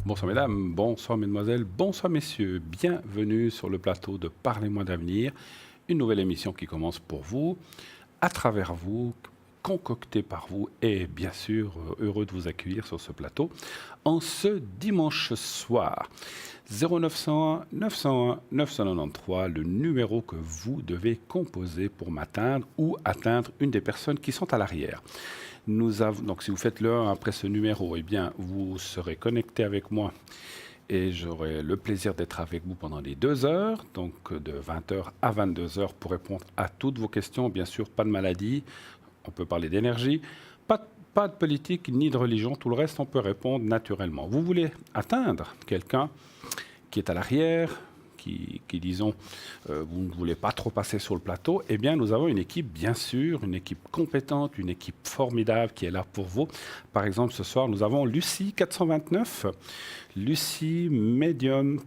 Bonsoir mesdames, bonsoir mesdemoiselles, bonsoir messieurs. Bienvenue sur le plateau de Parlez-moi d'avenir, une nouvelle émission qui commence pour vous, à travers vous, concoctée par vous et bien sûr heureux de vous accueillir sur ce plateau en ce dimanche soir. 0901 901 993, le numéro que vous devez composer pour m'atteindre ou atteindre une des personnes qui sont à l'arrière. Donc si vous faites le 1 après ce numéro, eh bien, vous serez connecté avec moi et j'aurai le plaisir d'être avec vous pendant les 2 heures, donc de 20h à 22h pour répondre à toutes vos questions. Bien sûr, pas de maladie, on peut parler d'énergie, pas de politique ni de religion, tout le reste on peut répondre naturellement. Vous voulez atteindre quelqu'un qui est à l'arrière, disons, vous ne voulez pas trop passer sur le plateau, eh bien, nous avons une équipe, bien sûr, une équipe compétente, une équipe formidable qui est là pour vous. Par exemple, ce soir, nous avons Lucie 429, Lucie, médium,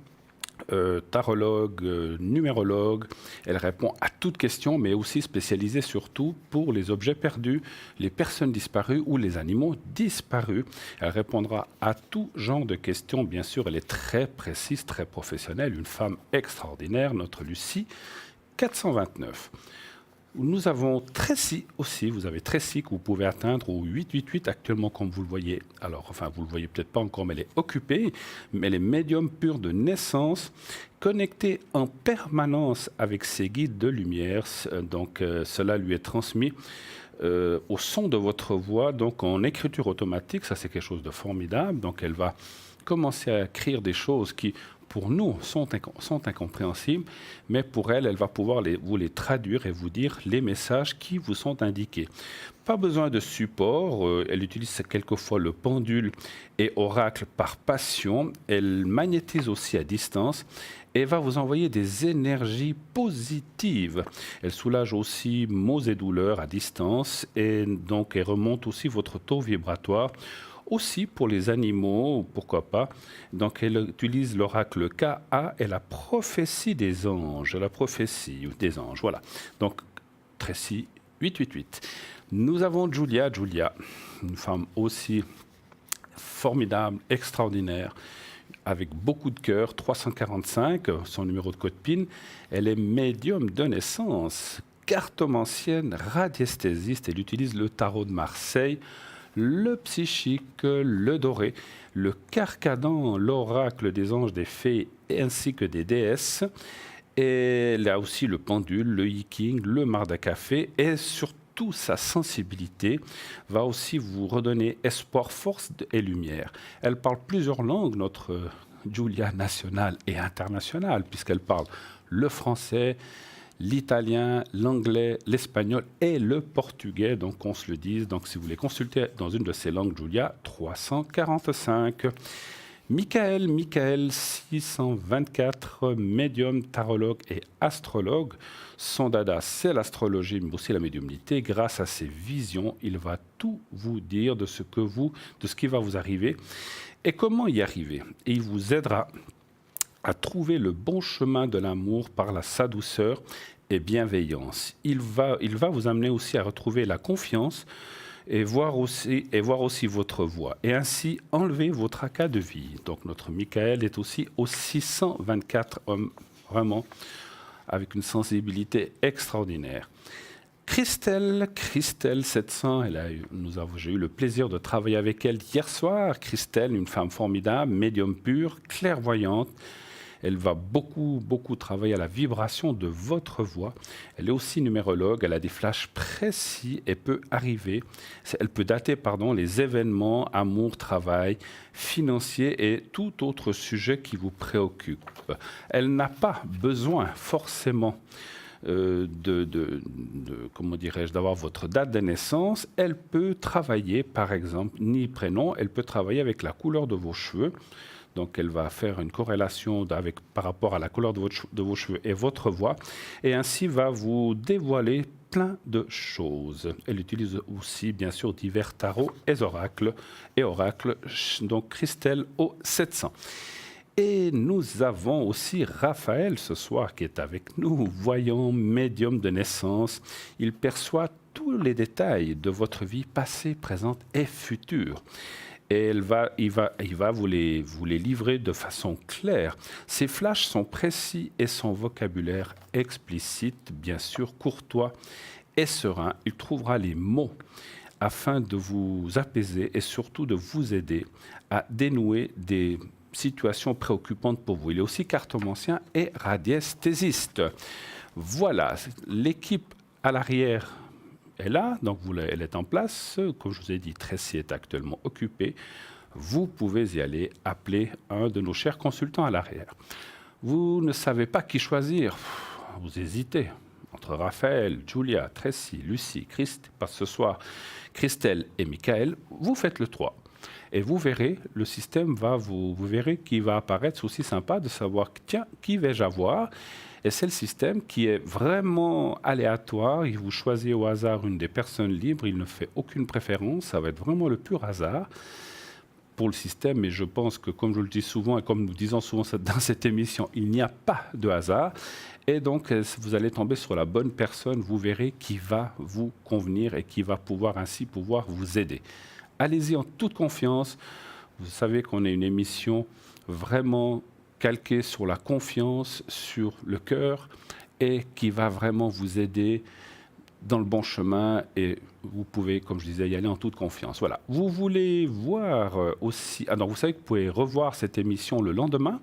tarologue, numérologue. Elle répond à toutes questions, mais aussi spécialisée surtout pour les objets perdus, les personnes disparues ou les animaux disparus. Elle répondra à tout genre de questions. Bien sûr, elle est très précise, très professionnelle, une femme extraordinaire, notre Lucie 429. Nous avons Tracy aussi, vous avez Tracy que vous pouvez atteindre au 888 actuellement comme vous le voyez. Alors, enfin, vous ne le voyez peut-être pas encore, mais elle est occupée, mais elle est médium pure de naissance, connectée en permanence avec ses guides de lumière. Donc, cela lui est transmis au son de votre voix, donc en écriture automatique, ça c'est quelque chose de formidable. Donc, elle va commencer à écrire des choses qui pour nous, sont incompréhensibles, mais pour elle, elle va pouvoir vous les traduire et vous dire les messages qui vous sont indiqués. Pas besoin de support, elle utilise quelquefois le pendule et oracle par passion. Elle magnétise aussi à distance et va vous envoyer des énergies positives. Elle soulage aussi maux et douleurs à distance et donc elle remonte aussi votre taux vibratoire. Aussi pour les animaux, pourquoi pas. Donc elle utilise l'oracle KA et la prophétie des anges. La prophétie des anges, voilà. Donc Tracy 888. Nous avons Julia, une femme aussi formidable, extraordinaire, avec beaucoup de cœur, 345, son numéro de code PIN. Elle est médium de naissance, cartomancienne, radiesthésiste. Elle utilise le tarot de Marseille, le psychique, le doré, le carcadan, l'oracle des anges, des fées ainsi que des déesses. Et là aussi le pendule, le yiking, le mardacafé et surtout sa sensibilité va aussi vous redonner espoir, force et lumière. Elle parle plusieurs langues, notre Julia nationale et internationale, puisqu'elle parle le français, l'italien, l'anglais, l'espagnol et le portugais, donc qu'on se le dise. Donc si vous voulez consulter dans une de ces langues, Julia, 345. Michael 624, médium, tarologue et astrologue. Son dada, c'est l'astrologie, mais aussi la médiumnité. Grâce à ses visions, il va tout vous dire de ce qui va vous arriver et comment y arriver. Et il vous aidera à trouver le bon chemin de l'amour par sa douceur et bienveillance. Il va vous amener aussi à retrouver la confiance et voir aussi votre voix, et ainsi enlever vos tracas de vie. Donc notre Michael est aussi au 624 hommes, vraiment, avec une sensibilité extraordinaire. Christelle 700, j'ai eu le plaisir de travailler avec elle hier soir. Christelle, une femme formidable, médium pure, clairvoyante. Elle va beaucoup travailler à la vibration de votre voix. Elle est aussi numérologue, elle a des flashs précis et elle peut dater les événements, amour, travail, financier et tout autre sujet qui vous préoccupe. Elle n'a pas besoin forcément d'avoir votre date de naissance. Elle peut travailler, par exemple, ni prénom, elle peut travailler avec la couleur de vos cheveux. Donc, elle va faire une corrélation par rapport à la couleur de vos cheveux et votre voix, et ainsi va vous dévoiler plein de choses. Elle utilise aussi, bien sûr, divers tarots et oracles, donc Christelle au 700. Et nous avons aussi Raphaël ce soir qui est avec nous, voyant, médium de naissance. Il perçoit tous les détails de votre vie passée, présente et future. et il va vous les livrer de façon claire. Ces flashs sont précis et son vocabulaire explicite, bien sûr, courtois et serein. Il trouvera les mots afin de vous apaiser et surtout de vous aider à dénouer des situations préoccupantes pour vous. Il est aussi cartomancien et radiesthésiste. Voilà, l'équipe à l'arrière est là, donc elle est en place. Comme je vous ai dit, Tracy est actuellement occupée. Vous pouvez y aller, appeler un de nos chers consultants à l'arrière. Vous ne savez pas qui choisir, vous hésitez entre Raphaël, Julia, Tracy, Lucie, ce soir, Christelle et Michael. Vous faites le 3. Et vous verrez, le système vous verrez qui va apparaître. C'est aussi sympa de savoir, tiens, qui vais-je avoir? Et c'est le système qui est vraiment aléatoire. Il vous choisit au hasard une des personnes libres. Il ne fait aucune préférence. Ça va être vraiment le pur hasard pour le système. Mais je pense que, comme je le dis souvent et comme nous disons souvent dans cette émission, il n'y a pas de hasard. Et donc, vous allez tomber sur la bonne personne. Vous verrez qui va vous convenir et qui va ainsi pouvoir vous aider. Allez-y en toute confiance. Vous savez qu'on est une émission vraiment calquée sur la confiance, sur le cœur, et qui va vraiment vous aider dans le bon chemin. Et vous pouvez, comme je disais, y aller en toute confiance. Voilà. Vous voulez voir aussi... Alors, vous savez que vous pouvez revoir cette émission le lendemain.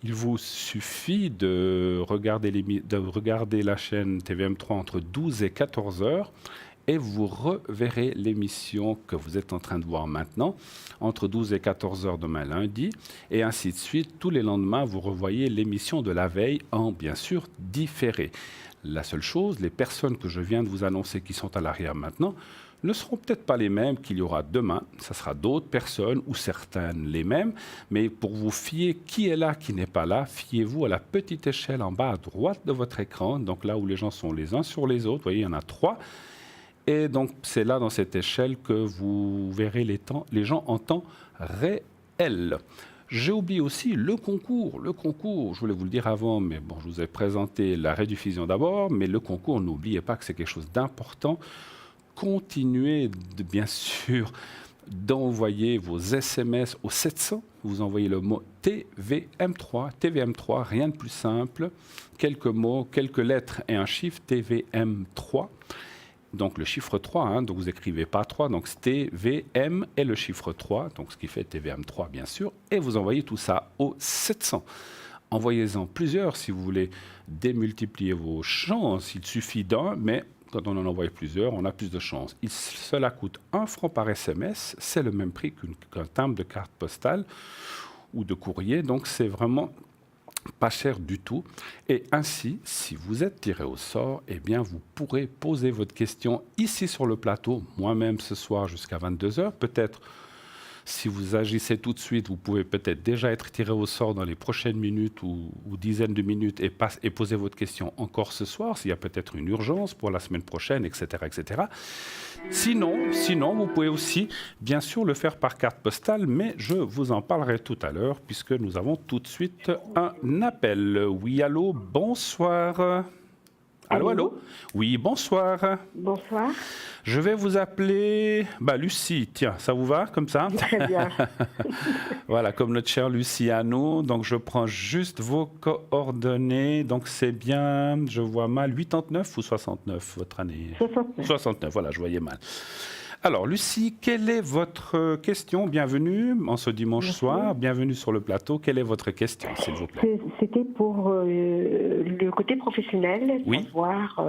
Il vous suffit de regarder la chaîne TVM3 entre 12 et 14 heures. Et vous reverrez l'émission que vous êtes en train de voir maintenant, entre 12 et 14 heures demain lundi, et ainsi de suite. Tous les lendemains, vous revoyez l'émission de la veille en, bien sûr, différé. La seule chose, les personnes que je viens de vous annoncer qui sont à l'arrière maintenant, ne seront peut-être pas les mêmes qu'il y aura demain. Ça sera d'autres personnes, ou certaines les mêmes. Mais pour vous fier qui est là, qui n'est pas là, fiez-vous à la petite échelle en bas à droite de votre écran, donc là où les gens sont les uns sur les autres. Vous voyez, il y en a 3. Et donc, c'est là, dans cette échelle, que vous verrez les gens en temps réel. J'ai oublié aussi le concours. Le concours, je voulais vous le dire avant, mais bon, je vous ai présenté la rediffusion d'abord, mais le concours, n'oubliez pas que c'est quelque chose d'important. Continuez, bien sûr, d'envoyer vos SMS au 700. Vous envoyez le mot TVM3. TVM3, rien de plus simple. Quelques mots, quelques lettres et un chiffre, TVM3. Donc le chiffre 3, donc vous n'écrivez pas 3, donc c'est TVM et le chiffre 3, donc ce qui fait TVM3 bien sûr, et vous envoyez tout ça au 700. Envoyez-en plusieurs si vous voulez démultiplier vos chances. Il suffit d'un, mais quand on en envoie plusieurs, on a plus de chances. Cela coûte 1 franc par SMS, c'est le même prix qu'un timbre de carte postale ou de courrier, donc c'est vraiment pas cher du tout. Et ainsi, si vous êtes tiré au sort, eh bien, vous pourrez poser votre question ici sur le plateau, moi-même ce soir jusqu'à 22h. Peut-être, si vous agissez tout de suite, vous pouvez peut-être déjà être tiré au sort dans les prochaines minutes ou dizaines de minutes et poser votre question encore ce soir, s'il y a peut-être une urgence pour la semaine prochaine, etc., etc. Sinon, vous pouvez aussi, bien sûr, le faire par carte postale, mais je vous en parlerai tout à l'heure, puisque nous avons tout de suite un appel. Oui, allô, bonsoir. Allô? Oui, bonsoir. Bonsoir. Je vais vous appeler Lucie. Tiens, ça vous va comme ça? Très bien. Voilà, comme notre chère Luciano. Donc, je prends juste vos coordonnées. Donc, c'est bien, je vois mal, 89 ou 69, votre année? 69. 69, voilà, je voyais mal. Alors, Lucie, quelle est votre question? Bienvenue en ce dimanche soir. Bienvenue sur le plateau. Quelle est votre question, s'il vous plaît? C'était pour le côté professionnel, oui. Savoir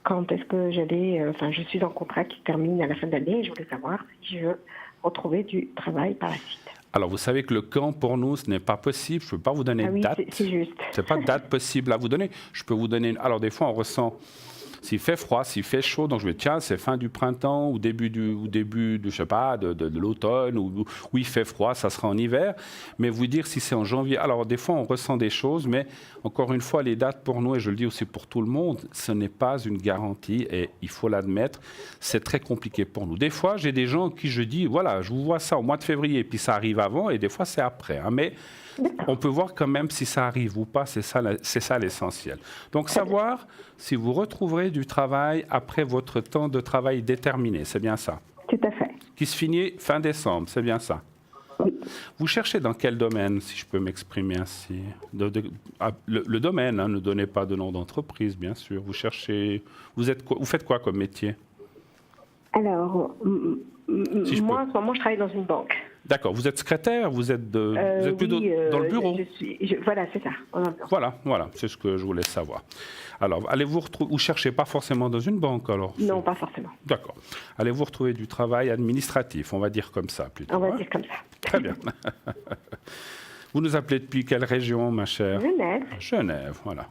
quand est-ce que j'allais... je suis en contrat qui termine à la fin de l'année et je voulais savoir si je veux retrouver du travail par la suite. Alors, vous savez que le camp, pour nous, ce n'est pas possible. Je ne peux pas vous donner de date. C'est juste. Ce n'est pas de date possible à vous donner. Je peux vous donner... Alors, des fois, on ressent... S'il fait froid, s'il fait chaud, donc je vais tiens, c'est fin du printemps ou début de je sais pas, de l'automne, ou il fait froid, ça sera en hiver. Mais vous dire si c'est en janvier. Alors, des fois, on ressent des choses, mais encore une fois, les dates pour nous, et je le dis aussi pour tout le monde, ce n'est pas une garantie et il faut l'admettre, c'est très compliqué pour nous. Des fois, j'ai des gens qui je dis, voilà, je vous vois ça au mois de février, puis ça arrive avant, et des fois, c'est après. Mais on peut voir quand même si ça arrive ou pas, c'est ça l'essentiel. Donc, savoir si vous retrouverez du travail après votre temps de travail déterminé, c'est bien ça? Tout à fait. qui se finit fin décembre, c'est bien ça? Oui. Vous cherchez dans quel domaine, si je peux m'exprimer ainsi? Le domaine, hein, ne donnez pas de nom d'entreprise, bien sûr. Vous cherchez... Vous faites quoi comme métier? Alors, Si moi, en ce moment, je travaille dans une banque. D'accord. Vous êtes secrétaire? Vous êtes plutôt Oui, dans le bureau? Voilà, c'est ça. Dans le bureau. Voilà, c'est ce que je voulais savoir. Alors, allez-vous retrouver... Vous cherchez pas forcément dans une banque, alors? Non, pas forcément. D'accord. Allez-vous retrouver du travail administratif, on va dire comme ça, plutôt. On va hein? dire comme ça. Très bien. Vous nous appelez depuis quelle région, ma chère? Genève. Genève, voilà.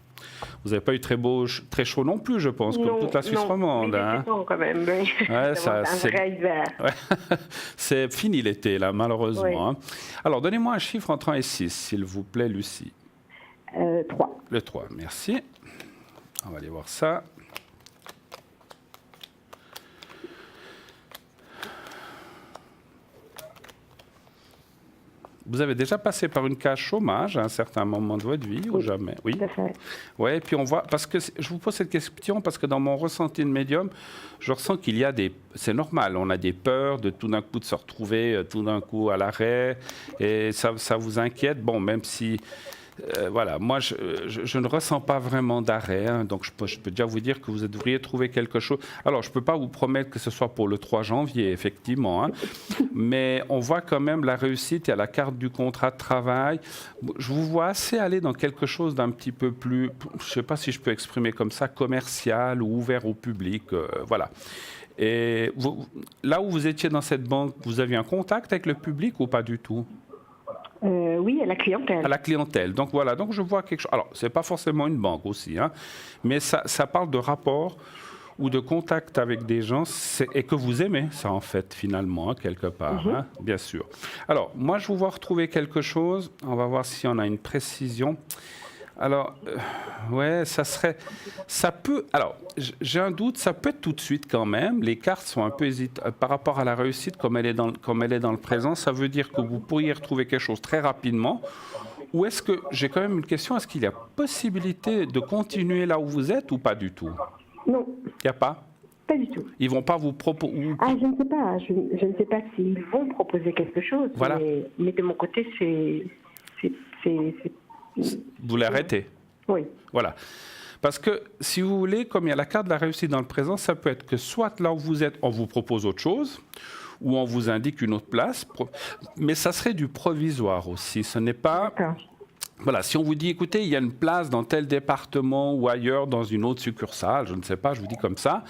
Vous n'avez pas eu très chaud non plus, je pense, comme toute la Suisse romande. Hein. Non, quand même. Oui. Ouais, ça, un vrai hiver. Ouais. C'est fini l'été, là, malheureusement. Oui. Hein. Alors, donnez-moi un chiffre entre 1 et 6, s'il vous plaît, Lucie. 3. Le 3, merci. On va aller voir ça. Vous avez déjà passé par une case chômage à un certain moment de votre vie ou jamais? Oui. Tout à fait. Oui, et puis on voit, parce que je vous pose cette question parce que dans mon ressenti de médium, je ressens qu'il y a des, c'est normal, on a des peurs de tout d'un coup de se retrouver tout d'un coup à l'arrêt et ça vous inquiète. Bon, même si, voilà, moi je ne ressens pas vraiment d'arrêt, hein, donc je peux déjà vous dire que vous devriez trouver quelque chose. Alors, je ne peux pas vous promettre que ce soit pour le 3 janvier, effectivement, hein, mais on voit quand même la réussite et à la carte du contrat de travail. Je vous vois assez aller dans quelque chose d'un petit peu plus, je ne sais pas si je peux exprimer comme ça, commercial ou ouvert au public, voilà. Et là où vous étiez dans cette banque, vous aviez un contact avec le public ou pas du tout? Oui, à la clientèle. À la clientèle. Donc voilà, donc je vois quelque chose. Alors, ce n'est pas forcément une banque aussi, hein, mais ça parle de rapport ou de contact avec des gens et que vous aimez, ça en fait, finalement, hein, quelque part, hein, bien sûr. Alors, moi, je vous vois retrouver quelque chose. On va voir si on a une précision. Alors, ouais, ça peut, alors, j'ai un doute, ça peut être tout de suite quand même. Les cartes sont un peu hésitantes par rapport à la réussite, comme elle est dans le présent. Ça veut dire que vous pourriez retrouver quelque chose très rapidement. Ou est-ce que, j'ai quand même une question, est-ce qu'il y a possibilité de continuer là où vous êtes ou pas du tout? Non. Il n'y a pas? Pas du tout. Ils ne vont pas vous proposer... Ah, je ne sais pas. Je ne sais pas s'ils vont proposer quelque chose. Voilà. Mais de mon côté, c'est Vous l'arrêtez? Oui. Voilà. Parce que, si vous voulez, comme il y a la carte de la réussite dans le présent, ça peut être que soit là où vous êtes, on vous propose autre chose, ou on vous indique une autre place, mais ça serait du provisoire aussi. Ce n'est pas... D'accord. Voilà, si on vous dit, écoutez, il y a une place dans tel département ou ailleurs, dans une autre succursale, je ne sais pas, je vous dis comme ça,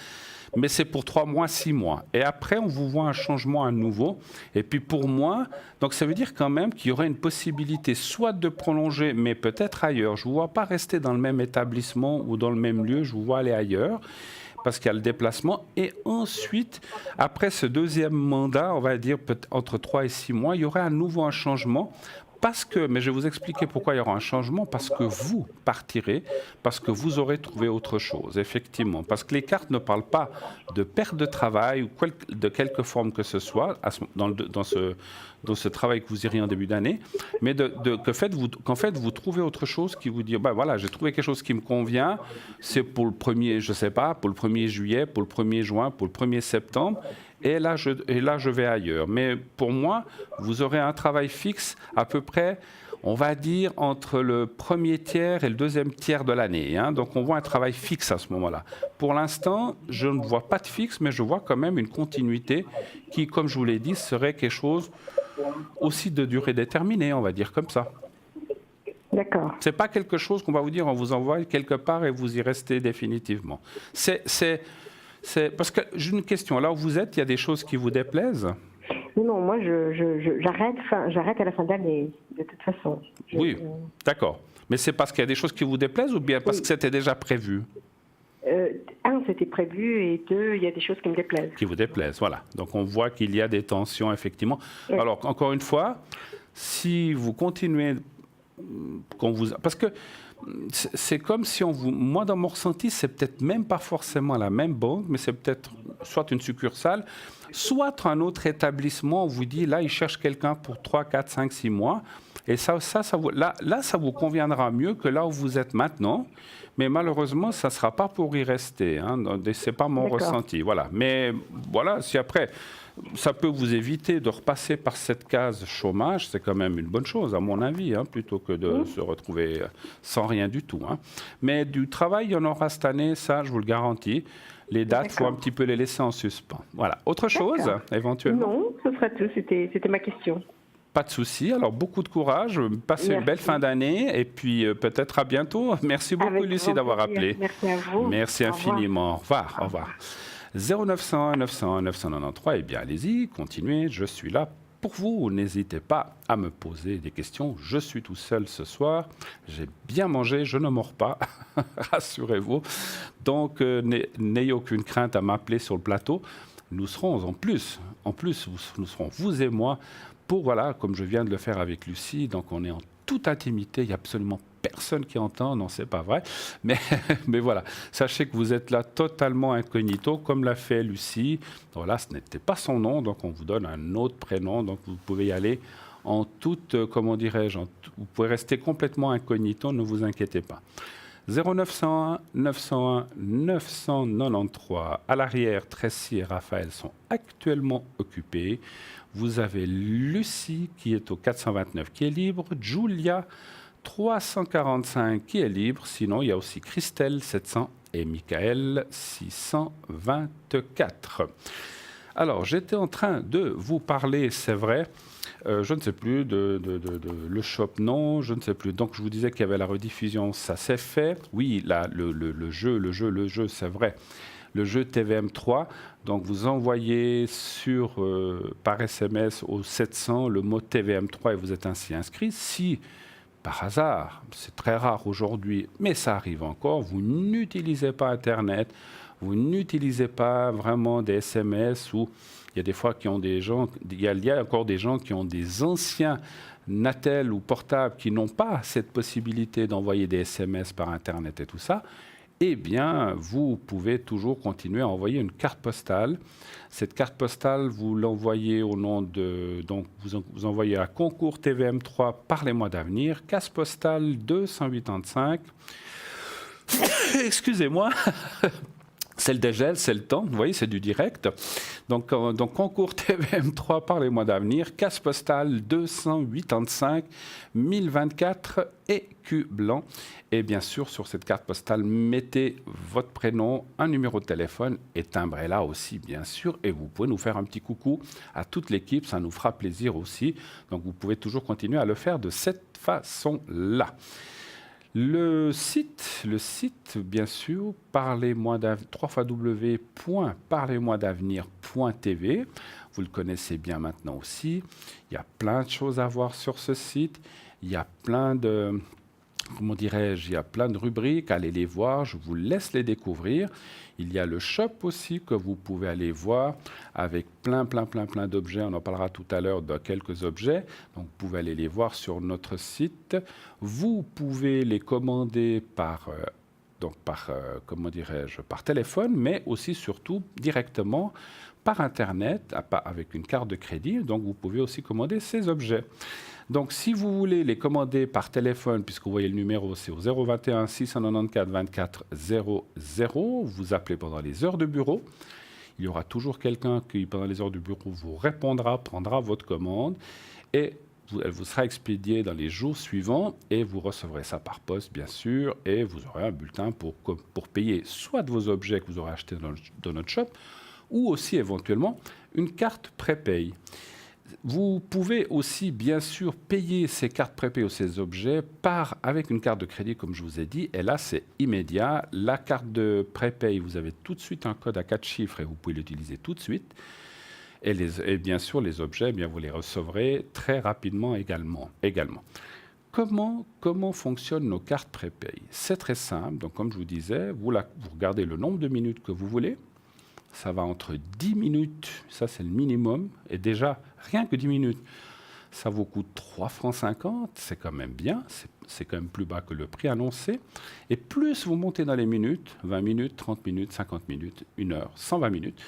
mais c'est pour 3 mois, 6 mois. Et après, on vous voit un changement à nouveau. Et puis pour moi, donc ça veut dire quand même qu'il y aurait une possibilité soit de prolonger, mais peut-être ailleurs. Je ne vous vois pas rester dans le même établissement ou dans le même lieu, je vous vois aller ailleurs, parce qu'il y a le déplacement. Et ensuite, après ce deuxième mandat, on va dire entre 3 et 6 mois, il y aurait à nouveau un changement. Parce que, mais je vais vous expliquer pourquoi il y aura un changement, parce que vous partirez, parce que vous aurez trouvé autre chose, effectivement. Parce que les cartes ne parlent pas de perte de travail ou de quelque forme que ce soit dans ce travail que vous iriez en début d'année, mais qu'en fait, vous trouvez autre chose qui vous dit, ben voilà, j'ai trouvé quelque chose qui me convient, c'est pour le 1er, je sais pas, pour le 1er juillet, pour le 1er juin, pour le 1er septembre, et là, je vais ailleurs. Mais pour moi, vous aurez un travail fixe à peu près, on va dire, entre le premier tiers et le deuxième tiers de l'année. Hein. Donc, on voit un travail fixe à ce moment-là. Pour l'instant, je ne vois pas de fixe, mais je vois quand même une continuité qui, comme je vous l'ai dit, serait quelque chose aussi de durée déterminée, on va dire comme ça. D'accord. Ce n'est pas quelque chose qu'on va vous dire, on vous envoie quelque part et vous y restez définitivement. Parce que j'ai une question. Là où vous êtes, il y a des choses qui vous déplaisent? Non, moi, j'arrête à la fin d'année, de toute façon. Oui, d'accord. Mais c'est parce qu'il y a des choses qui vous déplaisent ou bien parce que c'était déjà prévu? 1, c'était prévu, et 2, il y a des choses qui me déplaisent. Qui vous déplaisent, voilà. Donc on voit qu'il y a des tensions, effectivement. Oui. Alors, encore une fois, si vous continuez... Parce que c'est comme si on vous... Moi, dans mon ressenti, c'est peut-être même pas forcément la même banque, mais c'est peut-être soit une succursale, soit un autre établissement. On vous dit, là, il cherche quelqu'un pour 3, 4, 5, 6 mois. Et là, ça vous conviendra mieux que là où vous êtes maintenant. Mais malheureusement, ça ne sera pas pour y rester. Hein. Ce n'est pas mon ressenti. Voilà. Mais voilà, si après, ça peut vous éviter de repasser par cette case chômage, c'est quand même une bonne chose, à mon avis, hein, plutôt que de se retrouver sans rien du tout. Hein. Mais du travail, il y en aura cette année, ça, je vous le garantis. Les dates, il faut un petit peu les laisser en suspens. Voilà. Autre chose, éventuellement? Non, ce sera tout. C'était ma question. Pas de souci. Alors, beaucoup de courage. Passez une belle fin d'année et puis peut-être à bientôt. Merci beaucoup, Lucie, d'avoir appelé. Merci à vous. Merci infiniment. Au revoir. Au revoir. 0901 901 993. Eh bien, allez-y, continuez. Je suis là pour vous. N'hésitez pas à me poser des questions. Je suis tout seul ce soir. J'ai bien mangé. Je ne mords pas. Rassurez-vous. Donc, n'ayez aucune crainte à m'appeler sur le plateau. Nous serons en plus, nous serons vous et moi pour, voilà, comme je viens de le faire avec Lucie, donc on est en toute intimité, il n'y a absolument personne qui entend, non, c'est pas vrai, mais voilà, sachez que vous êtes là totalement incognito, comme l'a fait Lucie. Voilà, ce n'était pas son nom, donc on vous donne un autre prénom, donc vous pouvez y aller en toute, comment dirais-je, vous pouvez rester complètement incognito, ne vous inquiétez pas. 0901 901 993. À l'arrière, Tracy et Raphaël sont actuellement occupés. Vous avez Lucie qui est au 429 qui est libre, Julia 345 qui est libre. Sinon, il y a aussi Christelle 700 et Michael 624. Alors, j'étais en train de vous parler, c'est vrai, je ne sais plus, de le shop, non, je ne sais plus. Donc, je vous disais qu'il y avait la rediffusion, ça s'est fait. Oui, là, le jeu, c'est vrai. Le jeu TVM3, donc vous envoyez par SMS au 700 le mot TVM3 et vous êtes ainsi inscrit. Si, par hasard, c'est très rare aujourd'hui, mais ça arrive encore, vous n'utilisez pas Internet, vous n'utilisez pas vraiment des SMS ou il y a des fois il y a encore des gens qui ont des anciens Natel ou portables qui n'ont pas cette possibilité d'envoyer des SMS par Internet et tout ça. Eh bien, vous pouvez toujours continuer à envoyer une carte postale. Cette carte postale, vous l'envoyez au nom de... Donc, vous envoyez à concours TVM3 par les mois d'avenir, case postale 285. Excusez-moi. C'est le dégel, c'est le temps, vous voyez, c'est du direct. Donc concours TVM3 par les mois d'avenir, case postale 285 1024 écus blanc. Et bien sûr, sur cette carte postale, mettez votre prénom, un numéro de téléphone et timbrez-la aussi, bien sûr. Et vous pouvez nous faire un petit coucou à toute l'équipe, ça nous fera plaisir aussi. Donc vous pouvez toujours continuer à le faire de cette façon-là. Le site, bien sûr, www.parlez-moi-d'avenir.tv. Vous le connaissez bien maintenant aussi. Il y a plein de choses à voir sur ce site. Il y a plein de... Comment dirais-je, il y a plein de rubriques, allez les voir, je vous laisse les découvrir. Il y a le shop aussi que vous pouvez aller voir avec plein d'objets. On en parlera tout à l'heure de quelques objets. Donc vous pouvez aller les voir sur notre site. Vous pouvez les commander par téléphone, mais aussi surtout directement par Internet avec une carte de crédit. Donc vous pouvez aussi commander ces objets. Donc, si vous voulez les commander par téléphone, puisque vous voyez le numéro, c'est au 021 694 24 00. Vous appelez pendant les heures de bureau. Il y aura toujours quelqu'un qui, pendant les heures de bureau, vous répondra, prendra votre commande et elle vous sera expédiée dans les jours suivants et vous recevrez ça par poste, bien sûr, et vous aurez un bulletin pour payer soit de vos objets que vous aurez achetés dans notre shop ou aussi éventuellement une carte prépay. Vous pouvez aussi, bien sûr, payer ces cartes prépay ou ces objets avec une carte de crédit, comme je vous ai dit. Et là, c'est immédiat. La carte de prépay, vous avez tout de suite un code à 4 chiffres et vous pouvez l'utiliser tout de suite. Et bien sûr, les objets, vous les recevrez très rapidement également. Comment fonctionnent nos cartes prépay? C'est très simple. Donc, comme je vous disais, vous regardez le nombre de minutes que vous voulez. Ça va entre 10 minutes, ça c'est le minimum, et déjà, rien que 10 minutes, ça vous coûte 3,50 francs, c'est quand même bien, c'est quand même plus bas que le prix annoncé. Et plus vous montez dans les minutes, 20 minutes, 30 minutes, 50 minutes, 1 heure, 120 minutes,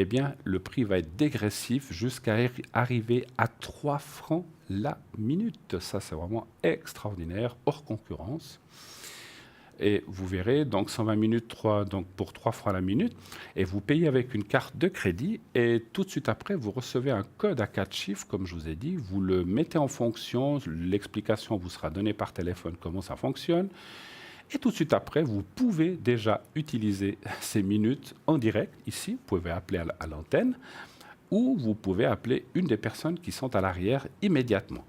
eh bien, le prix va être dégressif jusqu'à arriver à 3 francs la minute. Ça, c'est vraiment extraordinaire, hors concurrence. Et vous verrez, donc 120 minutes, donc pour 3 francs la minute, et vous payez avec une carte de crédit, et tout de suite après, vous recevez un code à 4 chiffres, comme je vous ai dit, vous le mettez en fonction, l'explication vous sera donnée par téléphone, comment ça fonctionne, et tout de suite après, vous pouvez déjà utiliser ces minutes en direct, ici, vous pouvez appeler à l'antenne, ou vous pouvez appeler une des personnes qui sont à l'arrière immédiatement.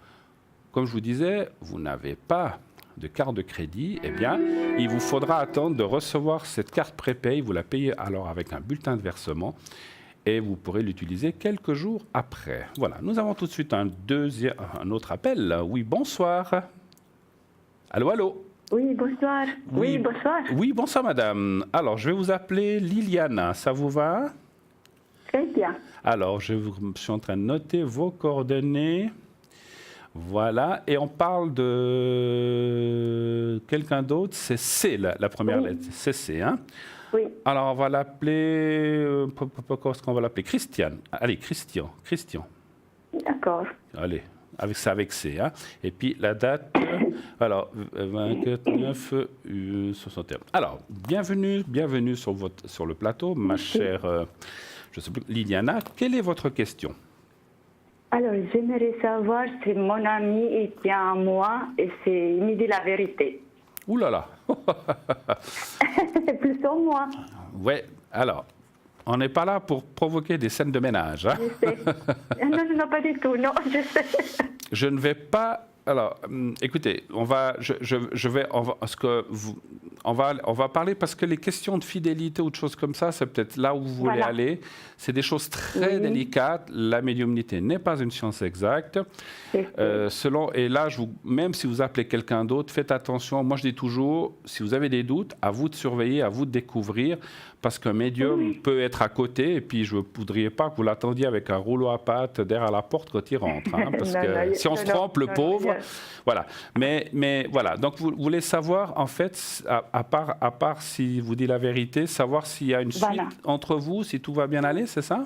Comme je vous disais, vous n'avez pas de carte de crédit, eh bien, il vous faudra attendre de recevoir cette carte prépay. Vous la payez alors avec un bulletin de versement et vous pourrez l'utiliser quelques jours après. Voilà, nous avons tout de suite un autre appel. Oui, bonsoir. Allô, allô. Oui, bonsoir. Oui, bonsoir. Oui, bonsoir, madame. Alors, je vais vous appeler Liliana. Ça vous va? Très bien. Alors, je suis en train de noter vos coordonnées. Voilà, et on parle de quelqu'un d'autre, c'est C, la première lettre, c'est C, hein? Oui. Alors, on va l'appeler, comment est-ce qu'on va l'appeler? Christiane. Allez, Christian. D'accord. Allez, avec C, hein? Et puis, la date, alors, 24, 9, 61. Alors, bienvenue sur le plateau, ma chère, je sais plus, Liliana. Quelle est votre question? Alors, j'aimerais savoir si mon ami il tient à moi et il me dit la vérité. Ouh là là. Plutôt moi. Ouais, alors, on n'est pas là pour provoquer des scènes de ménage. Hein? Je sais. Non, pas du tout, non, je sais. Je ne vais pas... Alors, écoutez, on va parler parce que les questions de fidélité ou de choses comme ça, c'est peut-être là où vous voulez aller. C'est des choses très délicates. La médiumnité n'est pas une science exacte. Et là, même si vous appelez quelqu'un d'autre, faites attention. Moi, je dis toujours, si vous avez des doutes, à vous de surveiller, à vous de découvrir, parce qu'un médium peut être à côté, et puis je ne voudrais pas que vous l'attendiez avec un rouleau à pattes derrière la porte quand il rentre. Hein, parce que si on se trompe, le pauvre... Voilà. Mais voilà. Donc, vous voulez savoir, en fait, à part si vous dit la vérité, savoir s'il y a une suite entre vous, si tout va bien aller, c'est ça?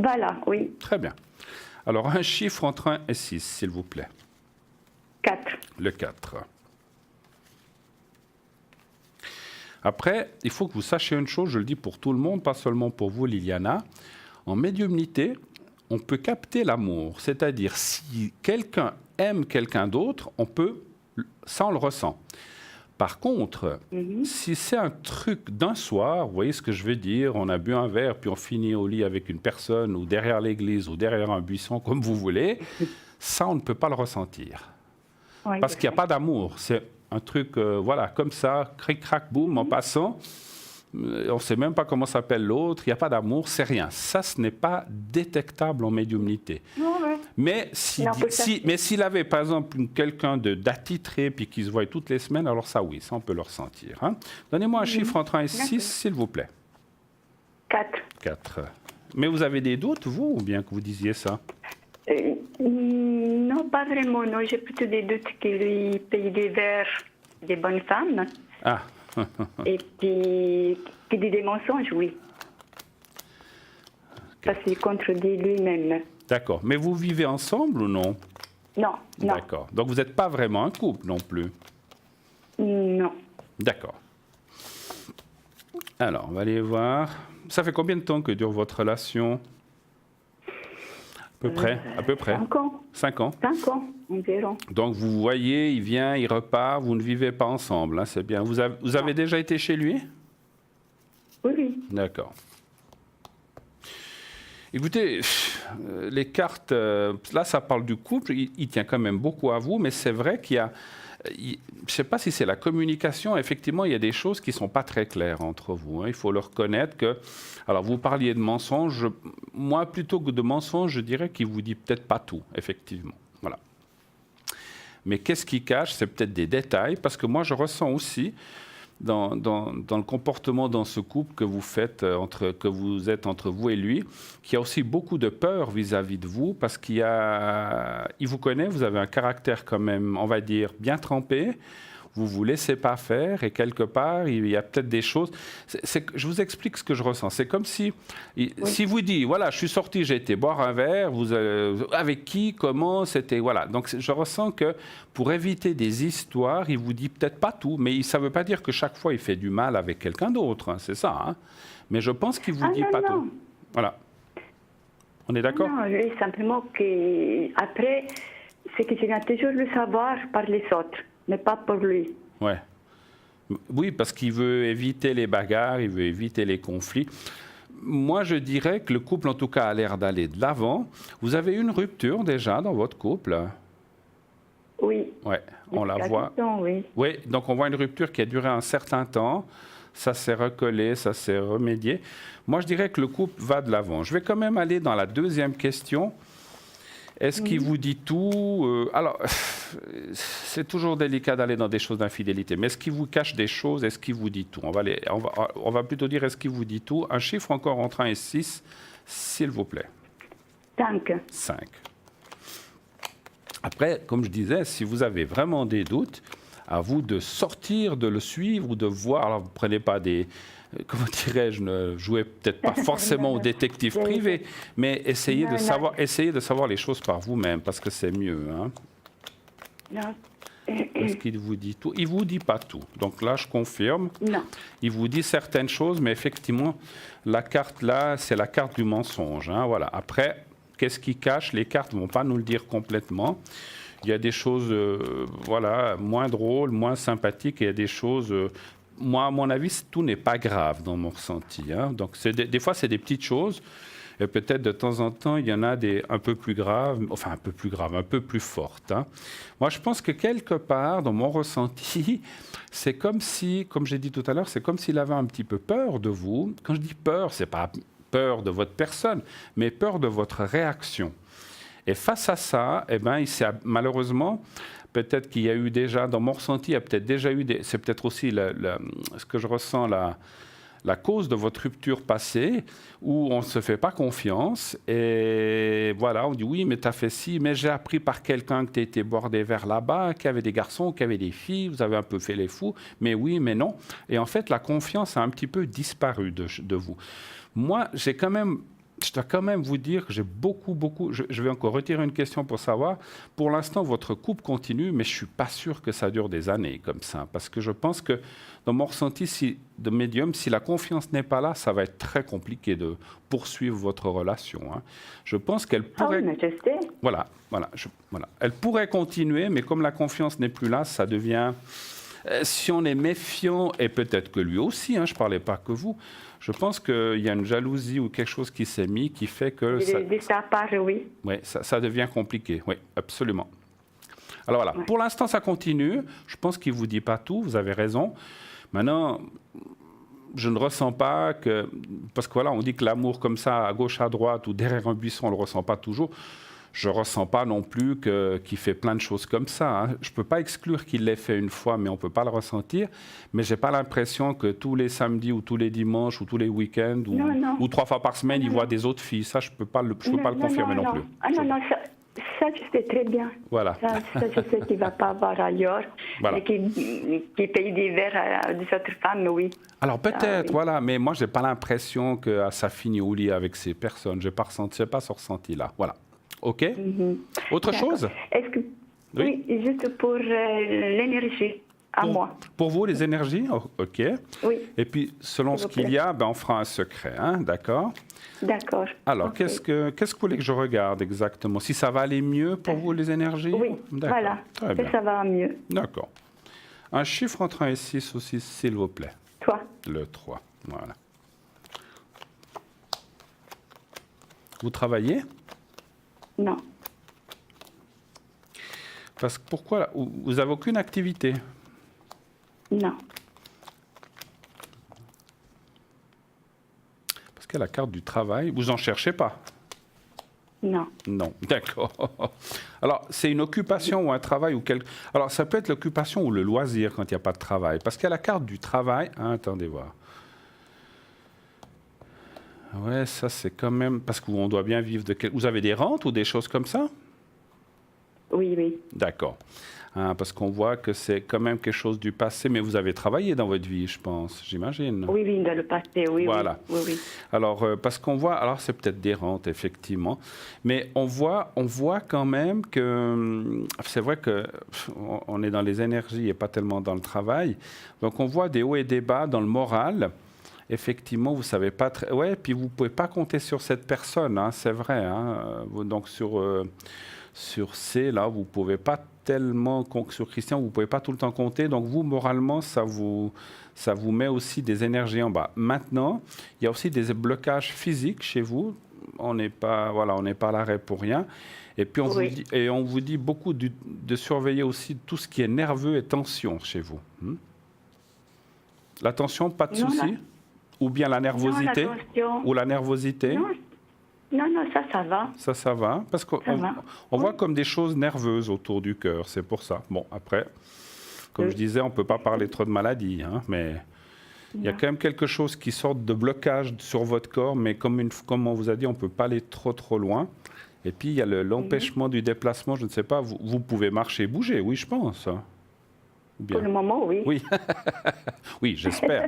Voilà, oui. Très bien. Alors, un chiffre entre 1 et 6, s'il vous plaît. 4. Le 4. Après, il faut que vous sachiez une chose, je le dis pour tout le monde, pas seulement pour vous, Liliana. En médiumnité, on peut capter l'amour. C'est-à-dire, si quelqu'un aime quelqu'un d'autre, ça on le ressent. Par contre, si c'est un truc d'un soir, vous voyez ce que je veux dire, on a bu un verre, puis on finit au lit avec une personne, ou derrière l'église, ou derrière un buisson, comme vous voulez, ça on ne peut pas le ressentir. Oui, parce qu'il n'y a pas d'amour. C'est un truc, voilà, comme ça, cric, crac, boum, en passant. On ne sait même pas comment s'appelle l'autre, il n'y a pas d'amour, c'est rien. Ça, ce n'est pas détectable en médiumnité. Mais s'il avait, par exemple, quelqu'un d'attitré puis qui se voit toutes les semaines, alors ça, oui, ça, on peut le ressentir. Hein. Donnez-moi un chiffre entre 1 et 6, s'il vous plaît. 4. 4. Mais vous avez des doutes, vous, ou bien que vous disiez ça? Non, pas vraiment. Non, j'ai plutôt des doutes qu'il lui paye des verres des bonnes femmes. Ah. Et puis, qui dit des mensonges, oui. Parce qu'il contredit lui-même. D'accord. Mais vous vivez ensemble ou non? Non. D'accord. Donc, vous n'êtes pas vraiment un couple non plus? Non. D'accord. Alors, on va aller voir. Ça fait combien de temps que dure votre relation? À peu près. 5 ans. 5 ans? 5 ans, environ. Donc, vous voyez, il vient, il repart, vous ne vivez pas ensemble, hein, c'est bien. Vous avez déjà été chez lui? Oui. D'accord. Écoutez, les cartes, là, ça parle du couple, il tient quand même beaucoup à vous, mais c'est vrai qu'il y a... Je ne sais pas si c'est la communication. Effectivement, il y a des choses qui ne sont pas très claires entre vous. Hein. Il faut le reconnaître que... Alors, vous parliez de mensonges. Moi, plutôt que de mensonges, je dirais qu'il ne vous dit peut-être pas tout, effectivement. Voilà. Mais qu'est-ce qui cache? C'est peut-être des détails, parce que moi, je ressens aussi, dans le comportement dans ce couple que vous faites, que vous êtes entre vous et lui, qu'il y a aussi beaucoup de peur vis-à-vis de vous, parce il vous connaît, vous avez un caractère quand même, on va dire, bien trempé. vous vous laissez pas faire et quelque part, il y a peut-être des choses. Je vous explique ce que je ressens. C'est comme si vous dit, voilà, je suis sorti, j'ai été boire un verre, avec qui, comment, c'était, voilà. Donc je ressens que pour éviter des histoires, il vous dit peut-être pas tout, mais ça veut pas dire que chaque fois il fait du mal avec quelqu'un d'autre, hein, c'est ça. Hein. Mais je pense qu'il vous dit pas tout. Voilà. On est d'accord? Non, lui, simplement qu'après, c'est que je viens toujours le savoir par les autres, mais pas pour lui. Ouais. Oui, parce qu'il veut éviter les bagarres, il veut éviter les conflits. Moi, je dirais que le couple, en tout cas, a l'air d'aller de l'avant. Vous avez une rupture déjà dans votre couple? Oui. Ouais, on la voit. Oui. Oui, donc on voit une rupture qui a duré un certain temps. Ça s'est recollé, ça s'est remédié. Moi, je dirais que le couple va de l'avant. Je vais quand même aller dans la deuxième question. Est-ce qu'il vous dit tout? Alors, c'est toujours délicat d'aller dans des choses d'infidélité, mais est-ce qu'il vous cache des choses? Est-ce qu'il vous dit tout? On va plutôt dire est-ce qu'il vous dit tout? Un chiffre encore entre 1 et 6, s'il vous plaît. 5. 5. Après, comme je disais, si vous avez vraiment des doutes, à vous de sortir, de le suivre ou de voir. Alors, vous ne prenez pas des... Comment dirais-je, ne jouez peut-être pas forcément au détective privé, mais essayez de savoir les choses par vous-même, parce que c'est mieux. Hein. Non. Est-ce qu'il vous dit tout? Il ne vous dit pas tout. Donc là, je confirme. Non. Il vous dit certaines choses, mais effectivement, la carte là, c'est la carte du mensonge. Hein, voilà. Après, qu'est-ce qu'il cache? Les cartes ne vont pas nous le dire complètement. Il y a des choses moins drôles, moins sympathiques, et il y a des choses... moi, à mon avis, tout n'est pas grave dans mon ressenti. Hein. Donc, des fois, c'est des petites choses. Et peut-être de temps en temps, il y en a des un peu plus graves, un peu plus fortes. Hein. Moi, je pense que quelque part, dans mon ressenti, c'est comme si, comme j'ai dit tout à l'heure, c'est comme s'il avait un petit peu peur de vous. Quand je dis peur, c'est pas peur de votre personne, mais peur de votre réaction. Et face à ça, eh ben, malheureusement, peut-être qu'il y a eu déjà, dans mon ressenti, il y a peut-être déjà eu c'est peut-être aussi ce que je ressens, la cause de votre rupture passée, où on ne se fait pas confiance. Et voilà, on dit oui, mais tu as fait ci, mais j'ai appris par quelqu'un que tu étais boire des verres là-bas, qu'il y avait des garçons, qu'il y avait des filles, vous avez un peu fait les fous, mais oui, mais non. Et en fait, la confiance a un petit peu disparu de vous. Moi, je dois quand même vous dire que j'ai beaucoup... Je vais encore retirer une question pour savoir. Pour l'instant, votre couple continue, mais je ne suis pas sûr que ça dure des années comme ça. Parce que je pense que, dans mon ressenti de médium, si la confiance n'est pas là, ça va être très compliqué de poursuivre votre relation. Hein. Je pense qu'elle pourrait... Ah oui, mais je sais. Voilà. Elle pourrait continuer, mais comme la confiance n'est plus là, ça devient... Si on est méfiant, et peut-être que lui aussi, hein, je ne parlais pas que vous, je pense qu'il y a une jalousie ou quelque chose qui s'est mis qui fait que... Oui, ça devient compliqué, oui, absolument. Alors voilà, pour l'instant, ça continue. Je pense qu'il ne vous dit pas tout, vous avez raison. Maintenant, je ne ressens pas que... Parce que voilà, on dit que l'amour comme ça, à gauche, à droite, ou derrière un buisson, on ne le ressent pas toujours. Je ne ressens pas non plus qu'il fait plein de choses comme ça. Hein. Je ne peux pas exclure qu'il l'ait fait une fois, mais on ne peut pas le ressentir. Mais je n'ai pas l'impression que tous les samedis ou tous les dimanches ou tous les week-ends ou 3 fois par semaine, il voit des autres filles. Ça, je ne peux pas le confirmer non plus. Ah non, ça, je sais très bien. Voilà. Ça je sais qu'il ne va pas voir ailleurs. Voilà. Et qu'il paye des verres à des autres femmes, oui. Alors peut-être, oui. voilà, mais moi, je n'ai pas l'impression que ça finit au lit avec ces personnes. Je n'ai pas ce ressenti-là. Voilà. OK. Autre chose? Est-ce que... Oui, juste pour l'énergie, moi. Pour vous, les énergies? OK. Oui. Et puis, selon ce qu'il y a, on fera un secret, hein? D'accord? D'accord. Alors, qu'est-ce que vous voulez que je regarde exactement? Si ça va aller mieux pour vous, les énergies? Oui, voilà. Très bien. Ça va mieux. D'accord. Un chiffre entre 1 et 6 aussi, s'il vous plaît. 3. Le 3, voilà. Vous travaillez? Non. Parce que pourquoi? Vous n'avez aucune activité? Non. Parce qu'il y a la carte du travail. Vous n'en cherchez pas? Non. Non, d'accord. Alors, c'est une occupation ou un travail ou quelque... Alors, ça peut être l'occupation ou le loisir quand il n'y a pas de travail. Parce qu'il y a la carte du travail... Hein, attendez voir. Ouais, ça c'est quand même... Parce qu'on doit bien vivre de... Vous avez des rentes ou des choses comme ça? Oui. D'accord. hein, parce qu'on voit que c'est quand même quelque chose du passé, mais vous avez travaillé dans votre vie, je pense, j'imagine. Oui, oui, dans le passé, oui, Voilà. oui, oui. Alors, parce qu'on voit, alors c'est peut-être des rentes, effectivement, mais on voit quand même que, c'est vrai qu'on est dans les énergies et pas tellement dans le travail, donc on voit des hauts et des bas dans le moral. Effectivement, vous savez pas très... Ouais, puis vous pouvez pas compter sur cette personne, hein, c'est vrai. Hein, donc sur C, là, vous pouvez pas tellement... Sur Christian, vous pouvez pas tout le temps compter. Donc vous, moralement, ça vous met aussi des énergies en bas. Maintenant, il y a aussi des blocages physiques chez vous. On n'est pas à l'arrêt pour rien. Et puis on vous dit beaucoup de surveiller aussi tout ce qui est nerveux et tension chez vous. La tension, pas de souci? Ou bien la nervosité? Ou la nervosité? Non, ça va. Ça va? Parce qu'on voit comme des choses nerveuses autour du cœur, c'est pour ça. Bon, après, comme je disais, on ne peut pas parler trop de maladies, hein, mais il y a quand même quelque chose qui sort de blocage sur votre corps, mais comme on vous a dit, on ne peut pas aller trop loin. Et puis, il y a l'empêchement du déplacement, je ne sais pas, vous pouvez marcher et bouger, oui, je pense. Bien. Pour le moment, oui. Oui, oui, j'espère.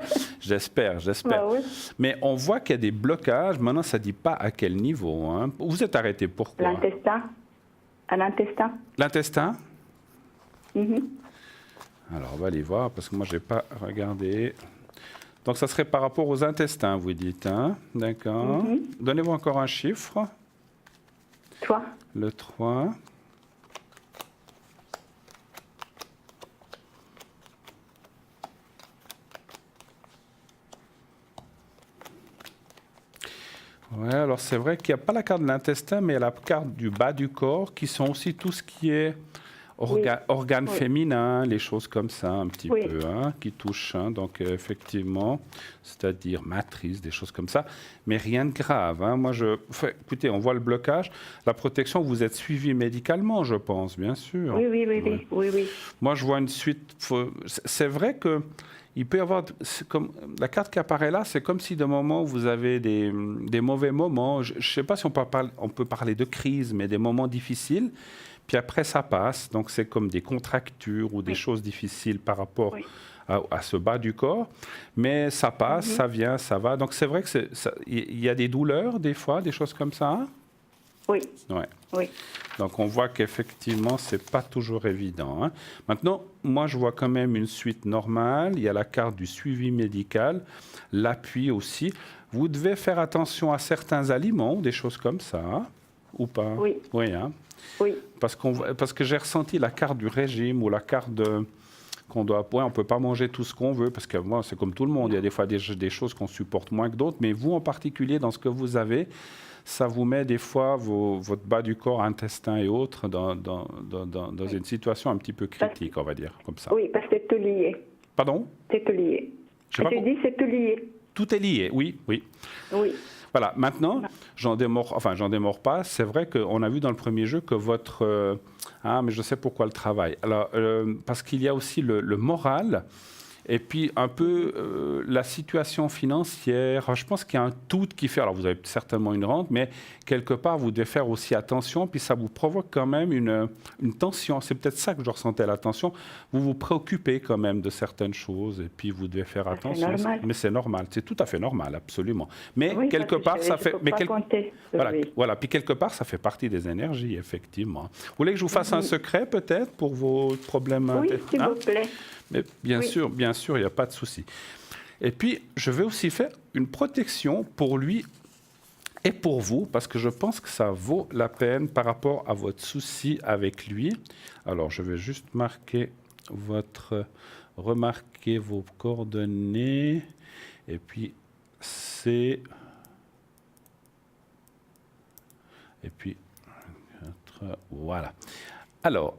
Bah, oui. Mais on voit qu'il y a des blocages. Maintenant, ça ne dit pas à quel niveau. Hein. Vous êtes arrêté pourquoi? L'intestin. À l'intestin. L'intestin? Alors, on va aller voir, parce que moi, je n'ai pas regardé. Donc, ça serait par rapport aux intestins, vous dites. Hein? D'accord. Donnez-moi encore un chiffre. 3. Le 3. Oui, alors c'est vrai qu'il n'y a pas la carte de l'intestin, mais il y a la carte du bas du corps, qui sont aussi tout ce qui est organes féminins, les choses comme ça, un petit peu, hein, qui touchent. Hein, donc effectivement, c'est-à-dire matrice, des choses comme ça, mais rien de grave. Hein. Moi, écoutez, on voit le blocage. La protection, vous êtes suivi médicalement, je pense, bien sûr. Oui. Moi, je vois une suite. C'est vrai que il peut y avoir, comme la carte qui apparaît là, c'est comme si de moments vous avez des mauvais moments. Je ne sais pas si on peut parler de crise, mais des moments difficiles. Puis après, ça passe. Donc, c'est comme des contractures ou des choses difficiles par rapport à ce bas du corps. Mais ça passe, ça vient, ça va. Donc, c'est vrai qu'il y a des douleurs, des fois, des choses comme ça. Hein? Oui. Donc, on voit qu'effectivement, ce n'est pas toujours évident. Hein. Maintenant, moi, je vois quand même une suite normale. Il y a la carte du suivi médical, l'appui aussi. Vous devez faire attention à certains aliments, des choses comme ça, hein, ou pas? Oui. Hein. Oui. Parce que j'ai ressenti la carte du régime ou la carte qu'on doit... on ne peut pas manger tout ce qu'on veut, parce que moi, c'est comme tout le monde. Il y a des fois des choses qu'on supporte moins que d'autres. Mais vous, en particulier, dans ce que vous avez, ça vous met des fois votre bas du corps, intestin et autres, dans une situation un petit peu critique, on va dire, comme ça. Oui, parce que c'est tout lié. Pardon? C'est tout lié. Je dis c'est tout lié. Tout est lié, oui. Voilà, maintenant, j'en démords pas. C'est vrai qu'on a vu dans le premier jeu que votre... mais je sais pourquoi le travail. Alors, parce qu'il y a aussi le moral... Et puis, un peu la situation financière. Je pense qu'il y a un tout qui fait... Alors, vous avez certainement une rente, mais quelque part, vous devez faire aussi attention. Puis, ça vous provoque quand même une tension. C'est peut-être ça que je ressentais, la tension. Vous vous préoccupez quand même de certaines choses. Et puis, vous devez faire attention. C'est normal. Mais c'est normal. C'est tout à fait normal, absolument. Mais quelque part, ça fait... Voilà. Puis, quelque part, ça fait partie des énergies, effectivement. Vous voulez que je vous fasse un secret, peut-être, pour vos problèmes? Oui, s'il vous plaît. Mais bien sûr, il n'y a pas de souci. Et puis, je vais aussi faire une protection pour lui et pour vous, parce que je pense que ça vaut la peine par rapport à votre souci avec lui. Alors, je vais juste remarquer vos coordonnées. Et puis, voilà. Alors,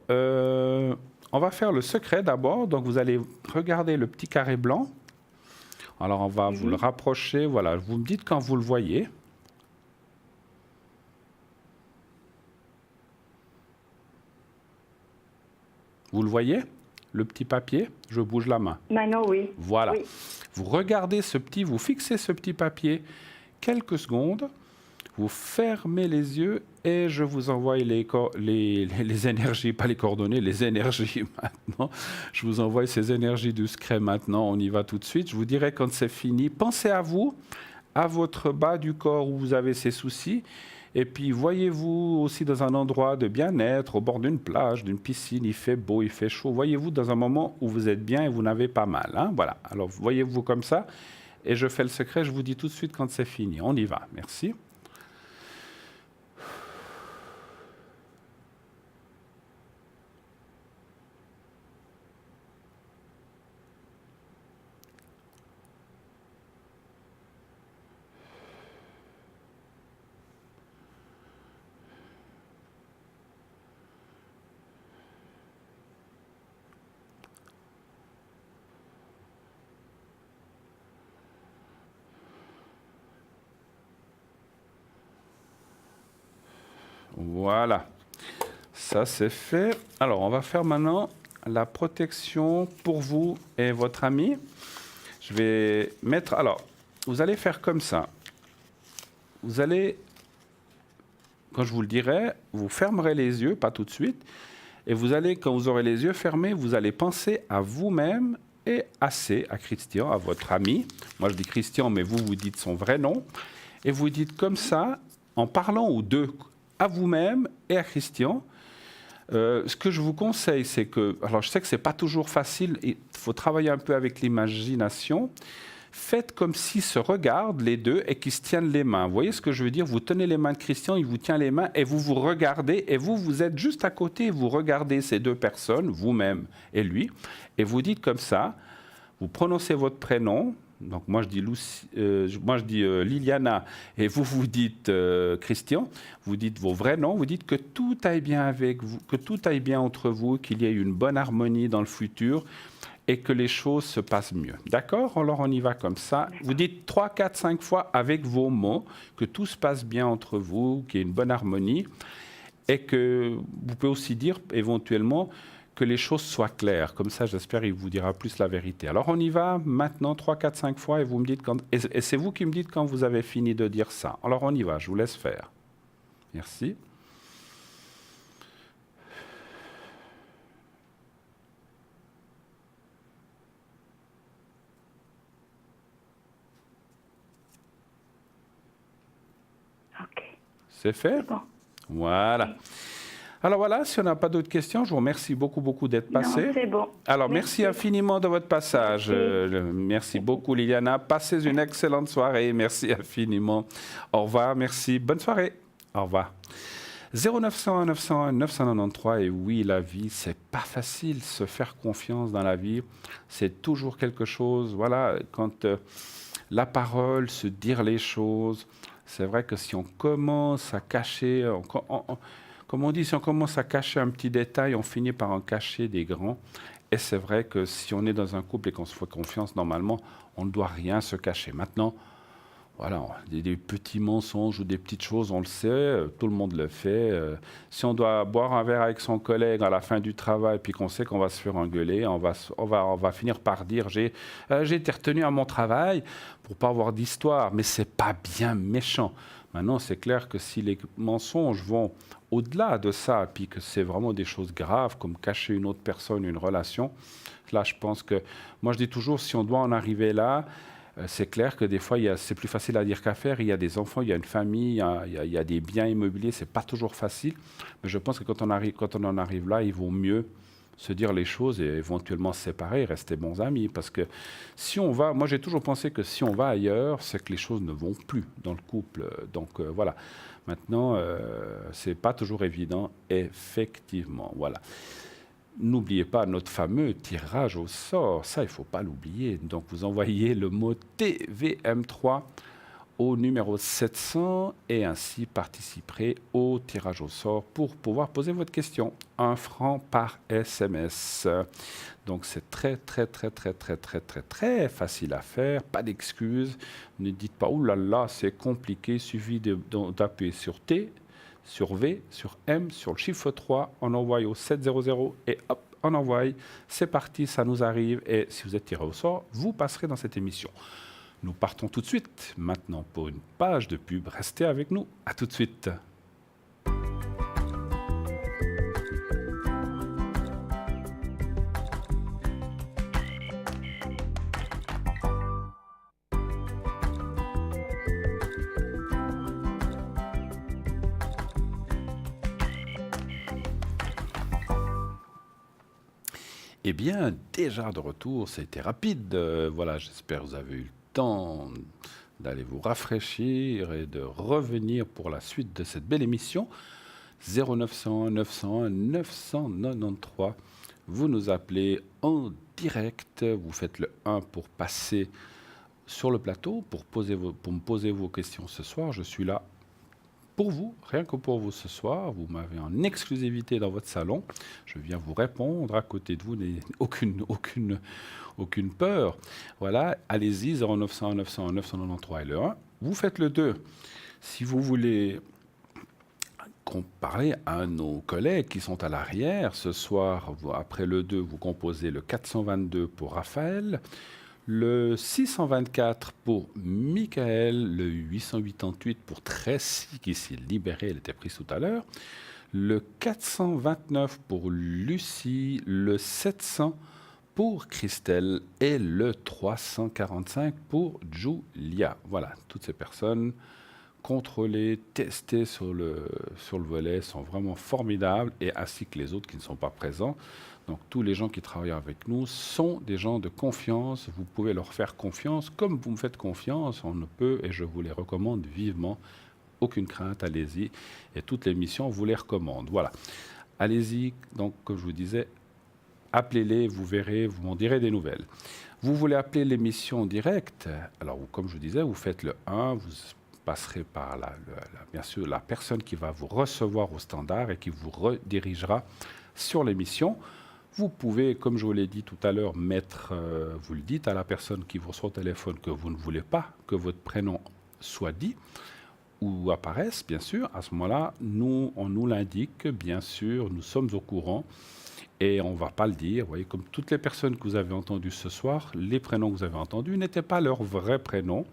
on va faire le secret d'abord. Donc, vous allez regarder le petit carré blanc. Alors, on va vous le rapprocher. Voilà, vous me dites quand vous le voyez. Vous le voyez, le petit papier? Je bouge la main. Maintenant, oui. Voilà. Oui. Vous regardez vous fixez ce petit papier quelques secondes. Vous fermez les yeux et je vous envoie les énergies, pas les coordonnées, les énergies maintenant. Je vous envoie ces énergies du secret maintenant. On y va tout de suite. Je vous dirai quand c'est fini. Pensez à vous, à votre bas du corps où vous avez ces soucis. Et puis, voyez-vous aussi dans un endroit de bien-être, au bord d'une plage, d'une piscine. Il fait beau, il fait chaud. Voyez-vous dans un moment où vous êtes bien et vous n'avez pas mal. Hein, voilà. Alors, voyez-vous comme ça. Et je fais le secret. Je vous dis tout de suite quand c'est fini. On y va. Merci. Voilà, ça c'est fait. Alors, on va faire maintenant la protection pour vous et votre ami. Je vais mettre... Alors, vous allez faire comme ça. Vous allez, quand je vous le dirai, vous fermerez les yeux, pas tout de suite. Et vous allez, quand vous aurez les yeux fermés, vous allez penser à vous-même et à Christian, à votre ami. Moi, je dis Christian, mais vous dites son vrai nom. Et vous dites comme ça, en parlant aux deux, à vous-même et à Christian. Ce que je vous conseille, c'est que... Alors, je sais que ce n'est pas toujours facile, il faut travailler un peu avec l'imagination. Faites comme s'ils se regardent, les deux, et qu'ils se tiennent les mains. Vous voyez ce que je veux dire? Vous tenez les mains de Christian, il vous tient les mains, et vous vous regardez, et vous êtes juste à côté, et vous regardez ces deux personnes, vous-même et lui, et vous dites comme ça, vous prononcez votre prénom. Donc moi je dis Liliana et vous dites Christian, vous dites vos vrais noms, vous dites que tout aille bien avec vous, que tout aille bien entre vous, qu'il y ait une bonne harmonie dans le futur et que les choses se passent mieux. D'accord? Alors on y va comme ça. Vous dites 3, 4, 5 fois avec vos mots que tout se passe bien entre vous, qu'il y ait une bonne harmonie et que vous pouvez aussi dire éventuellement que les choses soient claires. Comme ça, j'espère qu'il vous dira plus la vérité. Alors, on y va maintenant 3, 4, 5 fois et vous me dites quand... Et c'est vous qui me dites quand vous avez fini de dire ça. Alors, on y va. Je vous laisse faire. Merci. Ok. C'est fait? C'est bon. Voilà. Alors voilà, si on n'a pas d'autres questions, je vous remercie beaucoup d'être passé. Non, c'est bon. Alors merci infiniment de votre passage. Merci beaucoup Liliana. Passez une excellente soirée. Merci infiniment. Au revoir, merci. Bonne soirée. Au revoir. 0901 901 993 et oui, la vie, c'est pas facile. Se faire confiance dans la vie, c'est toujours quelque chose. Voilà, quand la parole, se dire les choses, c'est vrai que si on commence à cacher... Comme on dit, si on commence à cacher un petit détail, on finit par en cacher des grands. Et c'est vrai que si on est dans un couple et qu'on se fait confiance, normalement, on ne doit rien se cacher. Maintenant, voilà, des petits mensonges ou des petites choses, on le sait, tout le monde le fait. Si on doit boire un verre avec son collègue à la fin du travail, puis qu'on sait qu'on va se faire engueuler, on va finir par dire j'ai été retenu à mon travail pour pas avoir d'histoire, mais c'est pas bien méchant. Maintenant, c'est clair que si les mensonges vont au-delà de ça, puis que c'est vraiment des choses graves, comme cacher une autre personne, une relation, là, je pense que... Moi, je dis toujours, si on doit en arriver là, c'est clair que des fois, c'est plus facile à dire qu'à faire. Il y a des enfants, il y a une famille, il y a des biens immobiliers, c'est pas toujours facile. Mais je pense que quand on en arrive là, il vaut mieux se dire les choses et éventuellement se séparer, rester bons amis. Parce que si on va... Moi, j'ai toujours pensé que si on va ailleurs, c'est que les choses ne vont plus dans le couple. Donc, voilà. Maintenant, c'est pas toujours évident, effectivement. Voilà. N'oubliez pas notre fameux tirage au sort. Ça, il ne faut pas l'oublier. Donc, vous envoyez le mot TVM3 au numéro 700 et ainsi participerez au tirage au sort pour pouvoir poser votre question. 1 franc par SMS. Donc c'est très facile à faire, pas d'excuses. Ne dites pas « Ouh là là, c'est compliqué », il suffit d'appuyer sur T, sur V, sur M, sur le chiffre 3, on envoie au 700 et hop, on envoie. C'est parti, ça nous arrive et si vous êtes tiré au sort, vous passerez dans cette émission. Nous partons tout de suite, maintenant, pour une page de pub. Restez avec nous. À tout de suite. Eh bien, déjà de retour, c'était rapide. Voilà, j'espère que vous avez eu le temps d'aller vous rafraîchir et de revenir pour la suite de cette belle émission. 0901 901 993. Vous nous appelez en direct. Vous faites le 1 pour passer sur le plateau, pour me poser vos questions ce soir. Je suis là pour vous, rien que pour vous ce soir. Vous m'avez en exclusivité dans votre salon. Je viens vous répondre. À côté de vous, n'ayez aucune peur. Voilà, allez-y, 0901 901 993 et le 1. Vous faites le 2. Si vous voulez parler à nos collègues qui sont à l'arrière, ce soir, après le 2, vous composez le 422 pour Raphaël, le 624 pour Michael, le 888 pour Tracy qui s'est libérée, elle était prise tout à l'heure, le 429 pour Lucie, le 700 pour Christelle et le 345 pour Julia. Voilà, toutes ces personnes contrôlées, testées sur le volet sont vraiment formidables, et ainsi que les autres qui ne sont pas présents. Donc tous les gens qui travaillent avec nous sont des gens de confiance. Vous pouvez leur faire confiance comme vous me faites confiance. On ne peut, et je vous les recommande vivement, aucune crainte, allez-y. Et toutes les missions, on vous les recommande. Voilà. Allez-y, donc comme je vous disais, appelez-les, vous verrez, vous m'en direz des nouvelles. Vous voulez appeler l'émission en direct, alors comme je vous disais, vous faites le 1, vous passerez par bien sûr la personne qui va vous recevoir au standard et qui vous redirigera sur l'émission. Vous pouvez, comme je vous l'ai dit tout à l'heure, vous le dites à la personne qui vous reçoit au téléphone que vous ne voulez pas que votre prénom soit dit ou apparaisse, bien sûr. À ce moment-là, on nous l'indique, bien sûr, nous sommes au courant et on ne va pas le dire. Vous voyez, comme toutes les personnes que vous avez entendues ce soir, les prénoms que vous avez entendus n'étaient pas leurs vrais prénoms.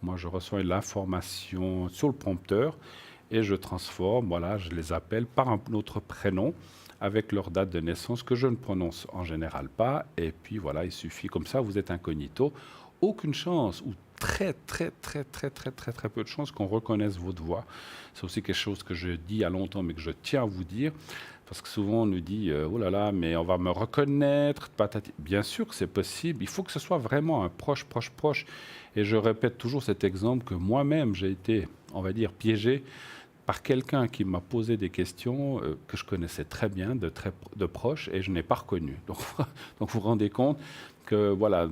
Moi, je reçois l'information sur le prompteur et je transforme, voilà, je les appelle par un autre prénom avec leur date de naissance que je ne prononce en général pas. Et puis voilà, il suffit, comme ça, vous êtes incognito. Aucune chance, ou très peu de chance qu'on reconnaisse votre voix. C'est aussi quelque chose que je dis à longtemps, mais que je tiens à vous dire, parce que souvent on nous dit oh là là, mais on va me reconnaître, patati. Bien sûr que c'est possible, il faut que ce soit vraiment un proche. Et je répète toujours cet exemple que moi-même j'ai été, on va dire, piégé par quelqu'un qui m'a posé des questions que je connaissais très bien, de proche, et je n'ai pas reconnu. Donc vous vous rendez compte que voilà,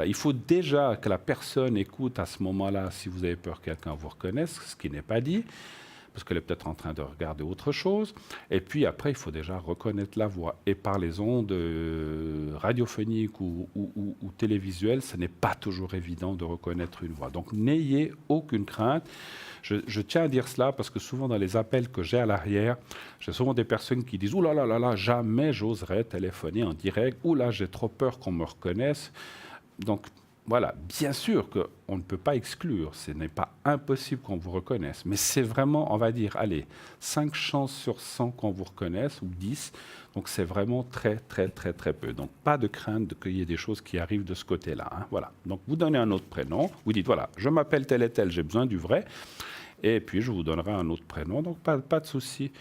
il faut déjà que la personne écoute à ce moment-là, si vous avez peur que quelqu'un vous reconnaisse, ce qui n'est pas dit, parce qu'elle est peut-être en train de regarder autre chose. Et puis après, il faut déjà reconnaître la voix. Et par les ondes radiophoniques ou télévisuelles, ce n'est pas toujours évident de reconnaître une voix. Donc n'ayez aucune crainte. Je tiens à dire cela parce que souvent dans les appels que j'ai à l'arrière, j'ai souvent des personnes qui disent « Ouh là là là là, jamais j'oserais téléphoner en direct. Ouh là, j'ai trop peur qu'on me reconnaisse. » Donc voilà, bien sûr qu'on ne peut pas exclure, ce n'est pas impossible qu'on vous reconnaisse, mais c'est vraiment, on va dire, allez, 5 chances sur 100 qu'on vous reconnaisse, ou 10, donc c'est vraiment très peu. Donc pas de crainte qu'il y ait des choses qui arrivent de ce côté-là. Hein, voilà. Donc vous donnez un autre prénom, vous dites, voilà, je m'appelle tel et tel, j'ai besoin du vrai, et puis je vous donnerai un autre prénom, donc pas de souci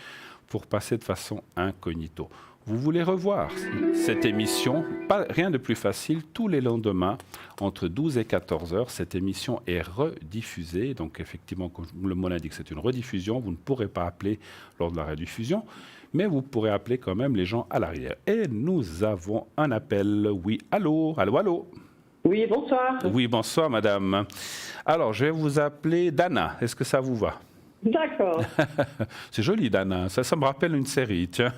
pour passer de façon incognito. Vous voulez revoir cette émission, rien de plus facile, tous les lendemains, entre 12 et 14 heures, cette émission est rediffusée. Donc effectivement, comme le mot l'indique, c'est une rediffusion. Vous ne pourrez pas appeler lors de la rediffusion, mais vous pourrez appeler quand même les gens à l'arrière. Et nous avons un appel. Oui, allô. Oui, bonsoir. Oui, bonsoir, madame. Alors, je vais vous appeler Dana. Est-ce que ça vous va ? D'accord. C'est joli, Dana. Ça me rappelle une série, tiens.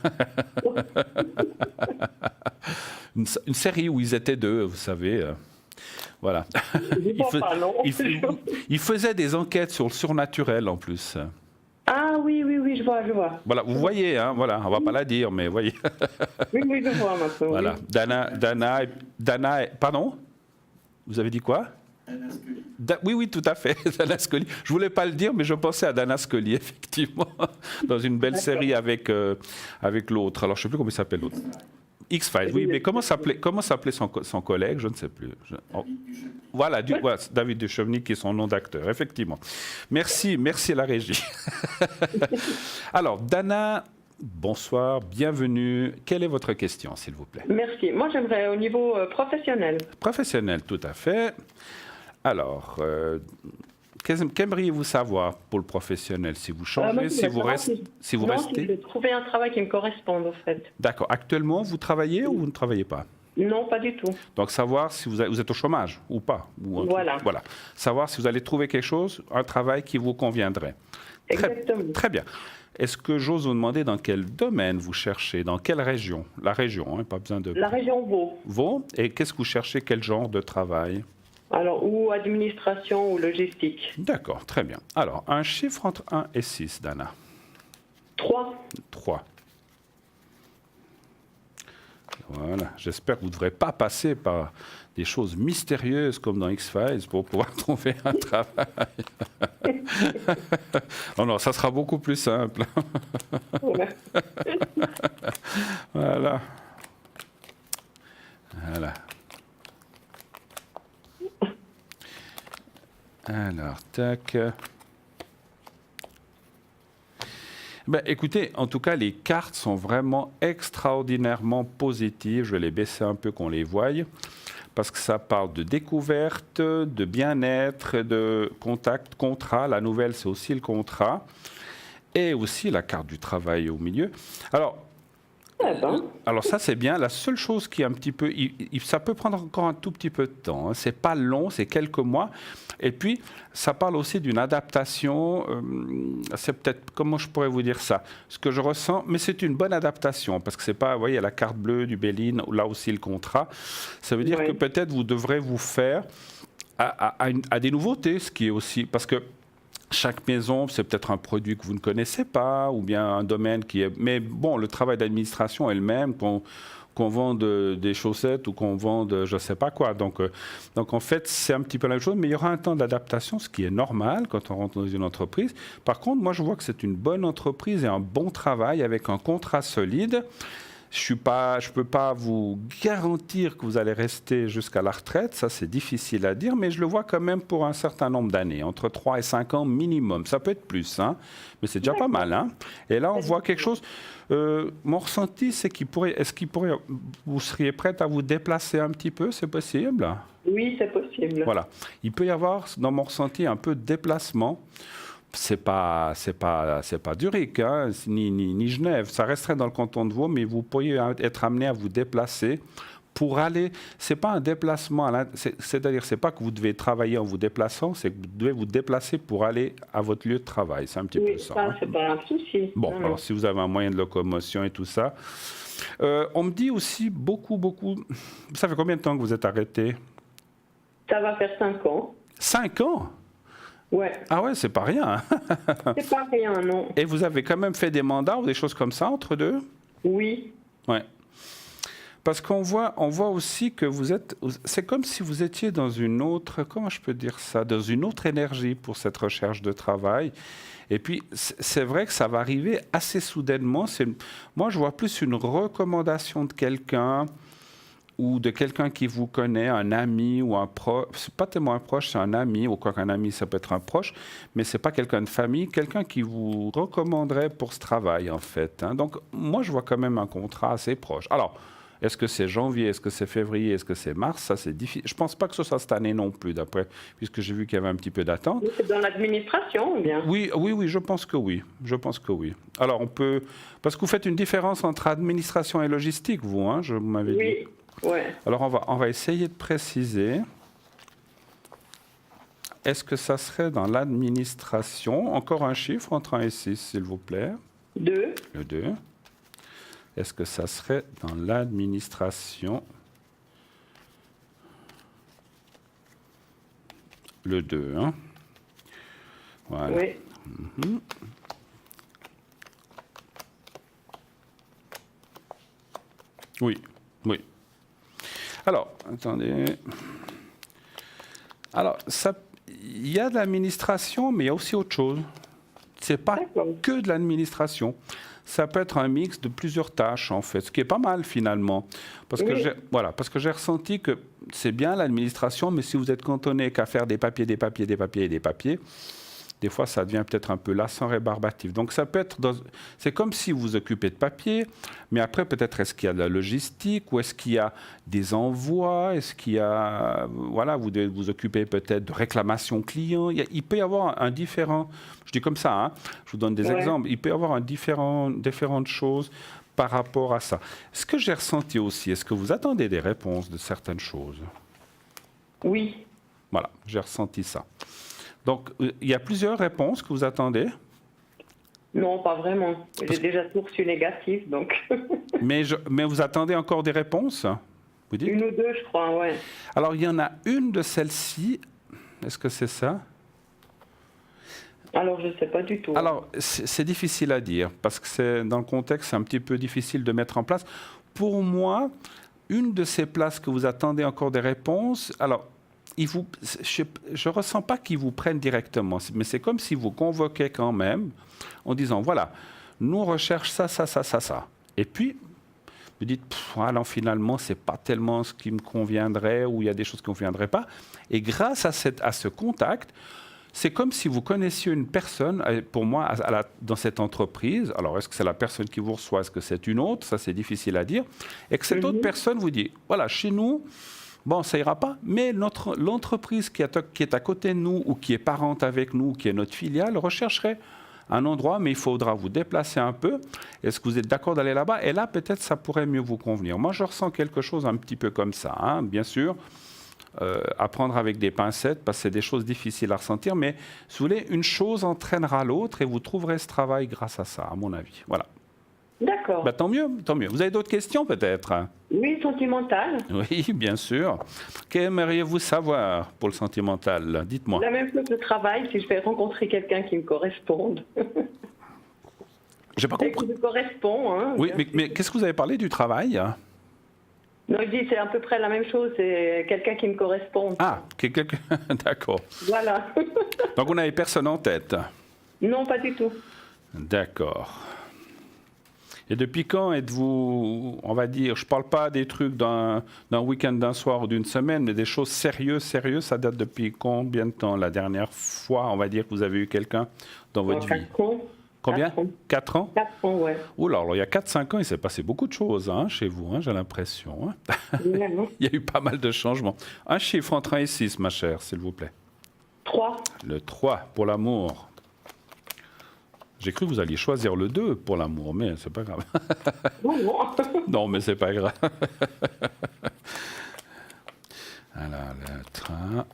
une série où ils étaient deux, vous savez. Voilà. Ils faisaient des enquêtes sur le surnaturel, en plus. Ah oui, je vois. Voilà, vous voyez, hein, voilà, on ne va pas la dire, mais voyez. Oui, je vois maintenant. Voilà, oui. Dana, pardon ? Vous avez dit quoi ? Oui, oui, tout à fait, Dana Scully. Je voulais pas le dire, mais je pensais à Dana Scully, effectivement, dans une belle série avec l'autre. Alors, je ne sais plus comment il s'appelle l'autre. X-Files, oui, mais comment s'appelait son collègue? Je ne sais plus. Voilà, David Duchovny, qui est son nom d'acteur, effectivement. Merci à la régie. Alors, Dana, bonsoir, bienvenue. Quelle est votre question, s'il vous plaît? Merci. Moi, j'aimerais au niveau professionnel. Professionnel, tout à fait. Alors, qu'aimeriez-vous savoir pour le professionnel? Si vous changez, si vous restez? Si je vais trouver un travail qui me corresponde, en fait. D'accord. Actuellement, vous travaillez ou vous ne travaillez pas? Non, pas du tout. Donc, savoir si vous êtes au chômage ou pas. Voilà. Voilà. Savoir si vous allez trouver quelque chose, un travail qui vous conviendrait. Exactement. Très bien. Est-ce que j'ose vous demander dans quel domaine vous cherchez? Dans quelle région? La région, hein, pas besoin de... La région Vaud. Vaud. Et qu'est-ce que vous cherchez? Quel genre de travail? Alors, ou administration ou logistique. D'accord, très bien. Alors, un chiffre entre 1 et 6, Dana. 3. 3. Voilà. J'espère que vous ne devrez pas passer par des choses mystérieuses comme dans X-Files pour pouvoir trouver un travail. Oh non, ça sera beaucoup plus simple. Voilà. Voilà. Alors, tac. Ben, écoutez, en tout cas, les cartes sont vraiment extraordinairement positives. Je vais les baisser un peu qu'on les voie, parce que ça parle de découverte, de bien-être, de contact, contrat. La nouvelle, c'est aussi le contrat. Et aussi la carte du travail au milieu. Alors ça, c'est bien. La seule chose qui est un petit peu... ça peut prendre encore un tout petit peu de temps. Hein. C'est pas long, c'est quelques mois. Et puis, ça parle aussi d'une adaptation. C'est peut-être... Comment je pourrais vous dire ça? Ce que je ressens... Mais c'est une bonne adaptation, parce que c'est pas... Vous voyez, la carte bleue du Béline, là aussi le contrat. Ça veut dire que peut-être vous devrez vous faire à des nouveautés, ce qui est aussi... Parce que chaque maison, c'est peut-être un produit que vous ne connaissez pas, ou bien un domaine qui est... Mais bon, le travail d'administration est le même, qu'on vende des chaussettes ou qu'on vende je ne sais pas quoi. Donc en fait, c'est un petit peu la même chose, mais il y aura un temps d'adaptation, ce qui est normal quand on rentre dans une entreprise. Par contre, moi, je vois que c'est une bonne entreprise et un bon travail avec un contrat solide. Je ne peux pas vous garantir que vous allez rester jusqu'à la retraite, ça c'est difficile à dire, mais je le vois quand même pour un certain nombre d'années, entre 3 et 5 ans minimum. Ça peut être plus, hein, mais c'est déjà pas mal. Hein. Et là, on voit quelque chose. Mon ressenti, c'est vous seriez prête à vous déplacer un petit peu, c'est possible? Oui, c'est possible. Voilà. Il peut y avoir, dans mon ressenti, un peu de déplacement. C'est pas Zurich, hein, ni Genève. Ça resterait dans le canton de Vaud, mais vous pourriez être amené à vous déplacer pour aller. C'est pas un déplacement, c'est-à-dire c'est pas que vous devez travailler en vous déplaçant, c'est que vous devez vous déplacer pour aller à votre lieu de travail. C'est un petit peu ça. Ça, c'est pas un souci. Bon, alors si vous avez un moyen de locomotion et tout ça. On me dit aussi beaucoup. Ça fait combien de temps que vous êtes arrêté? Ça va faire 5 ans. 5 ans? Ouais. Ah ouais, c'est pas rien. C'est pas rien, non. Et vous avez quand même fait des mandats ou des choses comme ça entre deux? Oui. Ouais. Parce qu'on voit aussi que c'est comme si vous étiez dans une autre, comment je peux dire ça, dans une autre énergie pour cette recherche de travail. Et puis, c'est vrai que ça va arriver assez soudainement. Moi, je vois plus une recommandation de quelqu'un ou de quelqu'un qui vous connaît, un ami ou un proche. C'est pas tellement un proche, c'est un ami, ou quoi qu'un ami, ça peut être un proche, mais c'est pas quelqu'un de famille, quelqu'un qui vous recommanderait pour ce travail, en fait. Hein. Donc, moi, je vois quand même un contrat assez proche. Alors, est-ce que c'est janvier, est-ce que c'est février, est-ce que c'est mars? Ça, c'est difficile. Je pense pas que ce soit cette année non plus, d'après, puisque j'ai vu qu'il y avait un petit peu d'attente. C'est dans l'administration, ou bien? Oui, je pense que oui. Je pense que oui. Alors, on peut... Parce que vous faites une différence entre administration et logistique, vous, hein, je m'avais dit. Oui. Ouais. Alors, on va essayer de préciser. Est-ce que ça serait dans l'administration? Encore un chiffre entre 1 et 6, s'il vous plaît. 2. Le 2. Est-ce que ça serait dans l'administration? Le 2, hein? Voilà. Oui. Mhm. Oui. Alors, attendez. Alors, il y a de l'administration, mais il y a aussi autre chose. C'est pas D'accord. que de l'administration. Ça peut être un mix de plusieurs tâches, en fait, ce qui est pas mal, finalement. Parce que Oui. parce que j'ai ressenti que c'est bien l'administration, mais si vous êtes cantonné qu'à faire des papiers, des fois, ça devient peut-être un peu lassant, rébarbatif. Donc, ça peut être... C'est comme si vous vous occupez de papier, mais après, peut-être, est-ce qu'il y a de la logistique ou est-ce qu'il y a des envois? Est-ce qu'il y a... Voilà, vous devez vous occuper peut-être de réclamations clients. Il peut y avoir un différent... Je dis comme ça, hein, je vous donne des Ouais. exemples. Il peut y avoir différentes choses par rapport à ça. Ce que j'ai ressenti aussi, est-ce que vous attendez des réponses de certaines choses? Oui. Voilà, j'ai ressenti ça. Donc, il y a plusieurs réponses que vous attendez, Non, pas vraiment. J'ai déjà tout reçu négatif, donc mais vous attendez encore des réponses, vous dites? une ou deux, je crois, ouais. Alors, il y en a une de celles-ci. Est-ce que c'est ça? Alors, je sais pas du tout. Alors, c'est difficile à dire, parce que dans le contexte, c'est un petit peu difficile de mettre en place. Pour moi, une de ces places que vous attendez encore des réponses, alors, je ne ressens pas qu'ils vous prennent directement, mais c'est comme si vous convoquaient quand même en disant, voilà, nous on recherche ça. Et puis, vous dites, non, finalement, ce n'est pas tellement ce qui me conviendrait ou il y a des choses qui ne conviendraient pas. Et grâce à ce contact, c'est comme si vous connaissiez une personne, pour moi, dans cette entreprise. Alors, est-ce que c'est la personne qui vous reçoit? Est-ce que c'est une autre? Ça, c'est difficile à dire. Et que cette autre personne vous dit, voilà, chez nous, bon, ça ira pas, mais l'entreprise qui est à côté de nous ou qui est parente avec nous, qui est notre filiale, rechercherait un endroit, mais il faudra vous déplacer un peu. Est-ce que vous êtes d'accord d'aller là-bas? Et là, peut-être, ça pourrait mieux vous convenir. Moi, je ressens quelque chose un petit peu comme ça, hein, bien sûr. À prendre avec des pincettes, parce que c'est des choses difficiles à ressentir, mais si vous voulez, une chose entraînera l'autre et vous trouverez ce travail grâce à ça, à mon avis. Voilà. D'accord. Bah, tant mieux, tant mieux. Vous avez d'autres questions peut-être? Oui, sentimental. Oui, bien sûr. Qu'aimeriez-vous savoir pour le sentimental? Dites-moi. La même chose que le travail, si je vais rencontrer quelqu'un qui me corresponde. J'ai pas Et compris. qui me correspond, hein. Oui, mais qu'est-ce que vous avez parlé du travail? Non, je dis c'est à peu près la même chose, c'est quelqu'un qui me correspond. Ah, quelqu'un. D'accord. Voilà. Donc vous n'avez personne en tête. Non, pas du tout. D'accord. Et depuis quand êtes-vous, on va dire, je ne parle pas des trucs d'un week-end, d'un soir ou d'une semaine, mais des choses sérieuses, ça date depuis combien de temps? La dernière fois, on va dire, que vous avez eu quelqu'un dans votre vie? 4 ans. Combien? 4 ans. 4 ans? 4 ans, ouais. Oh là, alors il y a 4-5 ans, il s'est passé beaucoup de choses hein, chez vous, hein, j'ai l'impression. Hein. Vraiment. Il y a eu pas mal de changements. Un chiffre entre 1 et 6, ma chère, s'il vous plaît. 3. Le 3 pour l'amour. J'ai cru que vous alliez choisir le 2 pour l'amour, mais c'est pas grave. Non, non. Non, mais c'est pas grave. Alors, le train.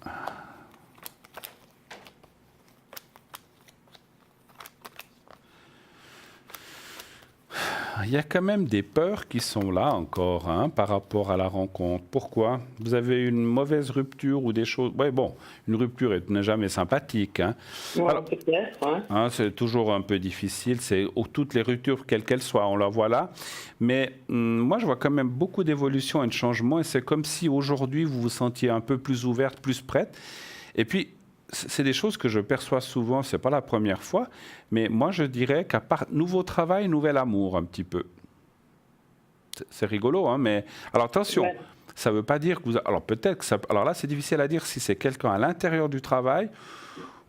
Il y a quand même des peurs qui sont là encore hein, par rapport à la rencontre. Pourquoi? Vous avez une mauvaise rupture ou des choses... Oui, bon, une rupture n'est jamais sympathique. Hein. Ouais, Alors, peut-être, hein. hein, c'est toujours un peu difficile. C'est toutes les ruptures, quelles qu'elles soient, on la voit là. Mais moi, je vois quand même beaucoup d'évolution et de changements. Et c'est comme si aujourd'hui, vous vous sentiez un peu plus ouverte, plus prête. Et puis, c'est des choses que je perçois souvent, c'est pas la première fois, mais moi je dirais qu'à part nouveau travail, nouvel amour un petit peu. C'est rigolo, hein, mais alors attention, Ouais. ça veut pas dire que vous... Alors peut-être que ça... Alors là, c'est difficile à dire si c'est quelqu'un à l'intérieur du travail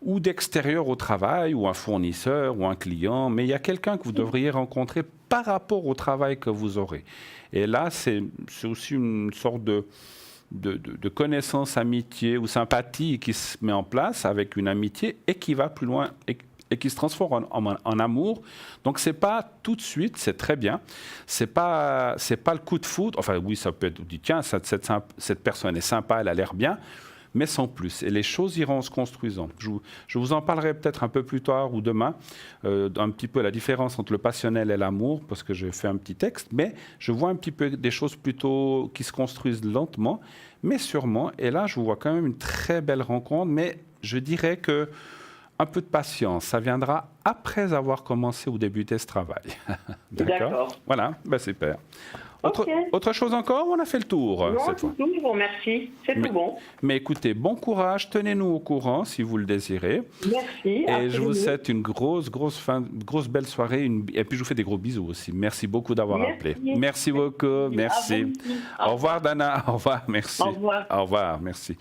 ou d'extérieur au travail, ou un fournisseur, ou un client, mais il y a quelqu'un que vous devriez rencontrer par rapport au travail que vous aurez. Et là, c'est aussi une sorte de connaissance, amitié ou sympathie qui se met en place avec une amitié et qui va plus loin et qui se transforme en amour. Donc c'est pas tout de suite, c'est très bien. C'est pas le coup de foudre. Enfin oui, ça peut être, on dit tiens, cette personne est sympa, elle a l'air bien, mais sans plus. Et les choses iront se construisant. Je vous en parlerai peut-être un peu plus tard ou demain, un petit peu la différence entre le passionnel et l'amour, parce que j'ai fait un petit texte, mais je vois un petit peu des choses plutôt qui se construisent lentement, mais sûrement. Et là, je vois quand même une très belle rencontre, mais je dirais que un peu de patience, ça viendra après avoir commencé ou débuté ce travail. D'accord. Voilà, ben super. Autre chose encore, on a fait le tour Non, cette fois. tout, je vous remercie. C'est tout bon. Mais écoutez, bon courage, tenez-nous au courant si vous le désirez. Merci. Et je vous souhaite une grosse belle soirée. Et puis je vous fais des gros bisous aussi. Merci beaucoup d'avoir appelé. Merci beaucoup. Merci. Au revoir Dana. Au revoir. Merci. Au revoir. Au revoir. Merci.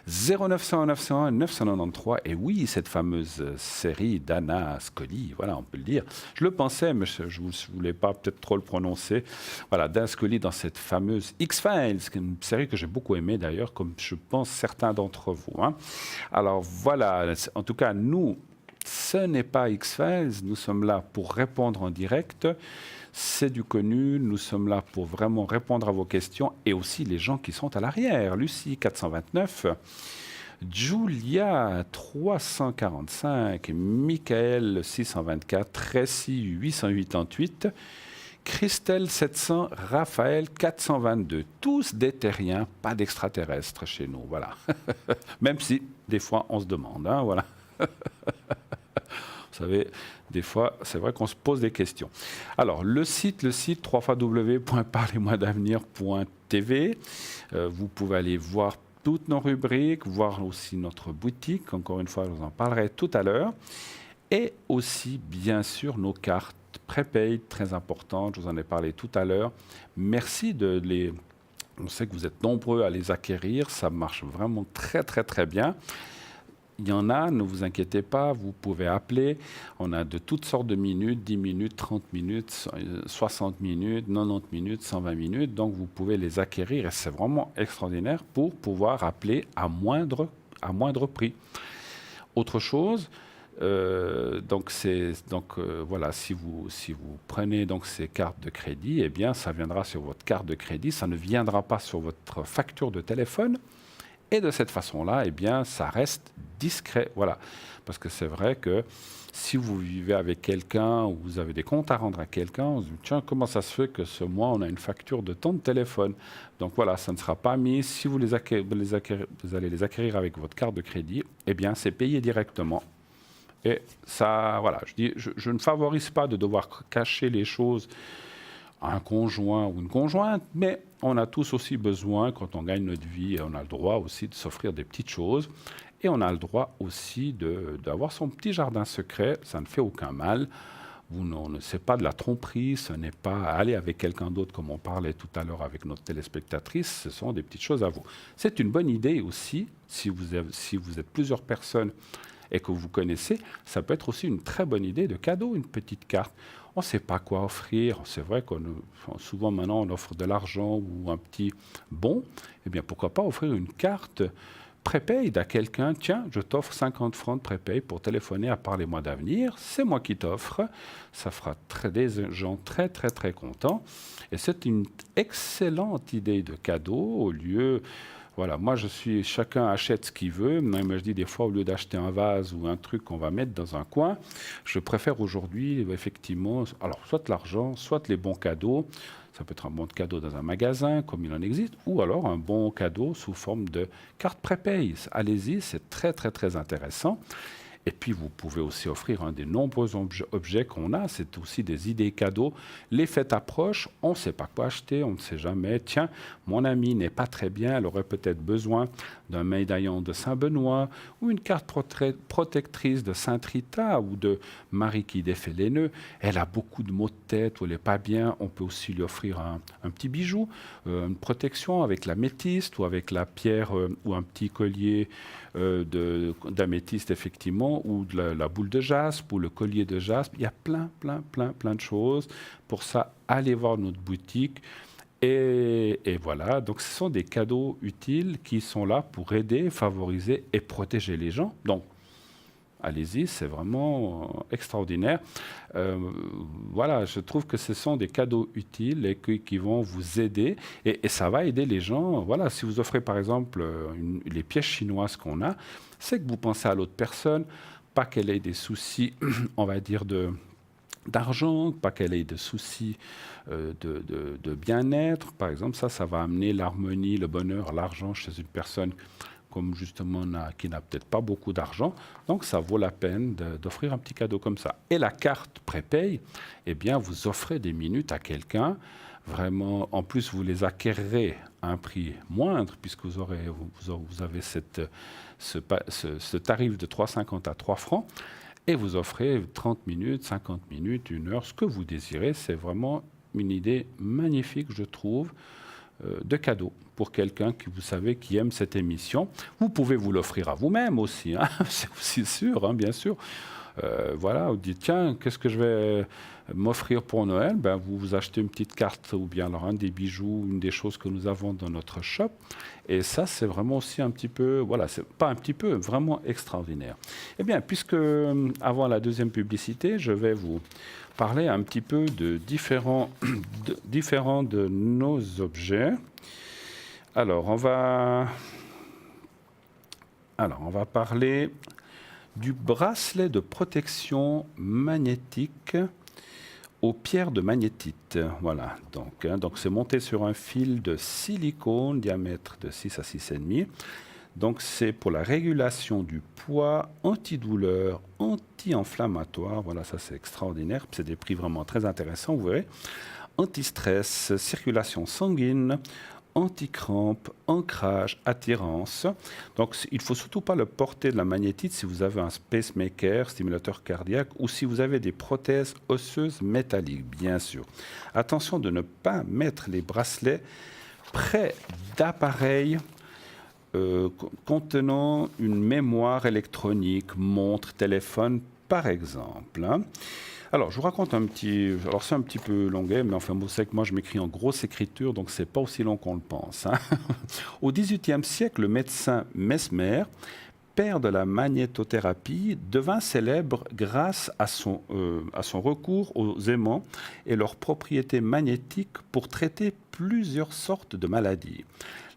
0900 901 993. Et oui, cette fameuse série d'Anna Scully, voilà, on peut le dire. Je le pensais, mais je ne voulais pas peut-être trop le prononcer. Voilà, d'Anna Scully dans cette fameuse X-Files, une série que j'ai beaucoup aimée d'ailleurs, comme je pense certains d'entre vous. Hein. Alors voilà, en tout cas, nous, ce n'est pas X-Files, nous sommes là pour répondre en direct. C'est du connu, nous sommes là pour vraiment répondre à vos questions et aussi les gens qui sont à l'arrière. Lucie, 429, Julia, 345, Michael, 624, Tracy, 888, Christelle, 700, Raphaël, 422. Tous des terriens, pas d'extraterrestres chez nous, voilà. Même si, des fois, on se demande, hein, voilà. Vous savez, des fois, c'est vrai qu'on se pose des questions. Alors, le site www.parlez-moi-d'avenir.tv. Vous pouvez aller voir toutes nos rubriques, voir aussi notre boutique. Encore une fois, je vous en parlerai tout à l'heure. Et aussi, bien sûr, nos cartes prépaid, très importantes. Je vous en ai parlé tout à l'heure. Merci de les... On sait que vous êtes nombreux à les acquérir. Ça marche vraiment très, très, très bien. Il y en a, ne vous inquiétez pas, vous pouvez appeler. On a de toutes sortes de minutes, 10 minutes, 30 minutes, 60 minutes, 90 minutes, 120 minutes. Donc, vous pouvez les acquérir et c'est vraiment extraordinaire pour pouvoir appeler à moindre prix. Autre chose, voilà, si vous prenez donc ces cartes de crédit, eh bien, ça viendra sur votre carte de crédit, ça ne viendra pas sur votre facture de téléphone. Et de cette façon-là, eh bien, ça reste discret. Voilà. Parce que c'est vrai que si vous vivez avec quelqu'un ou vous avez des comptes à rendre à quelqu'un, on se dit, tiens, comment ça se fait que ce mois, on a une facture de temps de téléphone? Donc voilà, ça ne sera pas mis. Si vous, vous allez les acquérir avec votre carte de crédit, eh bien, c'est payé directement. Et ça, voilà, je ne favorise pas de devoir cacher les choses à un conjoint ou une conjointe, mais on a tous aussi besoin, quand on gagne notre vie, on a le droit aussi de s'offrir des petites choses et on a le droit aussi d'avoir son petit jardin secret, ça ne fait aucun mal. C'est pas de la tromperie, ce n'est pas aller avec quelqu'un d'autre comme on parlait tout à l'heure avec notre téléspectatrice, ce sont des petites choses à vous. C'est une bonne idée aussi, si vous êtes plusieurs personnes et que vous connaissez, ça peut être aussi une très bonne idée de cadeau, une petite carte. On ne sait pas quoi offrir. C'est vrai que souvent maintenant on offre de l'argent ou un petit bon. Eh bien, pourquoi pas offrir une carte prépaid à quelqu'un. Tiens, je t'offre 50 francs de prépaid pour téléphoner à Parlez-moi d'avenir. C'est moi qui t'offre. Ça fera des gens très, très, très contents. Et c'est une excellente idée de cadeau au lieu... Voilà, moi chacun achète ce qu'il veut. Même je dis des fois, au lieu d'acheter un vase ou un truc qu'on va mettre dans un coin, je préfère aujourd'hui effectivement, alors soit l'argent, soit les bons cadeaux. Ça peut être un bon cadeau dans un magasin, comme il en existe, ou alors un bon cadeau sous forme de carte prépaid. Allez-y, c'est très très très intéressant. Et puis, vous pouvez aussi offrir un des nombreux objets qu'on a. C'est aussi des idées cadeaux. Les fêtes approchent, on ne sait pas quoi acheter, on ne sait jamais. Tiens, mon amie n'est pas très bien, elle aurait peut-être besoin d'un médaillon de Saint-Benoît ou une carte protectrice de Sainte-Rita ou de Marie qui défait les nœuds. Elle a beaucoup de maux de tête ou elle n'est pas bien. On peut aussi lui offrir un petit bijou, une protection avec l'améthyste ou avec la pierre ou un petit collier d'améthyste, effectivement, ou de la boule de jaspe ou le collier de jaspe. Il y a plein de choses. Pour ça, allez voir notre boutique. Et voilà, donc ce sont des cadeaux utiles qui sont là pour aider, favoriser et protéger les gens. Donc, allez-y, c'est vraiment extraordinaire. Voilà, je trouve que ce sont des cadeaux utiles et qui vont vous aider. Et ça va aider les gens. Voilà, si vous offrez par exemple les pièces chinoises qu'on a, c'est que vous pensez à l'autre personne, pas qu'elle ait des soucis, on va dire, d'argent, pas qu'elle ait de soucis de bien-être. Par exemple, ça va amener l'harmonie, le bonheur, l'argent chez une personne comme justement qui n'a peut-être pas beaucoup d'argent. Donc ça vaut la peine d'offrir un petit cadeau comme ça. Et la carte prépaye, eh bien vous offrez des minutes à quelqu'un. Vraiment, en plus vous les acquérerez à un prix moindre puisque vous avez ce tarif de 3,50 à 3 francs. Et vous offrez 30 minutes, 50 minutes, 1 heure, ce que vous désirez. C'est vraiment une idée magnifique, je trouve, de cadeau pour quelqu'un qui, vous savez, qui aime cette émission. Vous pouvez vous l'offrir à vous-même aussi, hein, c'est aussi sûr, hein, bien sûr. Voilà, vous dites, tiens, qu'est-ce que je vais m'offrir pour Noël? Ben, vous achetez une petite carte ou bien alors un des bijoux, une des choses que nous avons dans notre shop. Et ça, c'est vraiment aussi un petit peu, voilà, c'est pas un petit peu, vraiment extraordinaire. Eh bien, puisque avant la deuxième publicité, je vais vous parler un petit peu de différents de nos objets. Alors, on va parler du bracelet de protection magnétique aux pierres de magnétite. Voilà, donc c'est monté sur un fil de silicone, diamètre de 6 à 6,5. Donc c'est pour la régulation du poids, antidouleur, anti-inflammatoire. Voilà, ça c'est extraordinaire. C'est des prix vraiment très intéressants, vous verrez. Anti-stress, circulation sanguine, anti-crampe, ancrage, attirance. Donc, il ne faut surtout pas le porter de la magnétite si vous avez un pacemaker, stimulateur cardiaque, ou si vous avez des prothèses osseuses métalliques, bien sûr. Attention de ne pas mettre les bracelets près d'appareils contenant une mémoire électronique, montre, téléphone, par exemple. Hein. Alors, je vous raconte un petit... Alors, c'est un petit peu longuet, mais enfin, vous savez que moi, je m'écris en grosse écriture, donc c'est pas aussi long qu'on le pense. Hein. Au XVIIIe siècle, le médecin Mesmer, père de la magnétothérapie, devint célèbre grâce à son recours aux aimants et leurs propriétés magnétiques pour traiter plusieurs sortes de maladies.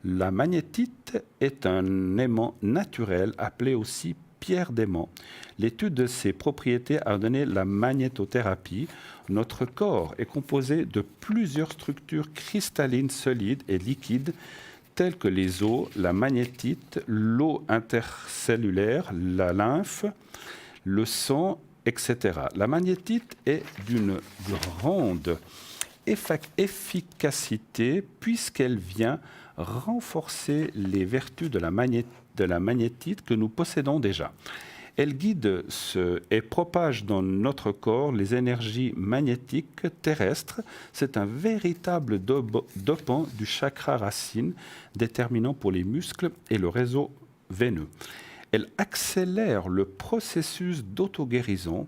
La magnétite est un aimant naturel appelé aussi pierre d'aimant. L'étude de ses propriétés a donné la magnétothérapie. Notre corps est composé de plusieurs structures cristallines solides et liquides telles que les os, la magnétite, l'eau intercellulaire, la lymphe, le sang, etc. La magnétite est d'une grande efficacité puisqu'elle vient renforcer les vertus de la magnétite que nous possédons déjà. Elle guide et propage dans notre corps les énergies magnétiques terrestres. C'est un véritable dopant du chakra racine, déterminant pour les muscles et le réseau veineux. Elle accélère le processus d'auto-guérison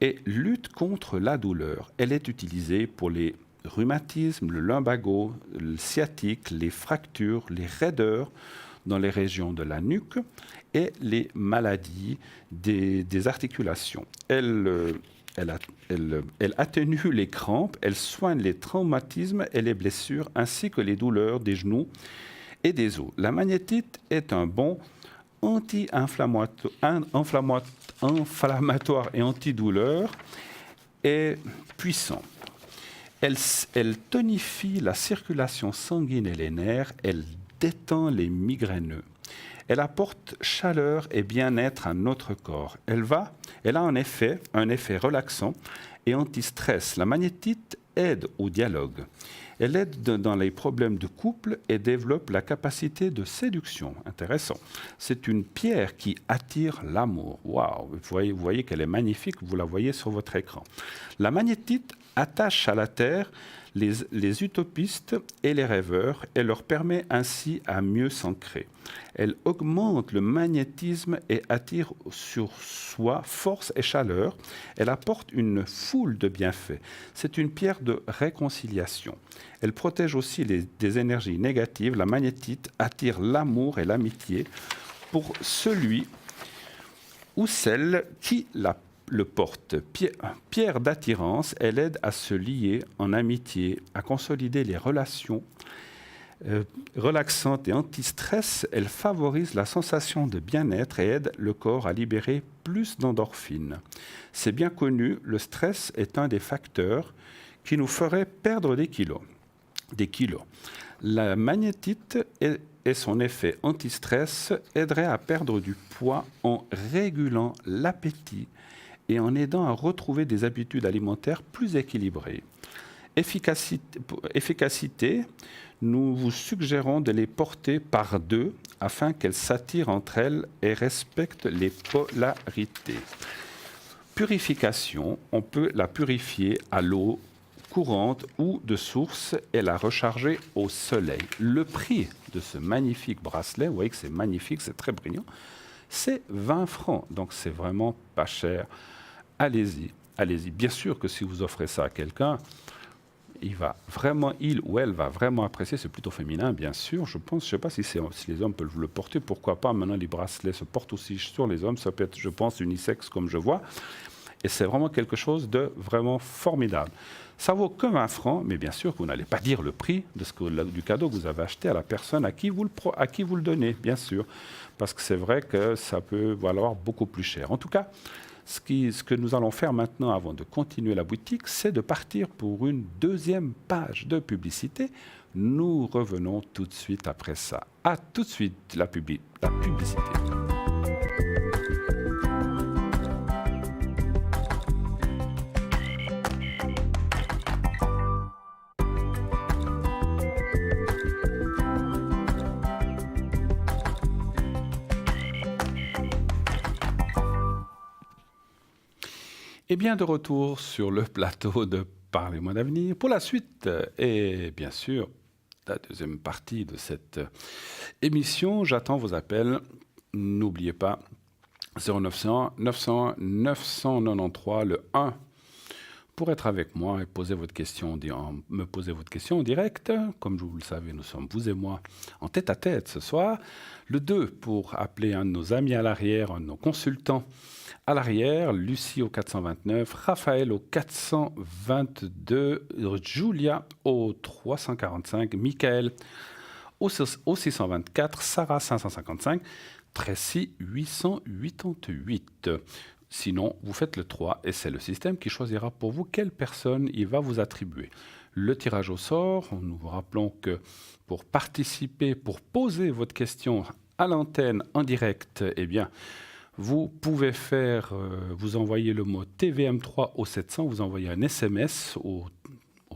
et lutte contre la douleur. Elle est utilisée pour les rhumatismes, le lumbago, le sciatique, les fractures, les raideurs dans les régions de la nuque et les maladies des articulations. Elle atténue les crampes, elle soigne les traumatismes et les blessures ainsi que les douleurs des genoux et des os. La magnétite est un bon anti-inflammatoire et antidouleur et puissant. Elle tonifie la circulation sanguine et les nerfs, elle détend les migraineux. Elle apporte chaleur et bien-être à notre corps. Elle a un effet relaxant et anti-stress. La magnétite aide au dialogue. Elle aide dans les problèmes de couple et développe la capacité de séduction. Intéressant. C'est une pierre qui attire l'amour. Waouh! Vous voyez qu'elle est magnifique, vous la voyez sur votre écran. La magnétite attache à la Terre les utopistes et les rêveurs et leur permet ainsi à mieux s'ancrer. Elle augmente le magnétisme et attire sur soi force et chaleur. Elle apporte une foule de bienfaits. C'est une pierre de réconciliation. Elle protège aussi des énergies négatives. La magnétite attire l'amour et l'amitié pour celui ou celle qui le porte. Pierre d'attirance, elle aide à se lier en amitié, à consolider les relations relaxantes et anti-stress. Elle favorise la sensation de bien-être et aide le corps à libérer plus d'endorphines. C'est bien connu, le stress est un des facteurs qui nous ferait perdre des kilos. des kilos. La magnétite et son effet anti-stress aideraient à perdre du poids en régulant l'appétit et en aidant à retrouver des habitudes alimentaires plus équilibrées. Efficacité, nous vous suggérons de les porter par 2 afin qu'elles s'attirent entre elles et respectent les polarités. Purification, on peut la purifier à l'eau courante ou de source et la recharger au soleil. Le prix de ce magnifique bracelet, vous voyez que c'est magnifique, c'est très brillant, c'est 20 francs. Donc c'est vraiment pas cher. Allez-y, allez-y. Bien sûr que si vous offrez ça à quelqu'un, il ou elle va vraiment apprécier. C'est plutôt féminin, bien sûr. Je ne sais pas si les hommes peuvent le porter. Pourquoi pas? Maintenant, les bracelets se portent aussi sur les hommes. Ça peut être, je pense, unisexe comme je vois. Et c'est vraiment quelque chose de vraiment formidable. Ça vaut que 20 francs, mais bien sûr que vous n'allez pas dire le prix du cadeau que vous avez acheté à la personne à qui vous le donnez, bien sûr. Parce que c'est vrai que ça peut valoir beaucoup plus cher. En tout cas, ce que nous allons faire maintenant, avant de continuer la boutique, c'est de partir pour une deuxième page de publicité. Nous revenons tout de suite après ça. À tout de suite, la publicité. Et bien de retour sur le plateau de Parlez-moi d'avenir pour la suite et bien sûr la deuxième partie de cette émission. J'attends vos appels. N'oubliez pas 0900 900 993 le 1 pour être avec moi et me poser votre question en direct. Comme vous le savez, nous sommes, vous et moi, en tête-à-tête ce soir. Le 2 pour appeler un de nos amis à l'arrière, un de nos consultants à l'arrière, Lucie au 429, Raphaël au 422, Julia au 345, Michael au 624, Sarah 555, Tracy 888. Sinon, vous faites le 3 et c'est le système qui choisira pour vous quelle personne il va vous attribuer. Le tirage au sort, nous vous rappelons que pour participer, pour poser votre question à l'antenne en direct, eh bien, vous pouvez vous envoyer le mot TVM3 au 700, vous envoyez un SMS au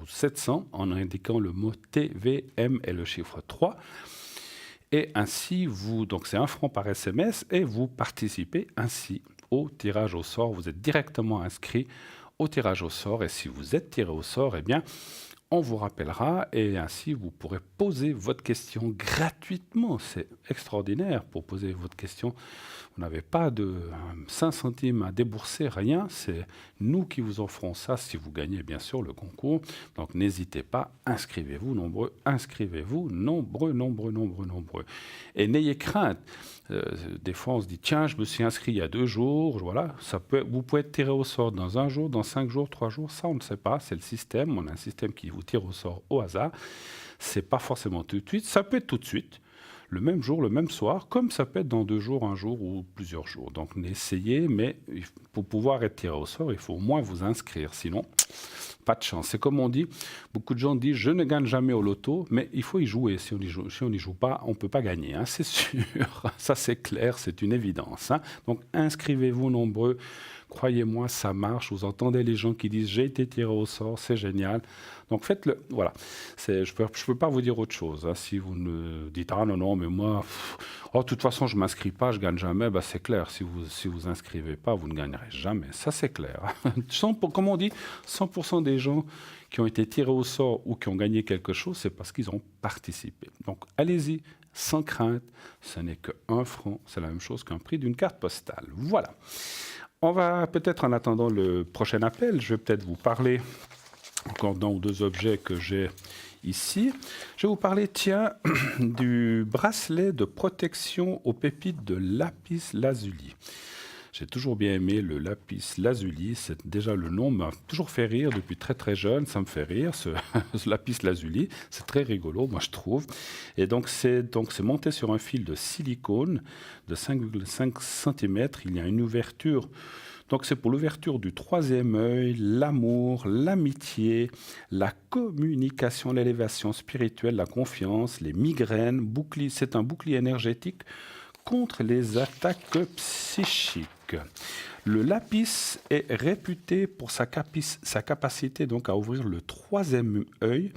700 en indiquant le mot TVM et le chiffre 3. Et ainsi, donc c'est 1 franc par SMS et vous participez ainsi au tirage au sort. Vous êtes directement inscrit au tirage au sort et si vous êtes tiré au sort, eh bien, on vous rappellera et ainsi vous pourrez poser votre question gratuitement. C'est extraordinaire pour poser votre question. Vous n'avez pas de 5 centimes à débourser, rien. C'est nous qui vous offrons ça si vous gagnez bien sûr le concours. Donc n'hésitez pas, inscrivez-vous nombreux, nombreux. Et n'ayez crainte. Des fois on se dit tiens, je me suis inscrit il y a 2 jours, voilà, vous pouvez être tiré au sort dans 1 jour, dans 5 jours, 3 jours, ça on ne sait pas, c'est le système, on a un système qui vous tire au sort au hasard, c'est pas forcément tout de suite, ça peut être tout de suite, le même jour, le même soir, comme ça peut être dans 2 jours, 1 jour ou plusieurs jours. Donc essayez, mais pour pouvoir être tiré au sort, il faut au moins vous inscrire, sinon pas de chance. C'est comme on dit, beaucoup de gens disent je ne gagne jamais au loto, mais il faut y jouer. Si on n'y joue pas, on ne peut pas gagner, hein, c'est sûr. Ça c'est clair, c'est une évidence. Hein. Donc inscrivez-vous nombreux. Croyez-moi, ça marche. Vous entendez les gens qui disent j'ai été tiré au sort, c'est génial. Donc faites-le. Voilà. Je peux pas vous dire autre chose. Hein. Si vous me dites ah non, mais moi, de toute façon je m'inscris pas, je gagne jamais. Bah, c'est clair. Si vous inscrivez pas, vous ne gagnerez jamais. Ça c'est clair. Comme on dit, 100% des gens qui ont été tirés au sort ou qui ont gagné quelque chose, c'est parce qu'ils ont participé. Donc allez-y, sans crainte. Ce n'est que 1 franc. C'est la même chose qu'un prix d'une carte postale. Voilà. On va peut-être, en attendant le prochain appel, je vais peut-être vous parler encore d'un ou 2 objets que j'ai ici. Je vais vous parler, tiens, du bracelet de protection aux pépites de lapis lazuli. J'ai toujours bien aimé le lapis lazuli. C'est déjà le nom m'a toujours fait rire depuis très très jeune. Ça me fait rire, ce lapis lazuli. C'est très rigolo, moi je trouve. Et donc c'est monté sur un fil de silicone de 5,5 cm. Il y a une ouverture Donc c'est pour l'ouverture du troisième œil, l'amour, l'amitié, la communication, l'élévation spirituelle, la confiance, les migraines. C'est un bouclier énergétique contre les attaques psychiques. Le lapis est réputé pour sa capacité donc à ouvrir le troisième œil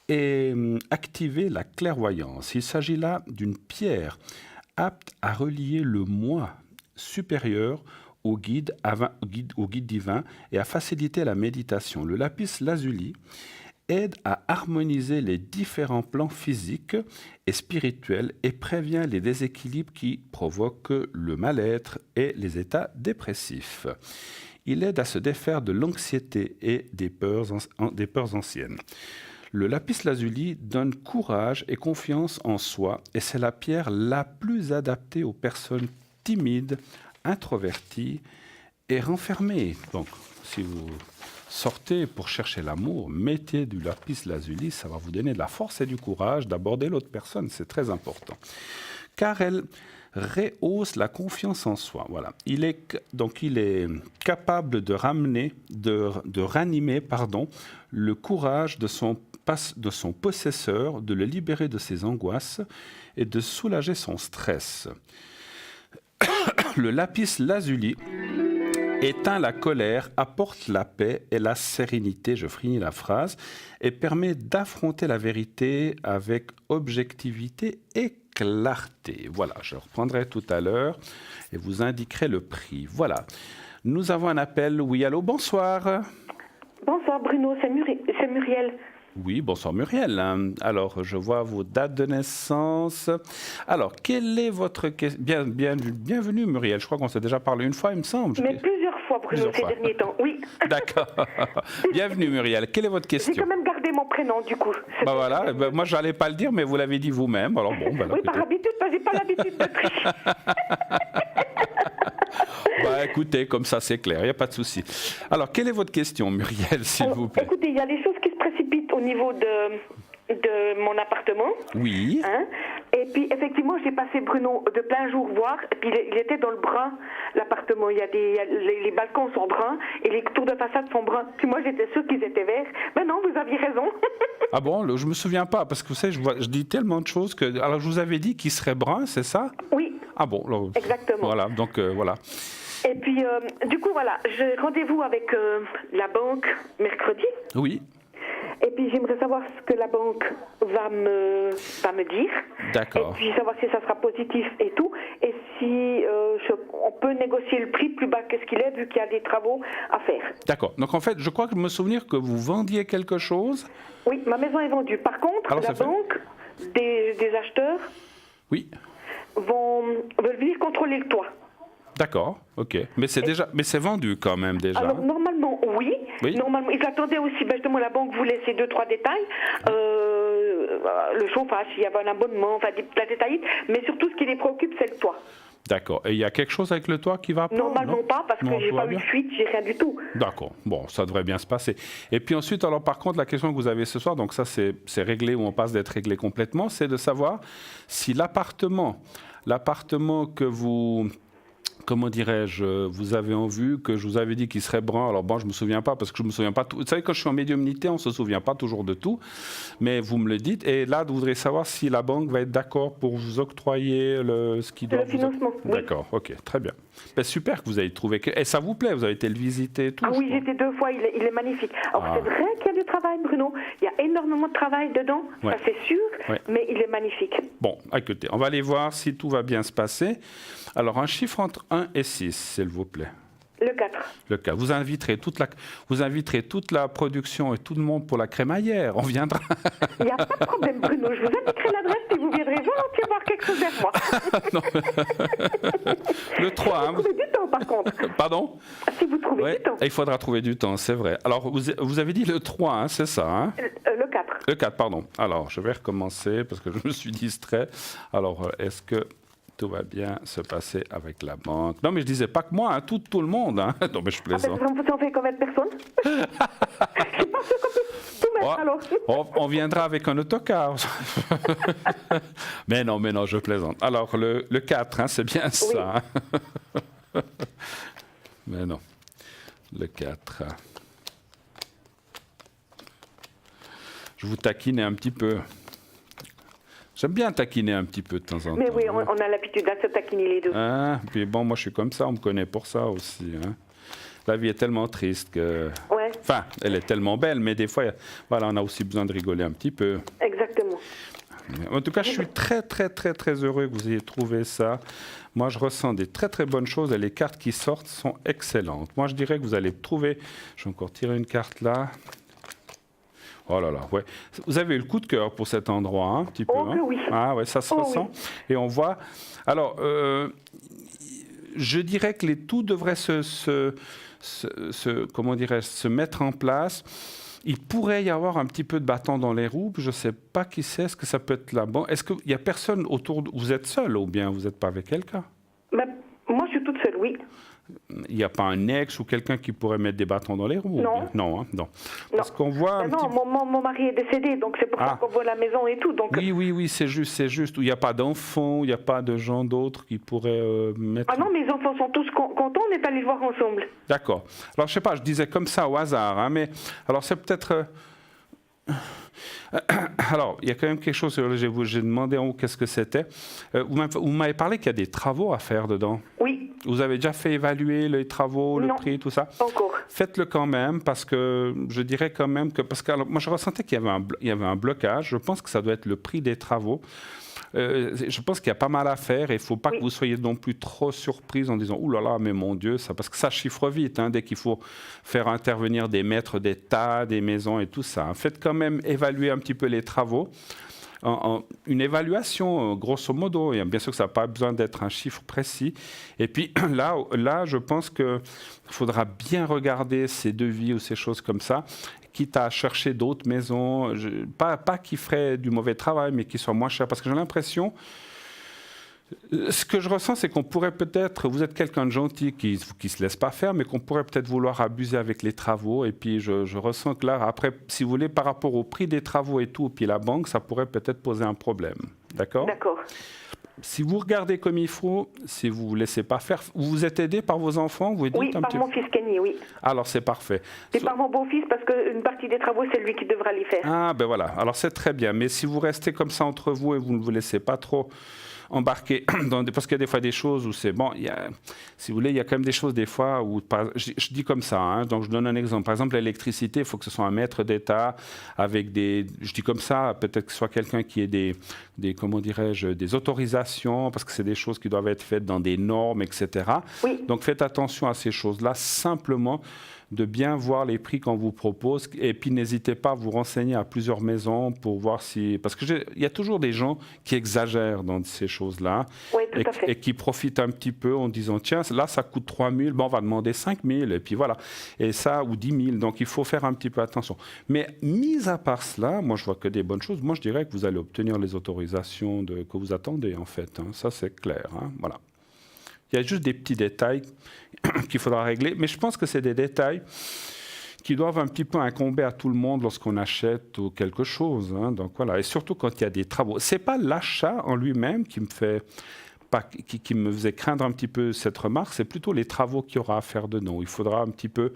et activer la clairvoyance. Il s'agit là d'une pierre apte à relier le moi supérieur au guide divin et à faciliter la méditation. Le lapis lazuli aide à harmoniser les différents plans physiques et spirituels et prévient les déséquilibres qui provoquent le mal-être et les états dépressifs. Il aide à se défaire de l'anxiété et des peurs anciennes. Le lapis lazuli donne courage et confiance en soi et c'est la pierre la plus adaptée aux personnes timides, introverties et renfermées. Donc, si vous sortez pour chercher l'amour, mettez du lapis lazuli, ça va vous donner de la force et du courage d'aborder l'autre personne, c'est très important. Car elle rehausse la confiance en soi. Voilà. Il est capable de ranimer le courage de son possesseur, de le libérer de ses angoisses et de soulager son stress. Le lapis lazuli éteint la colère, apporte la paix et la sérénité, je finis la phrase, et permet d'affronter la vérité avec objectivité et clarté. Voilà, je reprendrai tout à l'heure et vous indiquerai le prix. Voilà, nous avons un appel. Oui, allô, bonsoir. Bonsoir Bruno, c'est Muriel. Oui, bonsoir Muriel. Alors, je vois vos dates de naissance. Alors, quelle est votre question? Bienvenue Muriel, je crois qu'on s'est déjà parlé une fois, il me semble. Mais plusieurs fois Bruno, ces derniers temps, oui. D'accord. Bienvenue Muriel, quelle est votre question? J'ai quand même gardé mon prénom du coup. Bah voilà, moi je n'allais pas le dire, mais vous l'avez dit vous-même. Alors bon, oui, par habitude, parce que j'ai pas l'habitude de tricher. Bah écoutez, comme ça c'est clair, il n'y a pas de souci. Alors, quelle est votre question Muriel, s'il vous plaît? Écoutez, il y a des choses qui se précipitent au niveau de mon appartement. Oui. Et puis, effectivement, j'ai passé Bruno de plein jour voir, et puis il était dans le brun, l'appartement. Les balcons sont bruns, et les tours de façade sont bruns. Puis moi, j'étais sûre qu'ils étaient verts. Mais non, vous aviez raison. Ah bon, je ne me souviens pas, parce que vous savez, je dis tellement de choses que... Alors, je vous avais dit qu'il serait brun, c'est ça? Oui. Ah bon, alors, exactement. Voilà, donc voilà. Et puis, du coup, voilà, j'ai rendez-vous avec la banque mercredi. Oui. Et puis, j'aimerais savoir ce que la banque va me dire. D'accord. Et puis, savoir si ça sera positif et tout. Et si on peut négocier le prix plus bas que ce qu'il est, vu qu'il y a des travaux à faire. D'accord. Donc, en fait, je crois que je me souvenir que vous vendiez quelque chose. Oui, ma maison est vendue. Par contre, la banque, des acheteurs veulent venir contrôler le toit. D'accord, ok. Mais c'est vendu quand même déjà. Alors normalement oui. Normalement, ils attendaient aussi, justement la banque voulait ces 2-3 détails, le chauffage, s'il y avait un abonnement, enfin la détaillite, mais surtout ce qui les préoccupe c'est le toit. D'accord. Et il y a quelque chose avec le toit qui va pas? Normalement pas, parce que j'ai pas eu de fuite, j'ai rien du tout. D'accord. Bon, ça devrait bien se passer. Et puis ensuite, alors par contre, la question que vous avez ce soir, donc ça c'est réglé ou on passe d'être réglé complètement, c'est de savoir si l'appartement que vous... Comment dirais-je, vous avez en vue que je vous avais dit qu'il serait brun. Alors bon, je ne me souviens pas parce que je ne me souviens pas tout. Vous savez, quand je suis en médiumnité, on ne se souvient pas toujours de tout. Mais vous me le dites. Et là, vous voudrez savoir si la banque va être d'accord pour vous octroyer ce qui doit... Le financement, oui. D'accord, ok, très bien. Ben, super que vous ayez trouvé... Et ça vous plaît? Vous avez été le visiter et tout? Ah oui, j'étais 2 fois, il est magnifique. Alors c'est vrai qu'il y a du travail, Bruno. Il y a énormément de travail dedans, ça c'est sûr, mais il est magnifique. Bon, écoutez, on va aller voir si tout va bien se passer. Alors, un chiffre entre 1 et 6, s'il vous plaît. Le 4. Le 4. Vous inviterez toute la production et tout le monde pour la crémaillère. On viendra. Il n'y a pas de problème, Bruno. Je vous indiquerai l'adresse et vous viendrez volontiers voir quelque chose vers moi. Le 3. Si vous trouvez du temps, par contre. Pardon? Si vous trouvez du temps. Il faudra trouver du temps, c'est vrai. Alors, vous avez dit le 3, hein, c'est ça, hein? Le 4. Le 4, pardon. Alors, je vais recommencer parce que je me suis distrait. Alors, est-ce que tout va bien se passer avec la banque? Non, mais je disais pas que moi, hein, tout le monde. Hein. Non, mais je plaisante. Vous en faites combien de personnes? Je suis pas sûre qu'on peut tout mettre, alors. On viendra avec un autocar. mais non, je plaisante. Alors, le 4, hein, c'est bien ça. Mais non. Le 4. Je vous taquine un petit peu. J'aime bien taquiner un petit peu de temps en temps. Mais oui, on a l'habitude à se taquiner les deux. Ah, puis bon, moi je suis comme ça, on me connaît pour ça aussi. Hein. La vie est tellement triste que... Ouais. Enfin, elle est tellement belle, mais des fois, voilà, on a aussi besoin de rigoler un petit peu. Exactement. En tout cas, je suis très, très, très, très heureux que vous ayez trouvé ça. Moi, je ressens des très, très bonnes choses et les cartes qui sortent sont excellentes. Moi, je dirais que vous allez trouver... Je vais encore tirer une carte là. Oh là là, ouais. Vous avez eu le coup de cœur pour cet endroit, hein, un petit peu. Oh, hein. oui. Ah ouais, ça se ressent. Oui. Et on voit... Alors, je dirais que tout devrait comment dirais-je, se mettre en place. Il pourrait y avoir un petit peu de bâton dans les roues. Je ne sais pas qui c'est. Est-ce que ça peut être là-bas? Est-ce qu'il n'y a personne autour Vous êtes seul ou bien vous n'êtes pas avec quelqu'un? Ben, moi, je suis toute seule, oui. Il n'y a pas un ex ou quelqu'un qui pourrait mettre des bâtons dans les roues? Non. Ou bien? Non, hein, non. Parce qu'on voit... Ben non, mon mari est décédé, donc c'est pour ça qu'on voit la maison et tout. Donc... Oui, c'est juste, c'est juste. Où il n'y a pas d'enfants, où il n'y a pas de gens d'autres qui pourraient mettre... Ah non, mes enfants sont tous contents, on est allés le voir ensemble. D'accord. Alors, je sais pas, je disais comme ça au hasard, hein, mais alors c'est peut-être... Alors, il y a quand même quelque chose, j'ai demandé en haut qu'est-ce que c'était. Vous m'avez parlé qu'il y a des travaux à faire dedans. Oui. Vous avez déjà fait évaluer les travaux, le prix, tout ça? Encore. Faites-le quand même, parce que je dirais quand même que... Parce que alors, moi, je ressentais qu'il y avait un blocage. Je pense que ça doit être le prix des travaux. Je pense qu'il y a pas mal à faire et il ne faut pas que vous soyez non plus trop surprise en disant « Ouh là là, mais mon Dieu, ça... » Parce que ça chiffre vite, hein, dès qu'il faut faire intervenir des maîtres d'État, des maisons et tout ça. Faites quand même évaluer un petit peu les travaux. Une évaluation, grosso modo, et bien sûr que ça n'a pas besoin d'être un chiffre précis. Et puis là je pense qu'il faudra bien regarder ces devis ou ces choses comme ça, quitte à chercher d'autres maisons, pas qui feraient du mauvais travail, mais qui soient moins chères. Parce que j'ai l'impression... Ce que je ressens, c'est qu'on pourrait peut-être, vous êtes quelqu'un de gentil qui ne se laisse pas faire, mais qu'on pourrait peut-être vouloir abuser avec les travaux. Et puis, je ressens que là, après, si vous voulez, par rapport au prix des travaux et tout, puis la banque, ça pourrait peut-être poser un problème. D'accord ? D'accord. Si vous regardez comme il faut, si vous ne vous laissez pas faire, vous vous êtes aidé par vos enfants? Vous Oui, par mon fils Kenny, oui. Alors, c'est parfait. Et par mon beau-fils, parce qu'une partie des travaux, c'est lui qui devra les faire. Ah, ben voilà. Alors, c'est très bien. Mais si vous restez comme ça entre vous et vous ne vous laissez pas trop... embarqué parce qu'il y a des fois des choses où c'est bon, si vous voulez, il y a quand même des choses des fois où, je dis comme ça, hein, donc je donne un exemple. Par exemple, l'électricité, il faut que ce soit un maître d'État avec je dis comme ça, peut-être que ce soit quelqu'un qui ait des comment dirais-je, des autorisations, parce que c'est des choses qui doivent être faites dans des normes, etc. Oui. Donc faites attention à ces choses-là, simplement de bien voir les prix qu'on vous propose et puis n'hésitez pas à vous renseigner à plusieurs maisons pour voir si... Parce qu'il y a toujours des gens qui exagèrent dans ces choses-là et qui profitent un petit peu en disant tiens, là ça coûte 3 000, bon, on va demander 5 000 et puis voilà. Et ça, ou 10 000, donc il faut faire un petit peu attention. Mais mis à part cela, moi je vois que des bonnes choses. Moi je dirais que vous allez obtenir les autorisations que vous attendez en fait. Hein. Ça c'est clair, hein. Voilà. Il y a juste des petits détails qu'il faudra régler, mais je pense que c'est des détails qui doivent un petit peu incomber à tout le monde lorsqu'on achète ou quelque chose. Hein. Donc voilà, et surtout quand il y a des travaux. C'est pas l'achat en lui-même qui me faisait craindre un petit peu cette remarque, c'est plutôt les travaux qu'il y aura à faire dedans. Il faudra un petit peu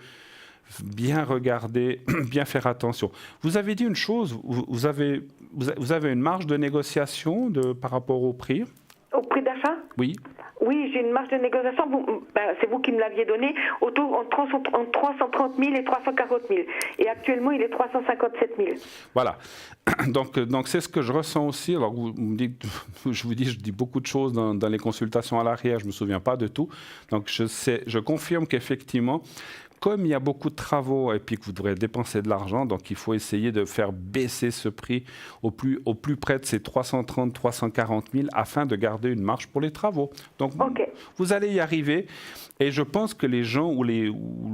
bien regarder, bien faire attention. Vous avez dit une chose, vous avez une marge de négociation par rapport au prix? Au prix d'achat? Oui. Oui, j'ai une marge de négociation, c'est vous qui me l'aviez donné, entre 330 000 et 340 000. Et actuellement, il est 357 000. Voilà. Donc c'est ce que je ressens aussi. Alors, vous me dites, je dis beaucoup de choses dans les consultations à l'arrière, je ne me souviens pas de tout. Donc, je confirme qu'effectivement, comme il y a beaucoup de travaux et puis que vous devrez dépenser de l'argent, donc il faut essayer de faire baisser ce prix au plus près de ces 330 340 000 afin de garder une marge pour les travaux. Donc vous allez y arriver et je pense que les gens ou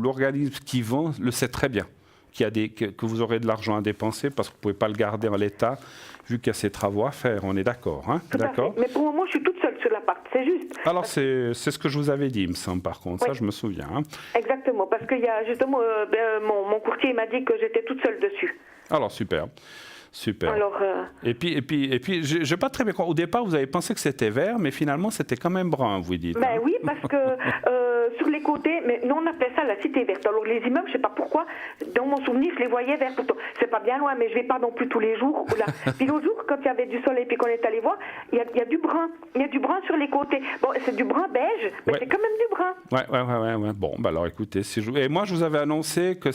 l'organisme qui vend le sait très bien que vous aurez de l'argent à dépenser parce que vous ne pouvez pas le garder en l'état vu qu'il y a ces travaux à faire. On est d'accord, hein? D'accord. Mais pour le moment, je suis toute seule sur l'appart, c'est juste. Alors c'est ce que je vous avais dit, il me semble, par contre. Oui. Ça, je me souviens. Hein. Exactement, parce qu'il y a justement, mon courtier m'a dit que j'étais toute seule dessus. Alors, super. Super. Alors, Et puis je n'ai pas très bien compris. Au départ, vous avez pensé que c'était vert, mais finalement, c'était quand même brun, vous dites. Ben oui, parce que sur les côtés, mais nous on appelait ça la cité verte. Alors les immeubles, je sais pas pourquoi, dans mon souvenir, je les voyais verts pourtant. C'est pas bien loin, mais je vais pas non plus tous les jours. Là. Puis l'autre jour, quand il y avait du soleil puis qu'on est allé voir, il y a du brun. Il y a du brun sur les côtés. Bon, c'est du brun beige, mais c'est quand même du brun. Ouais. Bon, bah alors écoutez, et moi je vous avais annoncé que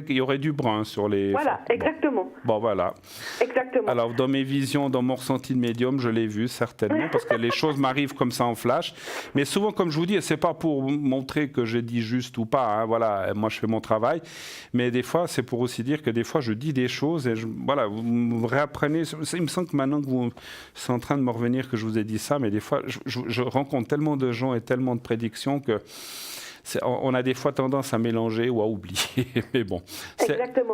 qu'il y aurait du brun sur les... Voilà, exactement. Bon, voilà. Exactement. Alors dans mes visions, dans mon ressenti de médium, je l'ai vu certainement, parce que les choses m'arrivent comme ça en flash. Mais souvent, comme je vous dis, c'est pas pour montrer que j'ai dit juste ou pas, hein, voilà, moi je fais mon travail, mais des fois, c'est pour aussi dire que des fois, je dis des choses et voilà, vous me réapprenez. Il me semble que maintenant que c'est en train de me revenir que je vous ai dit ça, mais des fois, je rencontre tellement de gens et tellement de prédictions que on a des fois tendance à mélanger ou à oublier, mais bon,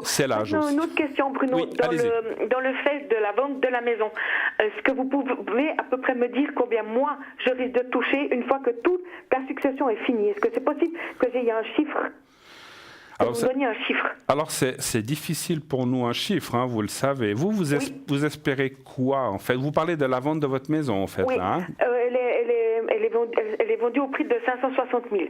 c'est l'âge aussi. Une autre question, Bruno, oui, dans le fait de la vente de la maison, est-ce que vous pouvez à peu près me dire combien moi je risque de toucher une fois que toute la succession est finie? Est-ce que c'est possible que j'aie un chiffre? Alors, vous donniez un chiffre. Alors c'est difficile pour nous un chiffre, hein, vous le savez. Vous espérez quoi en fait? Vous parlez de la vente de votre maison en fait. Oui, là, hein? elle est vendue au prix de 560 000.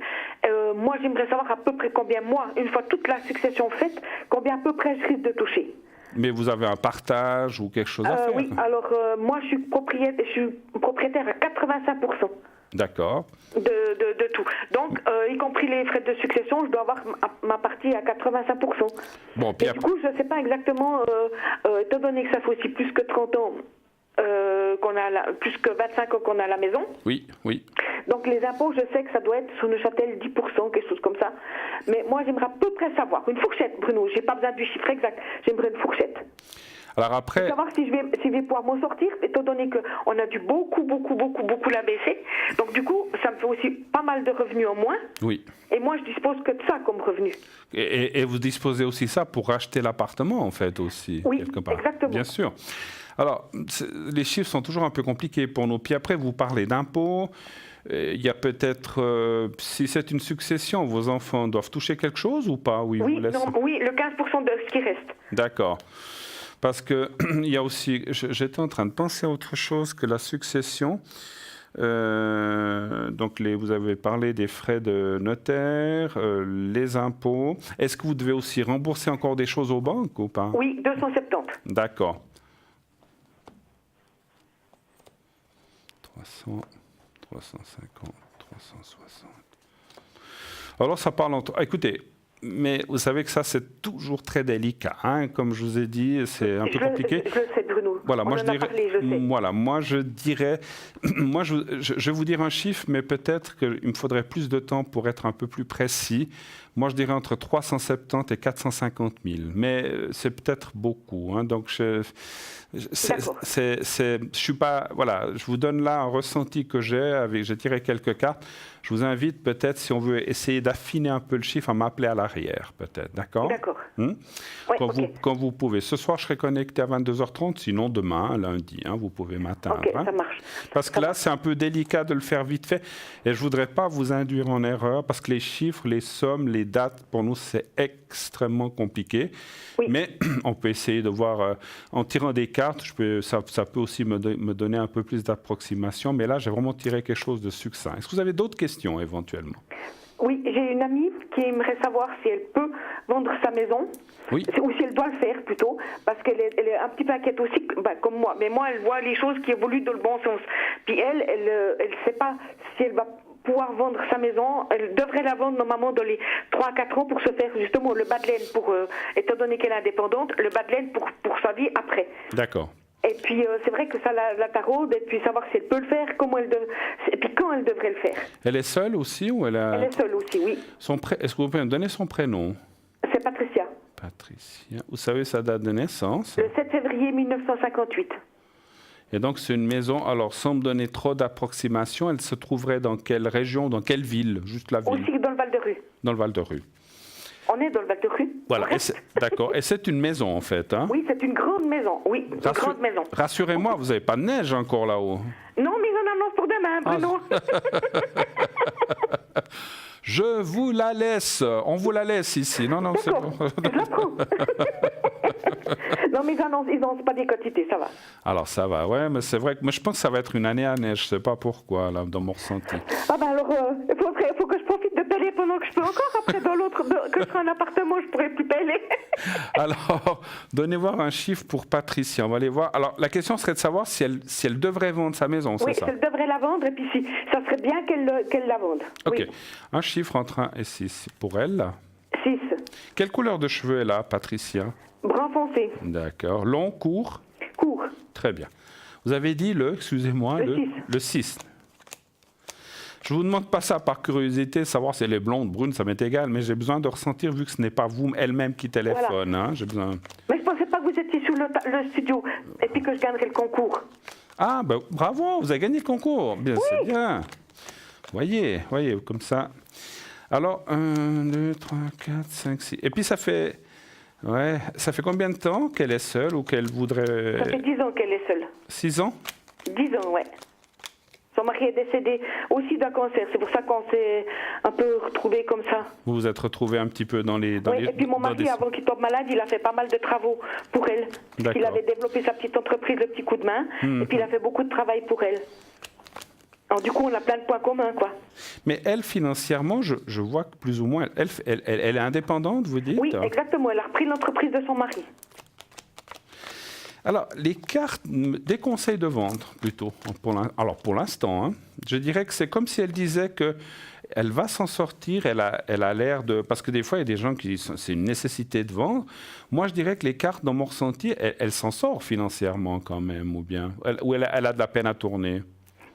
Moi j'aimerais savoir à peu près combien moi, une fois toute la succession faite, combien à peu près je risque de toucher. Mais vous avez un partage ou quelque chose à faire? Oui, alors moi je suis propriétaire à 85%. D'accord. De tout. Donc, y compris les frais de succession, je dois avoir ma partie à 85%. Bon, puis du coup, je ne sais pas exactement, étant donné que ça fait aussi plus que 30 ans, plus que 25 ans qu'on a la maison. Oui. Donc, les impôts, je sais que ça doit être sur Neuchâtel 10%, quelque chose comme ça. Mais moi, j'aimerais à peu près savoir. Une fourchette, Bruno. Je n'ai pas besoin du chiffre exact. J'aimerais une fourchette. Alors après... Savoir si je vais pouvoir m'en sortir, étant donné qu'on a dû beaucoup la baisser. Donc du coup, ça me fait aussi pas mal de revenus en moins. Oui. Et moi, je dispose que de ça comme revenu. Et vous disposez aussi ça pour racheter l'appartement, en fait, aussi, oui, quelque part. Exactement. Bien sûr. Alors, les chiffres sont toujours un peu compliqués pour nous. Puis après, vous parlez d'impôts. Il y a peut-être, si c'est une succession, vos enfants doivent toucher quelque chose ou pas? Oui, le 15% de ce qui reste. D'accord. Parce qu'il y a aussi, j'étais en train de penser à autre chose que la succession. Donc, vous avez parlé des frais de notaire, les impôts. Est-ce que vous devez aussi rembourser encore des choses aux banques ou pas? Oui, 270. D'accord. 300, 350, 360. Alors, ça parle entre... Écoutez... Mais vous savez que ça, c'est toujours très délicat. Hein. Comme je vous ai dit, c'est un peu compliqué. Je sais, Bruno. Voilà, moi je dirais... je vais vous dire un chiffre, mais peut-être qu'il me faudrait plus de temps pour être un peu plus précis. Moi, je dirais entre 370 et 450 000. Mais c'est peut-être beaucoup. Hein. Donc, je suis pas... Voilà, je vous donne là un ressenti que j'ai tiré quelques cartes. Je vous invite peut-être, si on veut essayer d'affiner un peu le chiffre, à m'appeler à l'arrière, peut-être. D'accord? D'accord. Quand vous pouvez. Ce soir, je serai connecté à 22h30, sinon demain, lundi, hein, vous pouvez m'atteindre. Ok, ça marche. Parce que là, c'est un peu délicat de le faire vite fait. Et je ne voudrais pas vous induire en erreur, parce que les chiffres, les sommes, les dates, pour nous, c'est extrêmement compliqué. Oui. Mais on peut essayer de voir, en tirant des cartes, ça peut aussi me donner un peu plus d'approximation. Mais là, j'ai vraiment tiré quelque chose de succinct. Est-ce que vous avez d'autres questions éventuellement? Oui, j'ai une amie qui aimerait savoir si elle peut vendre sa maison, ou si elle doit le faire plutôt, parce qu'elle est un petit peu inquiète aussi, comme moi. Mais moi, elle voit les choses qui évoluent dans le bon sens. Puis elle ne sait pas si elle va pouvoir vendre sa maison. Elle devrait la vendre normalement dans les 3 à 4 ans pour se faire justement le bas de laine, étant donné qu'elle est indépendante, le bas de laine pour sa vie après. D'accord. Et puis, c'est vrai que ça la taraude, et puis savoir si elle peut le faire, et puis quand elle devrait le faire. Elle est seule aussi ou elle est seule aussi, oui. Est-ce que vous pouvez me donner son prénom? C'est Patricia. Patricia. Vous savez sa date de naissance? Le 7 février 1958. Et donc, c'est une maison, alors sans me donner trop d'approximation, elle se trouverait dans quelle région, dans quelle ville? Juste la ville? Aussi dans le Val-de-Rue. Dans le Val-de-Rue. On est dans le Val-de-Rue. Voilà, d'accord. Et c'est une maison, en fait, hein? Oui, c'est une grande maison, oui, une grande maison. Rassurez-moi, vous n'avez pas de neige encore là-haut? Non, mais on en annonce pour demain, Bruno. Je vous la laisse. On vous la laisse ici. Non, c'est bon. Je la prends. Non, mais ils n'annoncent pas des quantités, ça va. Alors ça va, ouais, mais c'est vrai que je pense que ça va être une année à neige, je sais pas pourquoi, là, dans mon ressenti. Ah ben alors, il faut que je profite de peler pendant que je peux encore. Après, que je serai en appartement, je pourrai plus peler. Alors, donnez voir un chiffre pour Patricia, on va aller voir. Alors, la question serait de savoir si elle devrait vendre sa maison, c'est oui, ça? elle devrait la vendre, et puis si, ça serait bien qu'elle la vende. Ok, Oui. un chiffre entre 1 et 6 pour elle. 6. Quelle couleur de cheveux elle a, Patricia? Brun foncé. D'accord. Long, court? Court. Très bien. Vous avez dit excusez-moi, Le 6. Je ne vous demande pas ça par curiosité, savoir si elle est blonde, brune, ça m'est égal, mais j'ai besoin de ressentir, vu que ce n'est pas vous elle-même qui téléphone. Voilà. Hein, j'ai besoin... Mais je ne pensais pas que vous étiez sur le studio, et puis que je gagnerais le concours. Ah, ben, bravo, vous avez gagné le concours. Bien, oui. C'est bien. Voyez, comme ça. Alors, 1, 2, 3, 4, 5, 6. Et puis ça fait combien de temps qu'elle est seule ou qu'elle voudrait... Ça fait 10 ans qu'elle est seule. 6 ans? 10 ans, ouais. Son mari est décédé aussi d'un cancer. C'est pour ça qu'on s'est un peu retrouvés comme ça. Vous vous êtes retrouvés un petit peu dans les... Et puis mon mari, avant qu'il tombe malade, il a fait pas mal de travaux pour elle. Il avait développé sa petite entreprise, le petit coup de main. Et puis il a fait beaucoup de travail pour elle. Alors du coup, on a plein de points communs, quoi. Mais elle, financièrement, je vois que plus ou moins, elle est indépendante, vous dites? Oui, exactement. Elle a repris l'entreprise de son mari. Alors, les cartes déconseillent de vendre, plutôt. Alors, pour l'instant, hein, je dirais que c'est comme si elle disait qu'elle va s'en sortir, elle a l'air de... Parce que des fois, il y a des gens qui... C'est une nécessité de vendre. Moi, je dirais que les cartes, dans mon ressenti, elle s'en sort financièrement quand même, ou bien... Ou elle a de la peine à tourner.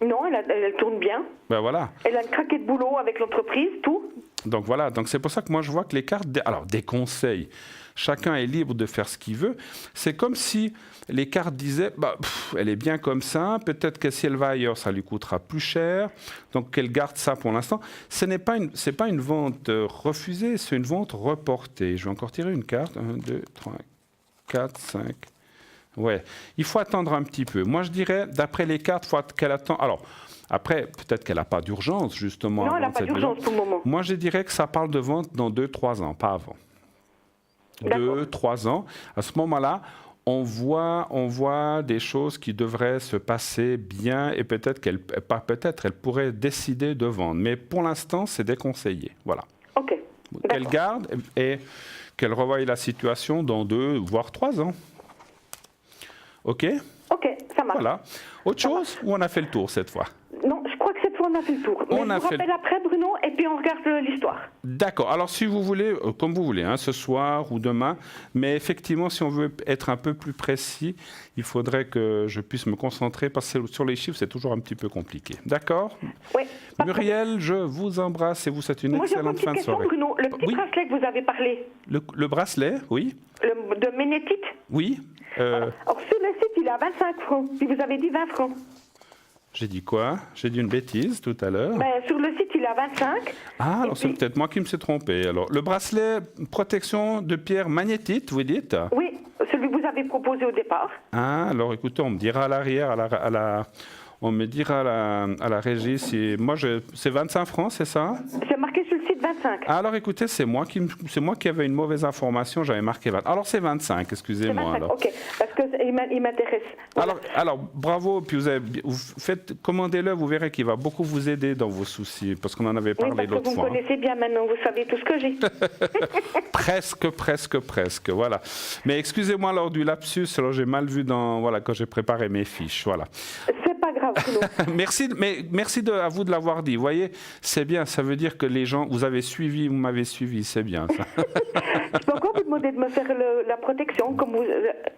Non, elle tourne bien. Ben voilà. Elle a une craquée de boulot avec l'entreprise, tout. Donc voilà, donc c'est pour ça que moi je vois que les cartes, alors des conseils, chacun est libre de faire ce qu'il veut. C'est comme si les cartes disaient, elle est bien comme ça, peut-être que si elle va ailleurs, ça lui coûtera plus cher, donc qu'elle garde ça pour l'instant. C'est pas une vente refusée, c'est une vente reportée. Je vais encore tirer une carte, 1, 2, 3, 4, 5... Ouais, il faut attendre un petit peu. Moi, je dirais, d'après les cartes, il faut qu'elle attend. Alors, après, peut-être qu'elle n'a pas d'urgence, justement. Non, elle n'a pas d'urgence pour le moment. Moi, je dirais que ça parle de vente dans 2-3 ans, pas avant. 2-3 ans. À ce moment-là, on voit des choses qui devraient se passer bien et peut-être elle pourrait décider de vendre. Mais pour l'instant, c'est déconseillé. Voilà. OK. Qu'elle garde et qu'elle revoie la situation dans 2 voire 3 ans. OK? OK, ça marche. Voilà. Autre chose ou on a fait le tour cette fois? Non, je crois que cette fois on a fait le tour. Mais je vous rappelle après, Bruno, et puis on regarde l'histoire. D'accord. Alors si vous voulez, comme vous voulez, hein, ce soir ou demain, mais effectivement, si on veut être un peu plus précis, il faudrait que je puisse me concentrer parce que sur les chiffres, c'est toujours un petit peu compliqué. D'accord? Oui. Muriel, je vous embrasse et vous souhaite une excellente fin de soirée. Bruno, le petit bracelet que vous avez parlé. Le bracelet, oui. De ménétite? Oui. Alors sur le site, il est à 25 francs. Puis vous avez dit 20 francs. J'ai dit quoi? J'ai dit une bêtise tout à l'heure. Sur le site, il est à 25. Ah, alors c'est peut-être moi qui me suis trompé. Alors, le bracelet protection de pierre magnétite, vous dites? Oui, celui que vous avez proposé au départ. Ah, alors écoutez, on me dira à l'arrière, on me dira à la régie si... Moi, c'est 25 francs, c'est ça? C'est marqué sur le site 25. Ah, alors écoutez, c'est moi qui avais une mauvaise information, j'avais marqué 20. Alors c'est 25, excusez-moi. Alors. Ok, parce qu'il m'intéresse. Voilà. Alors, bravo, puis commandez-le, vous verrez qu'il va beaucoup vous aider dans vos soucis, parce qu'on en avait parlé l'autre fois. Vous me connaissez bien maintenant, vous savez tout ce que j'ai. Presque, voilà. Mais excusez-moi lors du lapsus, alors j'ai mal vu quand j'ai préparé mes fiches, voilà. C'est pas grave, merci à vous de l'avoir dit. Vous voyez, c'est bien, ça veut dire que les gens, vous m'avez suivi, c'est bien ça. Je peux encore vous demander de me faire la protection,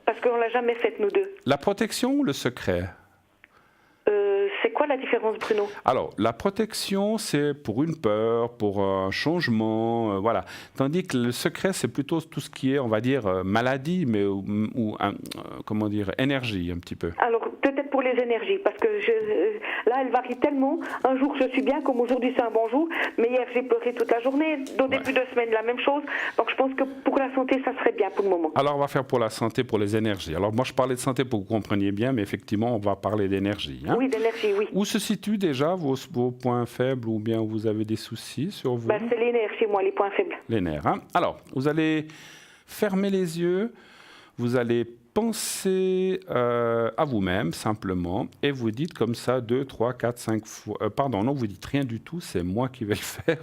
parce qu'on ne l'a jamais faite, nous deux. La protection ou le secret? C'est quoi la différence, Bruno? Alors, la protection, c'est pour une peur, pour un changement, voilà. Tandis que le secret, c'est plutôt tout ce qui est, on va dire, maladie, mais comment dire, énergie, un petit peu. Alors, peut-être pour les énergies, parce que là, elle varie tellement. Un jour, je suis bien, comme aujourd'hui, c'est un bon jour. Mais hier, j'ai pleuré toute la journée. Au début de semaine, la même chose. Donc, je pense que pour la santé, ça serait bien pour le moment. Alors, on va faire pour la santé, pour les énergies. Alors, moi, je parlais de santé pour que vous compreniez bien, mais effectivement, on va parler d'énergie. Hein? Oui, d'énergie. Oui. Où se situent déjà vos points faibles ou bien vous avez des soucis sur vous? C'est les nerfs chez moi, les points faibles. Les nerfs. Hein? Alors, vous allez fermer les yeux, vous allez pensez à vous-même simplement et vous dites comme ça 2, 3, 4, 5 fois. Pardon, non, vous dites rien du tout, c'est moi qui vais le faire.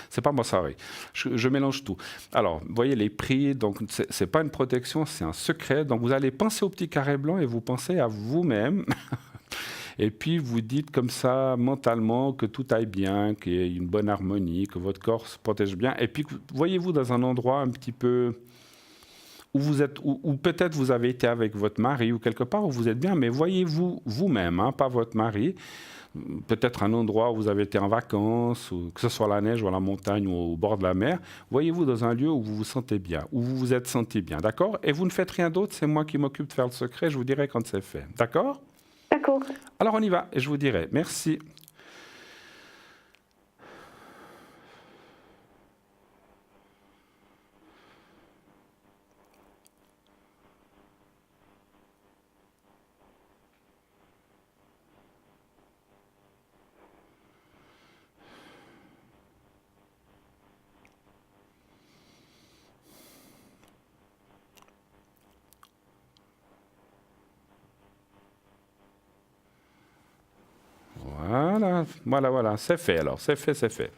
C'est pas moi, ça, oui. Je mélange tout. Alors, vous voyez les prix, donc c'est pas une protection, c'est un secret. Donc vous allez penser au petit carré blanc et vous pensez à vous-même. Et puis, vous dites comme ça, mentalement, que tout aille bien, qu'il y ait une bonne harmonie, que votre corps se protège bien. Et puis, voyez-vous dans un endroit un petit peu où vous êtes, où peut-être vous avez été avec votre mari ou quelque part où vous êtes bien, mais voyez-vous vous-même, hein, pas votre mari. Peut-être un endroit où vous avez été en vacances, ou que ce soit la neige ou à la montagne ou au bord de la mer. Voyez-vous dans un lieu où vous vous sentez bien, où vous vous êtes senti bien, d'accord? Et vous ne faites rien d'autre, c'est moi qui m'occupe de faire le secret, je vous dirai quand c'est fait, d'accord? D'accord. Alors on y va, et je vous dirai. Merci. Voilà, c'est fait alors, c'est fait.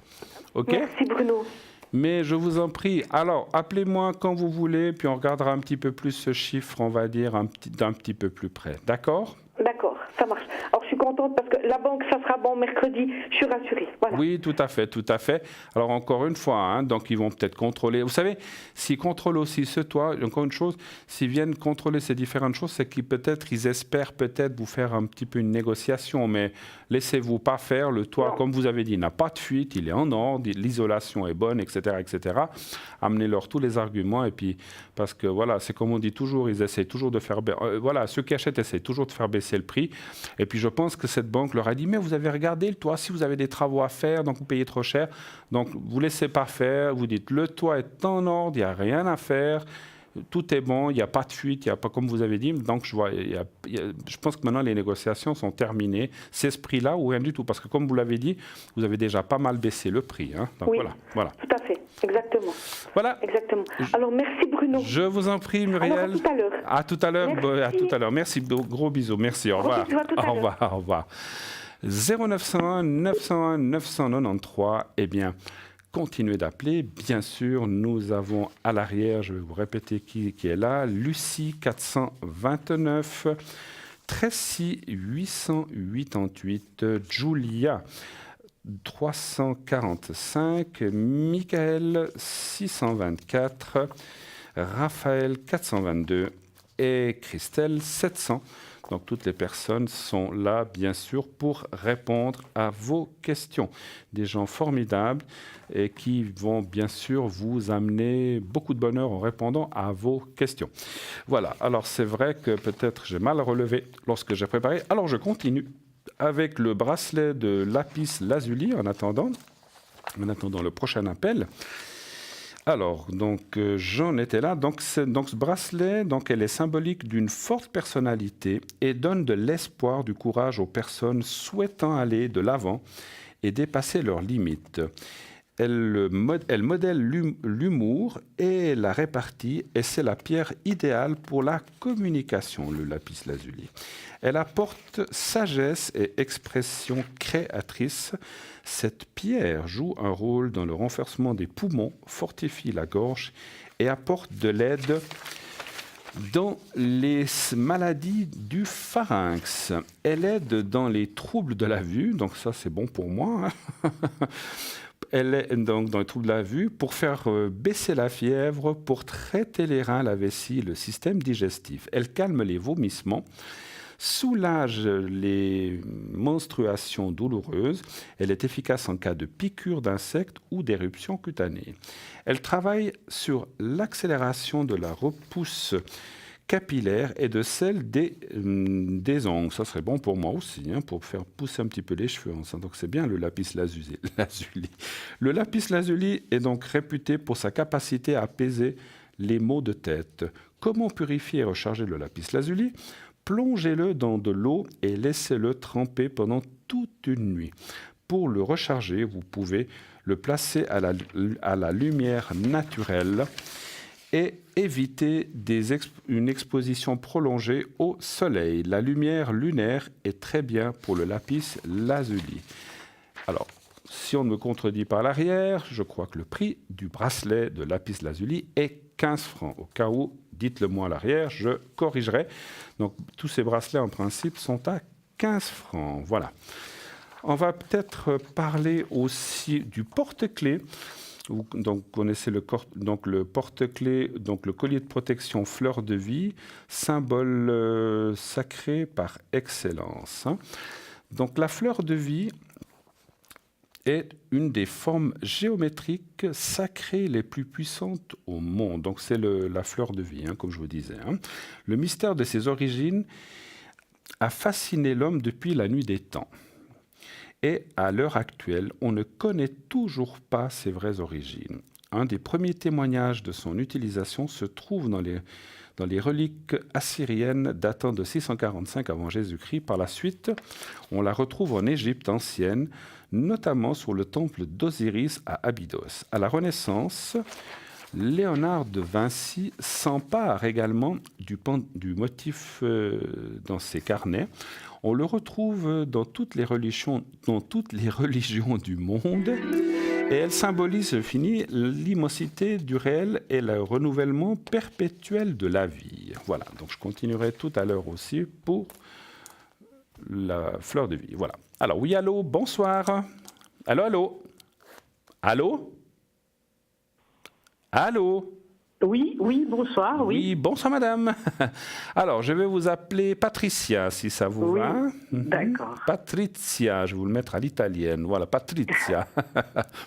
OK? Merci Bruno. Mais je vous en prie, alors appelez-moi quand vous voulez, puis on regardera un petit peu plus ce chiffre, on va dire d'un petit peu plus près. D'accord? D'accord, ça marche. Alors je suis contente parce que la banque, ça sera bon mercredi, je suis rassurée. Voilà. Oui, tout à fait. Alors encore une fois, hein, donc ils vont peut-être contrôler. Vous savez, s'ils contrôlent aussi ce toit, encore une chose, s'ils viennent contrôler ces différentes choses, c'est qu'ils espèrent peut-être vous faire un petit peu une négociation, mais laissez-vous pas faire. Le toit, Non. comme vous avez dit, n'a pas de fuite, il est en ordre, l'isolation est bonne, etc. Amenez-leur tous les arguments et puis parce que voilà, c'est comme on dit toujours, ils essaient toujours de faire voilà, ceux qui achètent essaient toujours de faire baisser le prix. Et puis je pense que cette banque leur a dit mais vous avez regardé le toit, si vous avez des travaux à faire, donc vous payez trop cher, donc vous laissez pas faire, vous dites le toit est en ordre, il n'y a rien à faire. Tout est bon, il n'y a pas de fuite, il n'y a pas comme vous avez dit. Donc, je pense que maintenant, les négociations sont terminées. C'est ce prix-là ou rien du tout. Parce que comme vous l'avez dit, vous avez déjà pas mal baissé le prix. Hein. Donc, oui, voilà. Tout à fait, exactement. Voilà. Exactement. Alors, merci Bruno. Je vous en prie, Muriel. Alors, à tout à l'heure. À tout à l'heure. À tout à l'heure. Merci. Gros bisous. Merci. Au revoir. Bisous, à tout à l'heure. Au revoir. 0901 901 993. Eh bien, continuez d'appeler. Bien sûr, nous avons à l'arrière, je vais vous répéter qui est là, Lucie 429, Tracy 888, Julia 345, Michael 624, Raphaël 422 et Christelle 700. Donc toutes les personnes sont là, bien sûr, pour répondre à vos questions. Des gens formidables et qui vont, bien sûr, vous amener beaucoup de bonheur en répondant à vos questions. Voilà, alors c'est vrai que peut-être j'ai mal relevé lorsque j'ai préparé. Alors je continue avec le bracelet de lapis lazuli en attendant le prochain appel. Alors, donc, j'en étais là. Donc, ce bracelet, elle est symbolique d'une forte personnalité et donne de l'espoir, du courage aux personnes souhaitant aller de l'avant et dépasser leurs limites. Elle modèle l'humour et la répartie, et c'est la pierre idéale pour la communication, le lapis lazuli. Elle apporte sagesse et expression créatrice. Cette pierre joue un rôle dans le renforcement des poumons, fortifie la gorge et apporte de l'aide dans les maladies du pharynx. Elle aide dans les troubles de la vue, donc ça c'est bon pour moi. Elle est donc dans les troubles de la vue pour faire baisser la fièvre, pour traiter les reins, la vessie, le système digestif. Elle calme les vomissements, soulage les menstruations douloureuses. Elle est efficace en cas de piqûres d'insectes ou d'éruptions cutanées. Elle travaille sur l'accélération de la repousse capillaire et de celle des ongles. Ça serait bon pour moi aussi, hein, pour faire pousser un petit peu les cheveux. Donc c'est bien le lapis lazuli. Le lapis lazuli est donc réputé pour sa capacité à apaiser les maux de tête. Comment purifier et recharger le lapis lazuli ? Plongez-le dans de l'eau et laissez-le tremper pendant toute une nuit. Pour le recharger, vous pouvez le placer à la lumière naturelle et éviter une exposition prolongée au soleil. La lumière lunaire est très bien pour le lapis lazuli. Alors, si on ne me contredit pas à l'arrière, je crois que le prix du bracelet de lapis lazuli est 15 francs. Au cas où, dites-le moi à l'arrière, je corrigerai. Donc, tous ces bracelets, en principe, sont à 15 francs. Voilà. On va peut-être parler aussi du porte-clés. Donc, vous connaissez le porte-clés, donc le collier de protection fleur de vie, symbole sacré par excellence. Donc, la fleur de vie est une des formes géométriques sacrées les plus puissantes au monde. Donc, c'est la fleur de vie, comme je vous disais. Le mystère de ses origines a fasciné l'homme depuis la nuit des temps. Et à l'heure actuelle, on ne connaît toujours pas ses vraies origines. Un des premiers témoignages de son utilisation se trouve dans les reliques assyriennes datant de 645 avant Jésus-Christ. Par la suite, on la retrouve en Égypte ancienne, notamment sur le temple d'Osiris à Abydos. À la Renaissance, Léonard de Vinci s'empare également du motif dans ses carnets. On le retrouve dans toutes les religions du monde et elle symbolise l'immensité du réel et le renouvellement perpétuel de la vie. Voilà, donc je continuerai tout à l'heure aussi pour la fleur de vie. Voilà. Alors oui, allô, bonsoir. Allô, allô. Allô. Allô. Oui, bonsoir. Oui, bonsoir madame. Alors, je vais vous appeler Patricia, si ça vous va. D'accord. Patricia, je vais vous le mettre à l'italienne. Voilà, Patricia.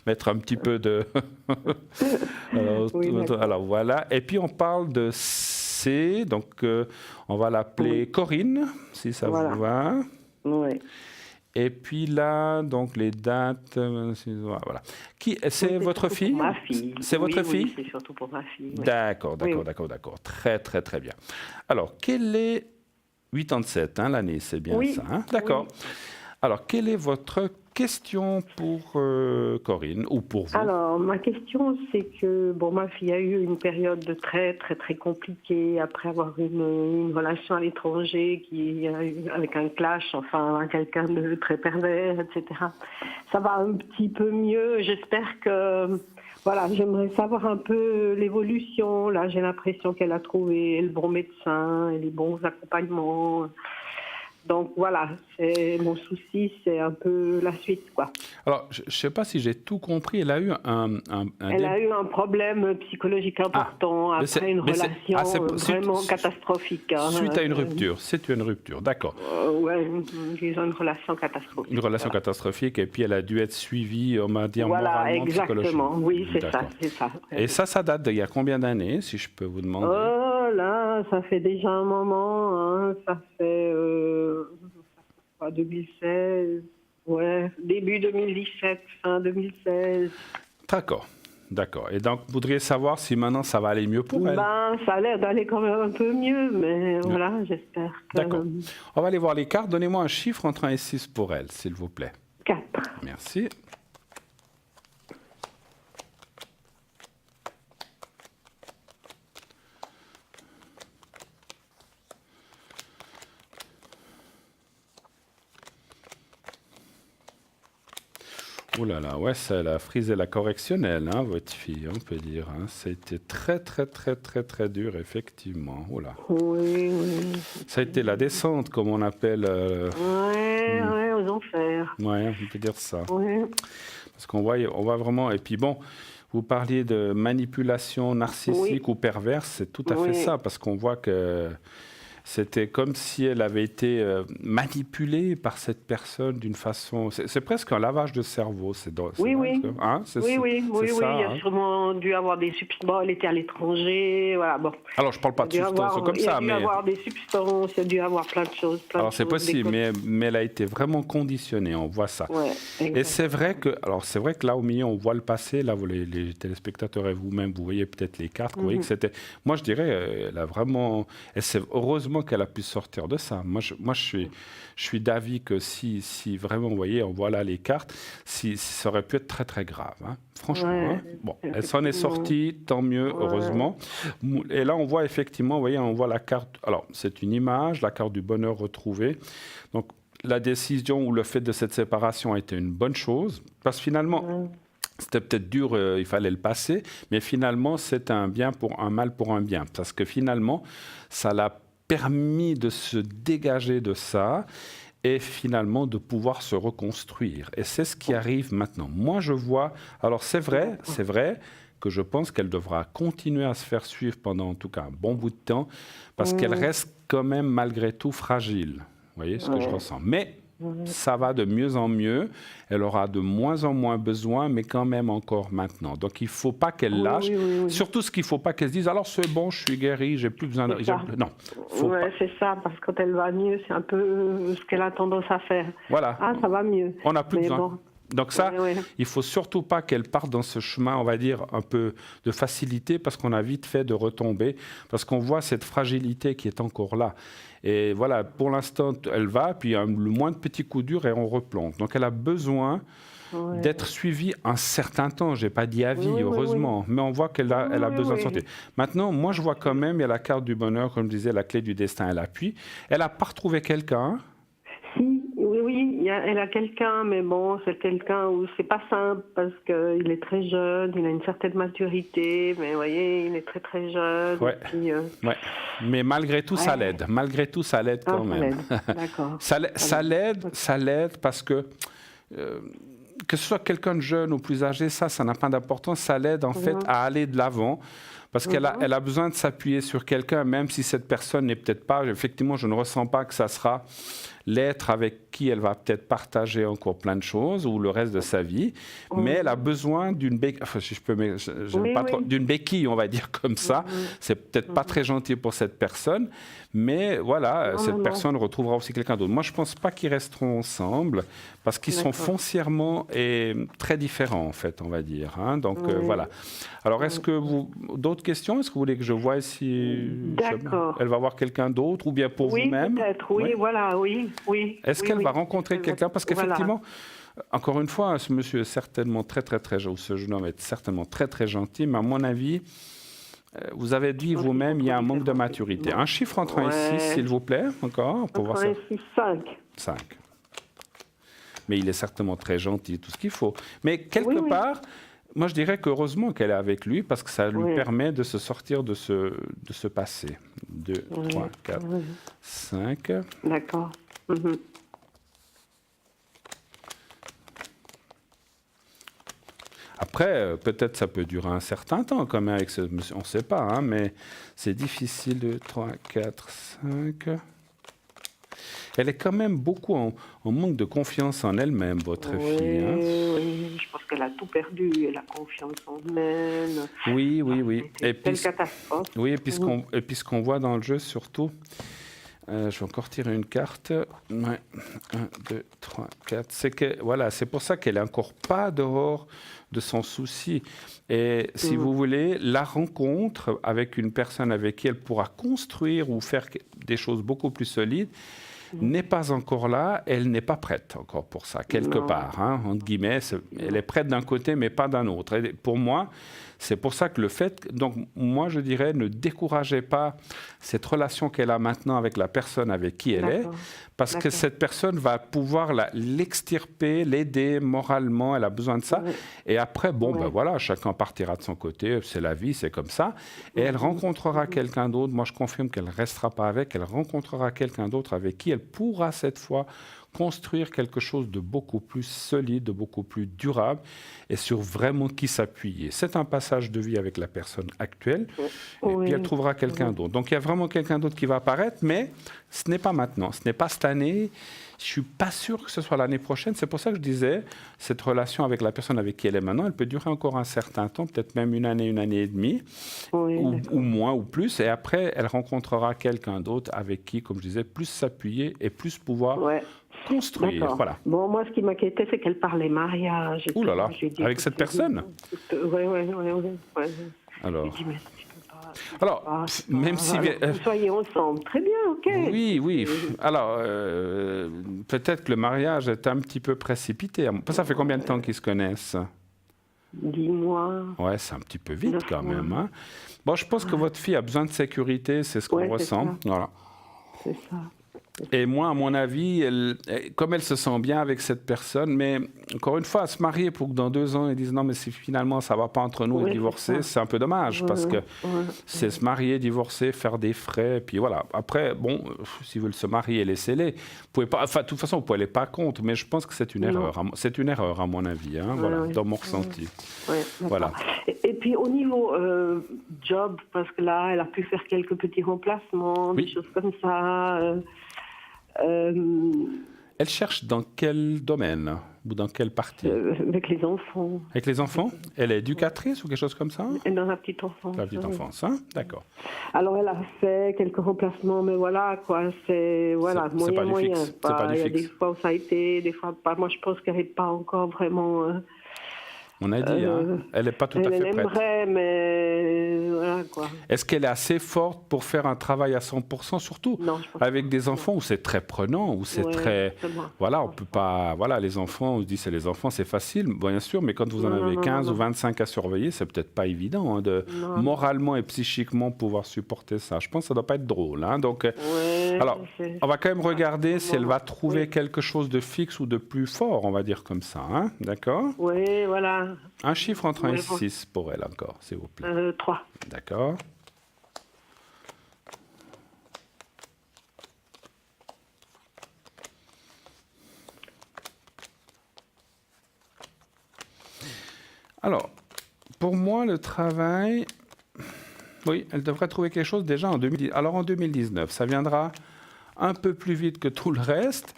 Mettre un petit peu de... alors, voilà. Et puis, on parle de C, donc on va l'appeler Corinne, si ça vous va. Oui. Et puis là, donc les dates, voilà. C'est votre fille? Ma fille. C'est votre fille? Oui, c'est surtout pour ma fille. Oui. D'accord. Très, très, très bien. Alors, quel est 87, l'année, c'est bien ça, D'accord. Oui. Alors, quelle est votre question pour Corinne ou pour vous? Alors, ma question, c'est que ma fille a eu une période très, très, très compliquée après avoir une relation à l'étranger qui a eu avec un clash, quelqu'un de très pervers, etc. Ça va un petit peu mieux. J'espère que... Voilà, j'aimerais savoir un peu l'évolution. Là, j'ai l'impression qu'elle a trouvé le bon médecin et les bons accompagnements. Donc voilà, mon souci, c'est un peu la suite, quoi. Alors, je ne sais pas si j'ai tout compris. Elle a eu Elle a eu un problème psychologique important après une relation vraiment catastrophique. Suite à une rupture. C'est une rupture, d'accord. Oui, ils ont une relation catastrophique. Une relation catastrophique, et puis elle a dû être suivie, on m'a dit, moralement, exactement. Oui, c'est ça. Et ça date d'il y a combien d'années, si je peux vous demander? Oh là, ça fait déjà un moment. Ça fait 2016, début 2017, fin 2016. D'accord. Et donc, vous voudriez savoir si maintenant ça va aller mieux pour elle? Ça a l'air d'aller quand même un peu mieux, mais voilà, j'espère que... D'accord. On va aller voir les cartes. Donnez-moi un chiffre entre 1 et 6 pour elle, s'il vous plaît. 4. Merci. Oh là là, elle a frisé la correctionnelle, votre fille, on peut dire. Ça a été très, très, très, très, très dur, effectivement. Oh là. Oui. Ça a été la descente, comme on appelle. Aux enfers. Oui, on peut dire ça. Oui. Parce qu'on voit vraiment... Et puis bon, vous parliez de manipulation narcissique ou perverse, c'est tout à fait ça, parce qu'on voit que... C'était comme si elle avait été manipulée par cette personne d'une façon... C'est presque un lavage de cerveau. Oui. Oui, il y a sûrement dû avoir des substances. Elle était à l'étranger, voilà, bon. Alors, je ne parle pas de substances comme ça, mais... Il y a dû avoir des substances, il y a dû avoir plein de choses. Alors, c'est possible, mais elle a été vraiment conditionnée, on voit ça. Et c'est vrai que là, au milieu, on voit le passé. Là, les téléspectateurs et vous-même, vous voyez peut-être les cartes. Vous voyez que c'était... Moi, je dirais, elle a vraiment... Heureusement heureusement qu'elle a pu sortir de ça. Moi, je suis d'avis que si vraiment, vous voyez, on voit là les cartes, ça aurait pu être très, très grave. Hein. Franchement, Ouais, hein. Bon, elle s'en est sortie, tant mieux, heureusement. Et là, on voit effectivement, vous voyez, on voit la carte. Alors, c'est une image, la carte du bonheur retrouvé. Donc, la décision ou le fait de cette séparation a été une bonne chose, parce que finalement, c'était peut-être dur, il fallait le passer, mais finalement, c'est un mal pour un bien, parce que finalement, ça l'a permis de se dégager de ça et finalement de pouvoir se reconstruire. Et c'est ce qui arrive maintenant. Moi, je vois, alors c'est vrai que je pense qu'elle devra continuer à se faire suivre pendant en tout cas un bon bout de temps, parce qu'elle reste quand même malgré tout fragile. Vous voyez ce que je ressens. Mais ça va de mieux en mieux. Elle aura de moins en moins besoin, mais quand même encore maintenant. Donc, il ne faut pas qu'elle lâche. Oui. Surtout, ce qu'il ne faut pas qu'elle se dise « Alors, c'est bon, je suis guérie, j'ai plus besoin de... » Non, faut pas. C'est ça, parce que quand elle va mieux, c'est un peu ce qu'elle a tendance à faire. Voilà. Ah, ça va mieux. On n'a plus besoin. Bon. Donc ça, il ne faut surtout pas qu'elle parte dans ce chemin, on va dire, un peu de facilité, parce qu'on a vite fait de retomber, parce qu'on voit cette fragilité qui est encore là. Et voilà, pour l'instant, elle va, puis le moindre petit coup dur et on replonge. Donc elle a besoin d'être suivie un certain temps. Je n'ai pas dit à vie, heureusement, mais on voit qu'elle a besoin de sortir. Maintenant, moi, je vois quand même, il y a la carte du bonheur, comme je disais, la clé du destin, elle appuie. Elle n'a pas retrouvé quelqu'un. Oui, elle a quelqu'un, mais bon, c'est quelqu'un où c'est pas simple parce qu'il est très jeune, il a une certaine maturité, mais vous voyez, il est très très jeune. Ouais. Puis, Mais malgré tout, ça l'aide. Malgré tout, ça l'aide quand même. D'accord. Ça l'aide parce que ce soit quelqu'un de jeune ou plus âgé, ça n'a pas d'importance. Ça l'aide en fait à aller de l'avant. Parce qu'elle a besoin de s'appuyer sur quelqu'un, même si cette personne n'est peut-être pas... Effectivement, je ne ressens pas que ça sera l'être avec qui elle va peut-être partager encore plein de choses ou le reste de sa vie. Mais elle a besoin d'une béquille, enfin, si je peux, d'une béquille, on va dire comme ça. C'est peut-être pas très gentil pour cette personne, mais voilà, cette personne retrouvera aussi quelqu'un d'autre. Moi, je ne pense pas qu'ils resteront ensemble parce qu'ils sont foncièrement et très différents, en fait, on va dire. Hein. Donc, voilà. Alors, est-ce que d'autres questions? Est-ce que vous voulez que je voie si elle va voir quelqu'un d'autre ou bien pour vous-même? Peut-être, voilà, oui. Est-ce qu'elle va rencontrer quelqu'un? Parce qu'effectivement, encore une fois, ce monsieur est certainement très, très, très gentil, ce jeune homme est certainement très, très gentil, mais à mon avis, vous avez dit vous-même, il y a un manque de maturité. Un chiffre entre 1 et 6, s'il vous plaît, encore, pour voir ça. 5. 5. Mais il est certainement très gentil, tout ce qu'il faut. Mais quelque part... Moi, je dirais qu'heureusement qu'elle est avec lui parce que ça lui permet de se sortir de ce passé. 2, 3, 4, 5. D'accord. Après, peut-être ça peut durer un certain temps quand même avec ce monsieur. On ne sait pas, hein, mais c'est difficile. 2, 3, 4, 5... Elle est quand même beaucoup en manque de confiance en elle-même, votre fille. Hein. Oui, je pense qu'elle a tout perdu, elle a confiance en elle. Oui. Et puis, catastrophe. Oui, et puis ce qu'on voit dans le jeu, surtout, je vais encore tirer une carte. 1, 2, 3, 4. C'est pour ça qu'elle n'est encore pas dehors de son souci. Et si vous voulez, la rencontre avec une personne avec qui elle pourra construire ou faire des choses beaucoup plus solides, n'est pas encore là, elle n'est pas prête encore pour ça, quelque part. Hein, entre guillemets, elle est prête d'un côté, mais pas d'un autre. Et pour moi, c'est pour ça que donc moi je dirais, ne découragez pas cette relation qu'elle a maintenant avec la personne avec qui elle est, parce que cette personne va pouvoir l'extirper, l'aider moralement, elle a besoin de ça. Et après, ben voilà, chacun partira de son côté, c'est la vie, c'est comme ça. Et elle rencontrera quelqu'un d'autre, moi je confirme qu'elle ne restera pas avec, elle rencontrera quelqu'un d'autre avec qui elle pourra cette fois construire quelque chose de beaucoup plus solide, de beaucoup plus durable et sur vraiment qui s'appuyer. C'est un passage de vie avec la personne actuelle et puis elle trouvera quelqu'un d'autre. Donc il y a vraiment quelqu'un d'autre qui va apparaître, mais ce n'est pas maintenant, ce n'est pas cette année. Je ne suis pas sûr que ce soit l'année prochaine. C'est pour ça que je disais, cette relation avec la personne avec qui elle est maintenant, elle peut durer encore un certain temps, peut-être même une année et demie, ou moins, ou plus. Et après, elle rencontrera quelqu'un d'autre avec qui, comme je disais, plus s'appuyer et plus pouvoir construire. Voilà. Bon, moi, ce qui m'inquiétait, c'est qu'elle parlait mariage. Ouh là là, avec cette personne? Oui. Alors, Alors, même si... vous soyez ensemble, très bien, ok. Oui. Alors, peut-être que le mariage est un petit peu précipité. Ça fait combien de temps qu'ils se connaissent? 10 mois. Ouais, c'est un petit peu vite 9 quand mois. même. Hein. Bon, je pense que votre fille a besoin de sécurité, c'est ce qu'on Ouais, c'est ressent. ça. Voilà. C'est ça. Et moi, à mon avis, comme elle se sent bien avec cette personne, mais encore une fois, se marier pour que dans 2 ans, ils disent non, mais si finalement ça ne va pas entre nous et Oui, divorcer, c'est un peu dommage parce que c'est se marier, divorcer, faire des frais, puis voilà. Après, bon, s'ils veulent se marier, laissez-les. Vous pouvez pas, enfin, de toute façon, vous ne pouvez aller pas contre, mais je pense que c'est une erreur. C'est une erreur, à mon avis, hein, voilà, dans mon ressenti. Voilà. Et puis au niveau job, parce que là, elle a pu faire quelques petits remplacements, des choses comme ça. Elle cherche dans quel domaine ou dans quelle partie? Avec les enfants. Avec les enfants? Elle est éducatrice ou quelque chose comme ça? Dans la petite enfance. La petite enfance, hein? D'accord. Alors elle a fait quelques remplacements, mais voilà, quoi, c'est voilà, c'est pas moyen. du fixe. C'est pas du Il y a fixe. des fois où ça a été, des fois pas. Moi, je pense qu'elle n'est pas encore vraiment... On a dit, hein, elle n'est pas tout à fait elle prête. aimerait, mais voilà, quoi. Est-ce qu'elle est assez forte pour faire un travail à 100%, surtout Non, je pense avec des enfants où c'est très prenant, où c'est très... justement. Voilà, on peut pas... Voilà, les enfants, on se dit c'est les enfants, c'est facile, bien sûr, mais quand vous en avez 15 ou 25 à surveiller, c'est peut-être pas évident hein, de moralement et psychiquement pouvoir supporter ça. Je pense que ça doit pas être drôle. Hein, donc, alors, on va quand même regarder si elle va trouver quelque chose de fixe ou de plus fort, on va dire comme ça. Hein, d'accord? Oui, voilà. Un chiffre entre 1 et 6 pour elle encore, s'il vous plaît. 3. D'accord. Alors, pour moi, le travail... Oui, elle devrait trouver quelque chose déjà en 2010. Alors en 2019, ça viendra un peu plus vite que tout le reste.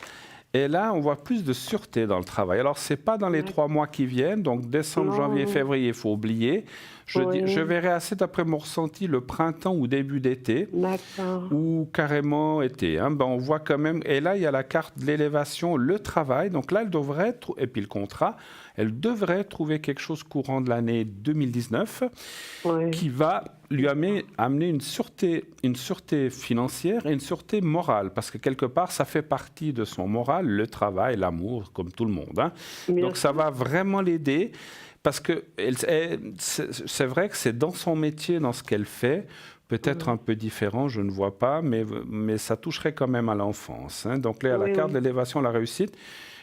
Et là, on voit plus de sûreté dans le travail. Alors, ce n'est pas dans les 3 mois qui viennent, donc décembre, janvier, février, il faut oublier. Je verrai assez, d'après mon ressenti, le printemps ou début d'été, ou carrément été. Hein. Ben, on voit quand même, et là, il y a la carte de l'élévation, le travail. Donc là, elle devrait, et puis le contrat, elle devrait trouver quelque chose courant de l'année 2019 qui va lui amener une sûreté financière et une sûreté morale, parce que quelque part, ça fait partie de son moral, le travail, l'amour, comme tout le monde. Hein. Donc ça va vraiment l'aider, parce que c'est vrai que c'est dans son métier, dans ce qu'elle fait, peut-être un peu différent, je ne vois pas, mais ça toucherait quand même à l'enfance. Hein. Donc là, la carte de l'élévation, la réussite.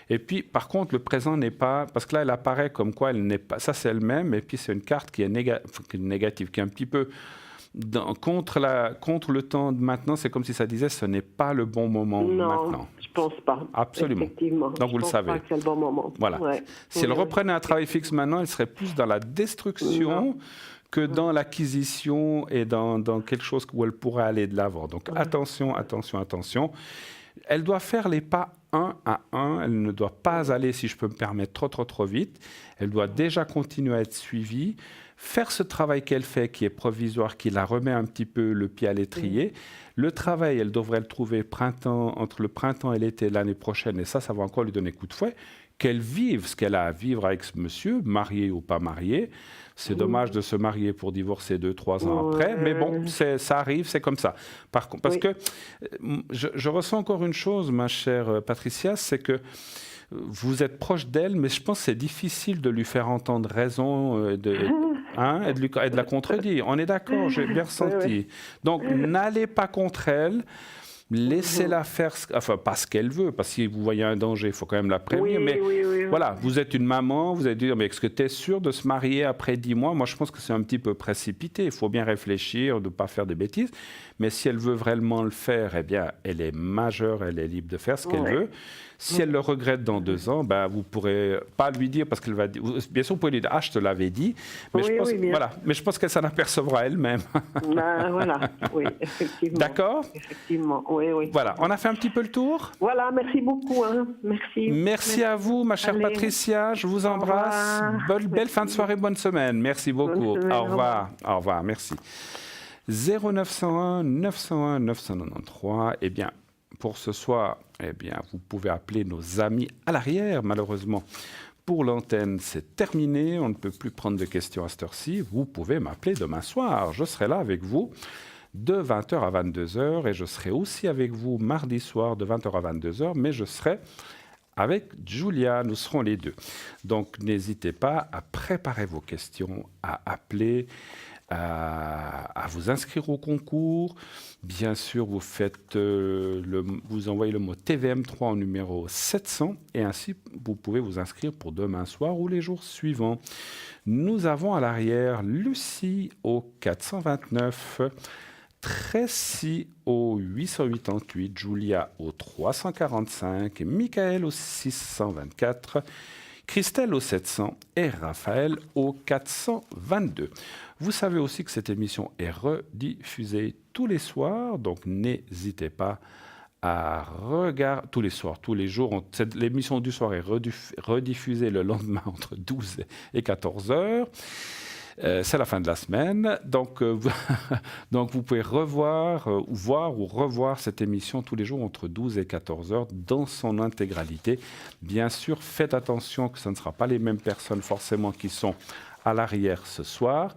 Et puis, par contre, le présent n'est pas... Parce que là, elle apparaît comme quoi elle n'est pas... Ça, c'est elle-même. Et puis, c'est une carte qui est négative, qui est un petit peu... contre le temps de maintenant, c'est comme si ça disait ce n'est pas le bon moment maintenant. Non, je ne pense pas. Absolument. Effectivement. Donc, vous le savez. Je pense pas que c'est le bon moment. Voilà. Si elle reprenait un travail fixe maintenant, elle serait plus dans la destruction que dans l'acquisition et dans quelque chose où elle pourrait aller de l'avant. Donc, attention. Elle doit faire les pas 1 à 1. Elle ne doit pas aller, si je peux me permettre, trop vite. Elle doit déjà continuer à être suivie. Faire ce travail qu'elle fait, qui est provisoire, qui la remet un petit peu le pied à l'étrier. Le travail, elle devrait le trouver entre le printemps et l'été l'année prochaine. Et ça va encore lui donner coup de fouet. Qu'elle vive ce qu'elle a à vivre avec ce monsieur, marié ou pas marié. C'est dommage de se marier pour divorcer 2-3 ans après, mais bon, ça arrive, c'est comme ça. Par contre, parce que je ressens encore une chose, ma chère Patricia, c'est que vous êtes proche d'elle, mais je pense que c'est difficile de lui faire entendre raison et de la contredire. On est d'accord, j'ai bien ressenti. Donc, n'allez pas contre elle. Laissez-la faire, pas ce qu'elle veut, parce que si vous voyez un danger, il faut quand même la prévenir. Voilà, vous êtes une maman, vous allez dire, mais est-ce que tu es sûre de se marier après 10 mois? Moi, je pense que c'est un petit peu précipité. Il faut bien réfléchir, de ne pas faire des bêtises. Mais si elle veut vraiment le faire, eh bien, elle est majeure, elle est libre de faire ce qu'elle veut. Si elle le regrette dans 2 ans, ben, vous ne pourrez pas lui dire, parce qu'elle va dire... Bien sûr, vous pouvez lui dire, je te l'avais dit. Mais je pense qu'elle s'en apercevra elle-même. Effectivement. D'accord? Effectivement, oui. Voilà, on a fait un petit peu le tour. Voilà, merci beaucoup. Hein. Merci à vous, ma chère Patricia. Je vous embrasse. Belle fin de soirée, bonne semaine. Merci beaucoup. Au revoir. Merci. 0901 901 993. Eh bien, pour ce soir, vous pouvez appeler nos amis à l'arrière, malheureusement, pour l'antenne, c'est terminé. On ne peut plus prendre de questions à cette heure-ci. Vous pouvez m'appeler demain soir. Je serai là avec vous de 20h à 22h et je serai aussi avec vous mardi soir de 20h à 22h, mais je serai avec Julia. Nous serons les deux. Donc, n'hésitez pas à préparer vos questions, à appeler, à vous inscrire au concours. Bien sûr, vous faites vous envoyez le mot TVM3 au numéro 700 et ainsi vous pouvez vous inscrire pour demain soir ou les jours suivants. Nous avons à l'arrière Lucie au 429, Tracy au 888, Julia au 345, Michael au 624, Christelle au 700 et Raphaël au 422. Vous savez aussi que cette émission est rediffusée tous les soirs, donc n'hésitez pas à regarder tous les soirs, tous les jours. L'émission du soir est rediffusée le lendemain entre 12 et 14 heures. C'est la fin de la semaine, donc vous pouvez voir ou revoir cette émission tous les jours entre 12 et 14 heures dans son intégralité. Bien sûr, faites attention que ce ne sera pas les mêmes personnes forcément qui sont à l'arrière ce soir,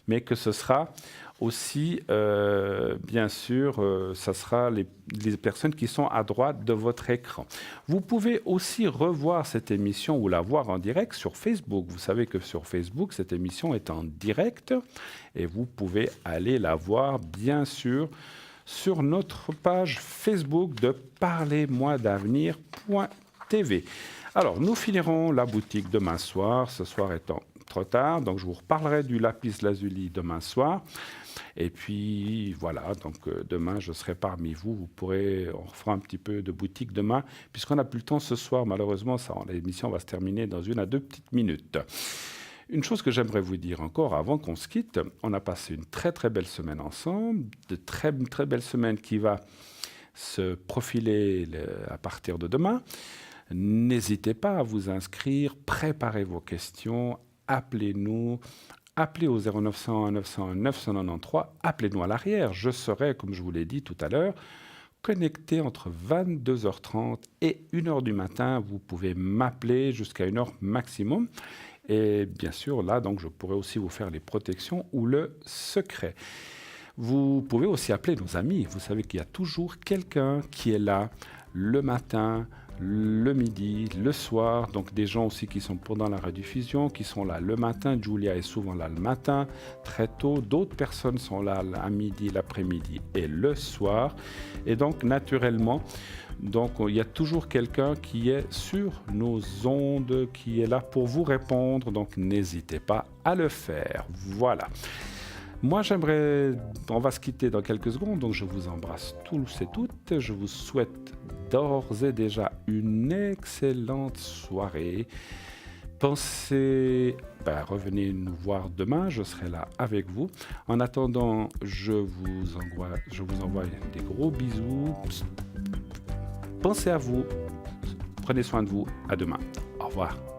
mais que ce sera aussi, bien sûr, ça sera les personnes qui sont à droite de votre écran. Vous pouvez aussi revoir cette émission ou la voir en direct sur Facebook. Vous savez que sur Facebook, cette émission est en direct et vous pouvez aller la voir, bien sûr, sur notre page Facebook de parlez-moi-d'avenir.tv. Alors, nous finirons la boutique demain soir, ce soir étant trop tard, donc je vous reparlerai du lapis lazuli demain soir. Et puis voilà, donc demain je serai parmi vous. On fera un petit peu de boutique demain, puisqu'on n'a plus le temps ce soir. Malheureusement, l'émission va se terminer dans 1 à 2 petites minutes. Une chose que j'aimerais vous dire encore avant qu'on se quitte, on a passé une très très belle semaine ensemble, de très très belle semaine qui va se profiler à partir de demain. N'hésitez pas à vous inscrire, préparez vos questions, appelez-nous. Appelez au 0901 901 993, appelez-nous à l'arrière. Je serai, comme je vous l'ai dit tout à l'heure, connecté entre 22h30 et 1h du matin. Vous pouvez m'appeler jusqu'à 1h maximum. Et bien sûr, là, donc, je pourrai aussi vous faire les protections ou le secret. Vous pouvez aussi appeler nos amis. Vous savez qu'il y a toujours quelqu'un qui est là le matin, le midi, le soir, donc des gens aussi qui sont pendant la rediffusion, qui sont là le matin. Julia est souvent là le matin, très tôt. D'autres personnes sont là à midi, l'après-midi et le soir. Et donc, naturellement, il y a toujours quelqu'un qui est sur nos ondes, qui est là pour vous répondre. Donc, n'hésitez pas à le faire. Voilà. Moi, on va se quitter dans quelques secondes, donc je vous embrasse tous et toutes. Je vous souhaite d'ores et déjà une excellente soirée. Revenez nous voir demain, je serai là avec vous. En attendant, je vous envoie des gros bisous. Pensez à vous, prenez soin de vous, à demain. Au revoir.